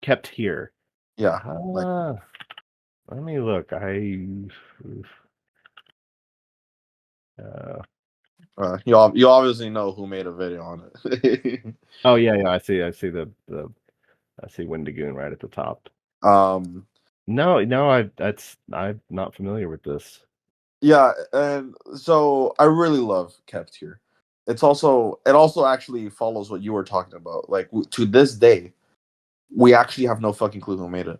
kept here? Yeah. Like Let me look. Uh, you obviously know who made a video on it. oh yeah, I see the I see Wendigoon right at the top. um No, I'm not familiar with this. yeah, and so I really love Kept Here. It also actually follows what you were talking about. Like to this day, we actually have no fucking clue who made it.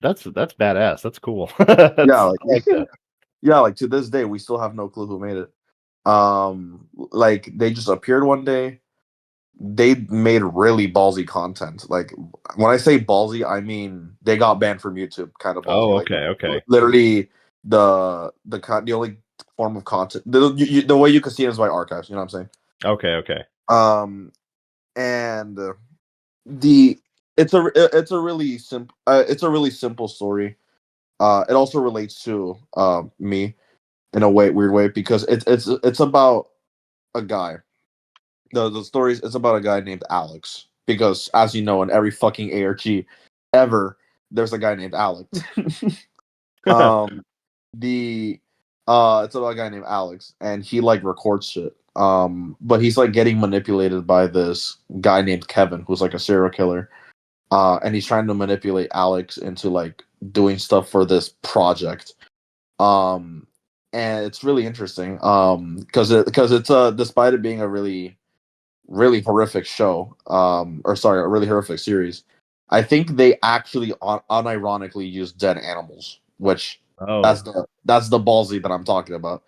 That's badass. That's cool. Yeah, I like like that. yeah, like to this day, we still have no clue who made it. Like they just appeared one day. They made really ballsy content. Like when I say ballsy, I mean they got banned from YouTube. Kind of ballsy. Oh, Like okay. literally the only form of content the way you can see it is by archives. You know what I'm saying? Okay. And the it's a really simple story. It also relates to me in a weird way, because it's about a guy. The stories it's about a guy named Alex, because as you know, in every fucking ARG ever, there's a guy named Alex. um the It's about a guy named Alex, and he like records shit. But he's like getting manipulated by this guy named Kevin, who's like a serial killer. And he's trying to manipulate Alex into like doing stuff for this project. Um, and it's really interesting. Because it's despite it being a really horrific show, or sorry, a really horrific series. I think they actually unironically use dead animals, which Oh, that's the ballsy that I'm talking about.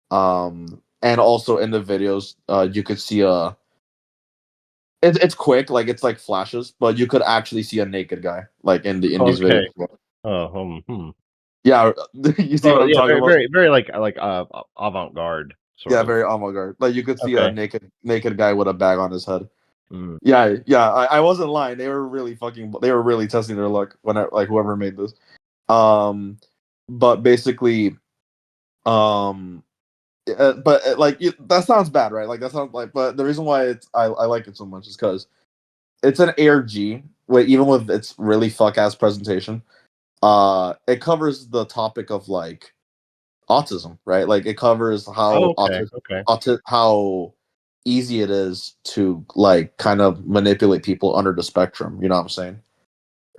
And also in the videos, you could see it's quick, like it's like flashes, but you could actually see a naked guy, like in these okay. videos. Oh, Yeah, you see what Oh, I'm yeah, talking very, about? very, very like avant-garde sort Yeah, of. very avant-garde. Like you could see a Okay. naked guy with a bag on his head. Mm. Yeah. I wasn't lying. They were really testing their luck when like whoever made this. Um, but basically, um, like that sounds bad, right? Like that sounds like, but the reason why I like it so much is because it's an ARG. Wait, even with its really fuck ass presentation, it covers the topic of like autism, right? Like it covers Oh, how okay. Okay. how easy it is to like kind of manipulate people under the spectrum. You know what I'm saying?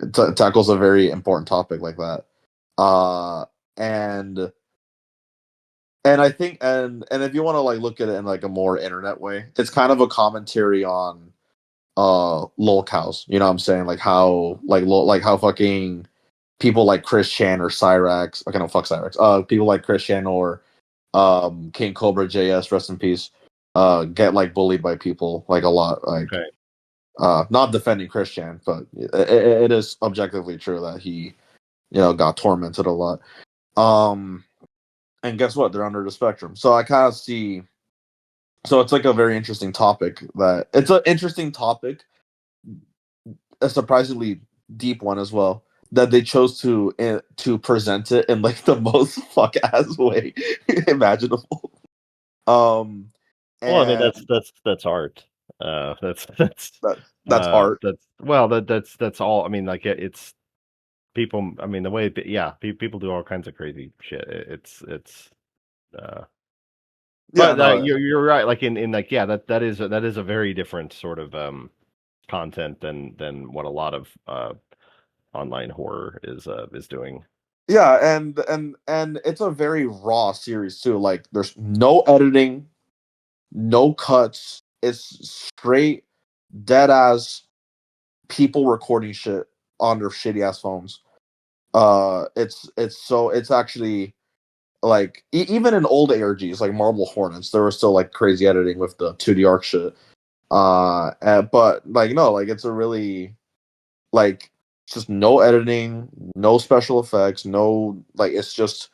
It tackles a very important topic like that. Uh, and I think and if you want to like look at it in like a more internet way, it's kind of a commentary on lolcows. You know what I'm saying? Like how like how fucking people like Chris Chan or Cyrax. Okay, no, fuck Cyrax. People like Chris Chan or King Cobra JS, rest in peace. Get like bullied by people like a lot. Like Okay. not defending Christian, but it is objectively true that he got tormented a lot. Um, and guess what? They're under the spectrum. So I kind of see. So it's like a very interesting topic. That it's an interesting topic, a surprisingly deep one as well. That they chose to present it in like the most fuck ass way imaginable. Um, Well, I mean, and that's art. That's that's that that's art. that's well, that's all. I mean, like it's people. I mean, the way, yeah, people do all kinds of crazy shit. It's. Uh, Yeah, but no, you're right. Like in like yeah, that is a very different sort of content than what a lot of online horror is doing. yeah, and it's a very raw series too. Like there's no editing, no cuts. It's straight dead ass people recording shit on their shitty ass phones. It's actually like even in old ARGs like Marble Hornets, there was still like crazy editing with the 2D arc shit. But like no, like it's a really like just no editing, no special effects, no like it's just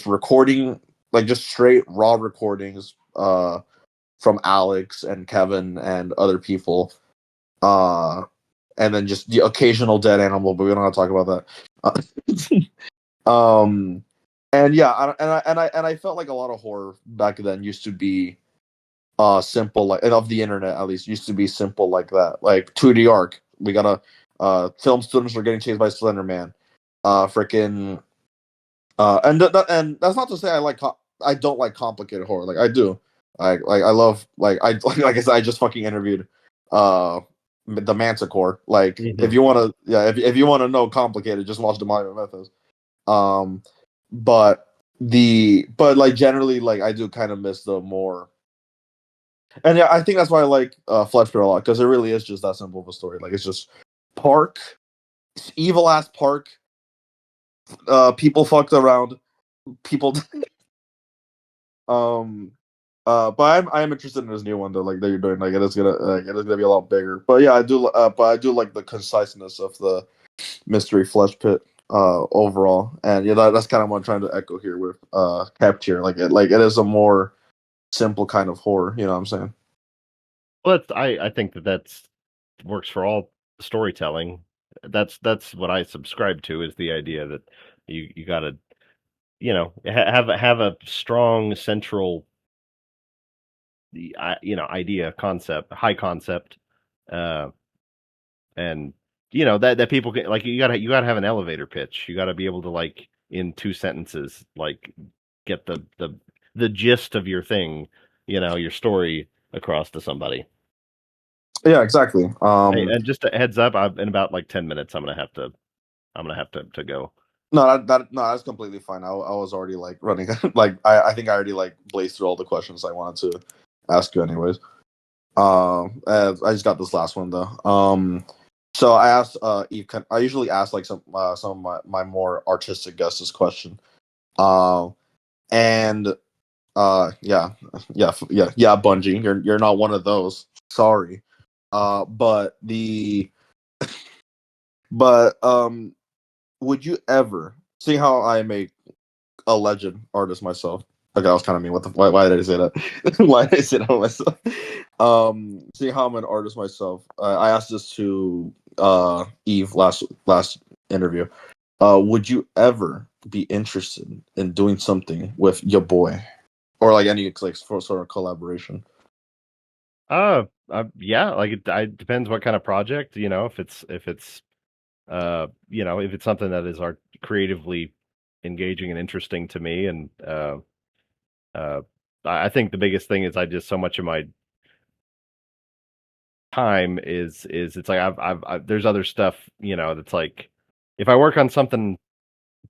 recording, like just straight raw recordings from Alex and Kevin and other people. Uh and then just the occasional dead animal, but we don't have to talk about that. And yeah, I felt like a lot of horror back then used to be simple, like, and of the internet at least used to be simple like that. Like 2D arc. We got a film students are getting chased by Slender Man. Freaking and that's not to say I don't like complicated horror. Like I do. I love like I like I said I just fucking interviewed uh the Manticore. Like if Hmm. you want to yeah if you want to know complicated, just watch the Monument Mythos. Um, but but like generally like I do kind of miss the more, and yeah, I think that's why I like Fletcher a lot because it really is just that simple of a story. Like it's just Park, evil ass Park. People fucked around. People Um, but I am interested in this new one though, like that you're doing. Like it is gonna be a lot bigger. But yeah, I do. But I do like the conciseness of the mystery flesh pit overall, and yeah, that's kind of what I'm trying to echo here with Kept here. Like it is a more simple kind of horror. You know what I'm saying? But I think that's works for all storytelling. That's what I subscribe to is the idea that you got to have a strong central idea concept high concept uh and that people can like you got to have an elevator pitch. You got to be able to like in two sentences like get the gist of your thing, your story across to somebody. Yeah, exactly. Hey, and just a heads up, in about like 10 minutes, I'm gonna have to go. No, no, that's completely fine. I was already like running, like I think I already like blazed through all the questions I wanted to ask you, anyways. I just got this last one though. So I asked Eve. I usually ask like some of my more artistic guests this question. And yeah, Bungie, you're not one of those. Sorry. But would you ever see how I make a legend artist myself? Okay, I was kind of mean. Why did I say that? Why did I say that myself? Seeing how I'm an artist myself, I asked this to Eve last interview. Would you ever be interested in doing something with your boy, or like any like sort of collaboration? Yeah, like it depends what kind of project, if it's something that is art creatively engaging and interesting to me, and uh, I think the biggest thing is I just so much of my time is it's like there's other stuff, that's like if I work on something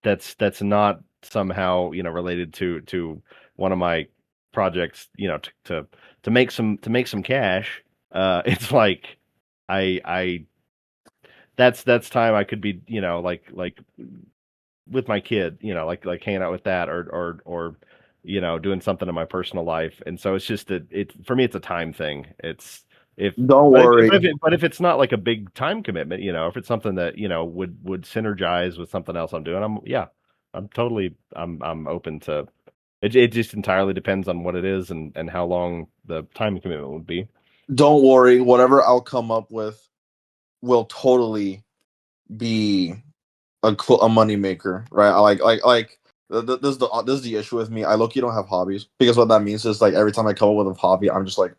that's not somehow related to one of my projects, to make some cash. It's like I that's time I could be like with my kid, like hanging out with that, or doing something in my personal life. And so it's just it for me it's a time thing. It's if Don't but if, worry. but if it's not like a big time commitment, if it's something that would synergize with something else I'm doing, I'm open to it. It just entirely depends on what it is and how long the time commitment would be. Don't worry. Whatever I'll come up with will totally be a money maker, right? I this is the issue with me. I look, you don't have hobbies, because what that means is like every time I come up with a hobby, I'm just like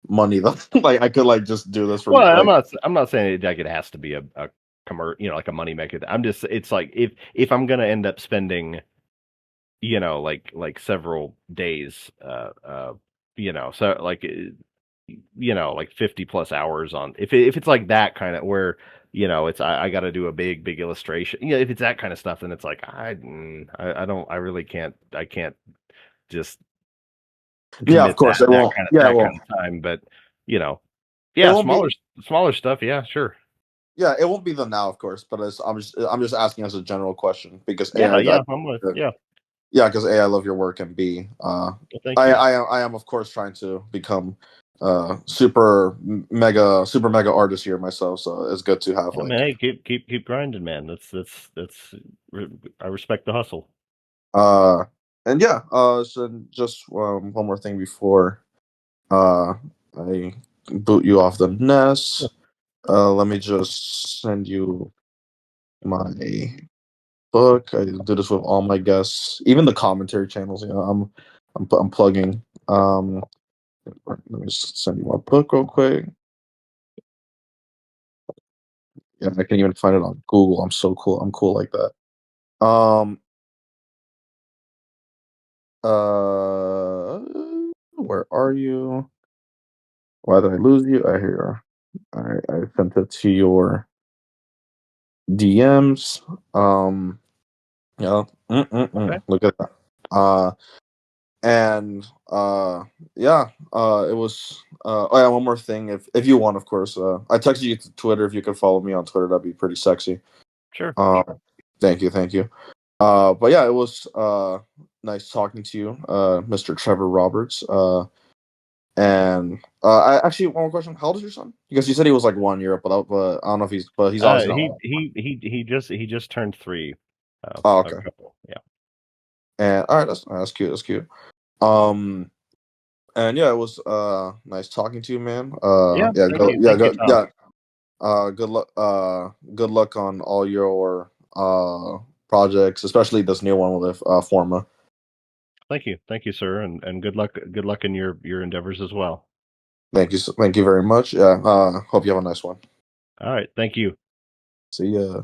money. Like I could like just do this for Well, I'm like not I'm not saying like it has to be a like a money maker. I'm just it's like if I'm gonna end up spending like several days, so like like 50 plus hours on if it's like that kind of where it's I got to do a big illustration. If it's that kind of stuff, then it's like I don't I really can't just yeah, of commit course it won't. Yeah, it that won't. kind of time. But you know, It yeah, won't be. smaller stuff. Yeah, sure. Yeah, it won't be the now, of course. But I'm just asking as a general question because Yeah, yeah, I'm with yeah. yeah, because A, I love your work, and B, Well, thank you. I am of course trying to become super mega artist here myself. So it's good to have I mean, like hey, keep grinding, man. That's I respect the hustle. uh and yeah, so just one more thing before uh I boot you off the Yeah. nest. Let me just send you my book. I do this with all my guests, even the commentary channels. I'm plugging. Let me just send you my book real quick. Yeah, I can even find it on Google. I'm so cool. I'm cool like that. Um. Uh. Where are you? Why did I lose you? I hear. I sent it to your DMs. Yeah. Okay. Look at that. And yeah, it was oh yeah, one more thing, if you want, of course, I texted you to Twitter. If you could follow me on Twitter, that'd be pretty sexy. Sure. um thank you. But yeah, it was nice talking to you, Mr. Trevor Roberts. And I actually, one more question: how old is your son? Because you said he was like 1 year, but I don't know if he's obviously not old. He just turned 3 Oh, a okay. couple. Yeah. And all right, that's cute, that's cute. um And yeah, it was nice talking to you, man. Yeah, Yeah, thank you. yeah, Thank you, Tom. yeah. Good luck on all your projects, especially this new one with Forma. Thank you. Thank you, sir, and good luck in your endeavors as well. Thank you very much. Yeah. Hope you have a nice one. All right. Thank you. See ya.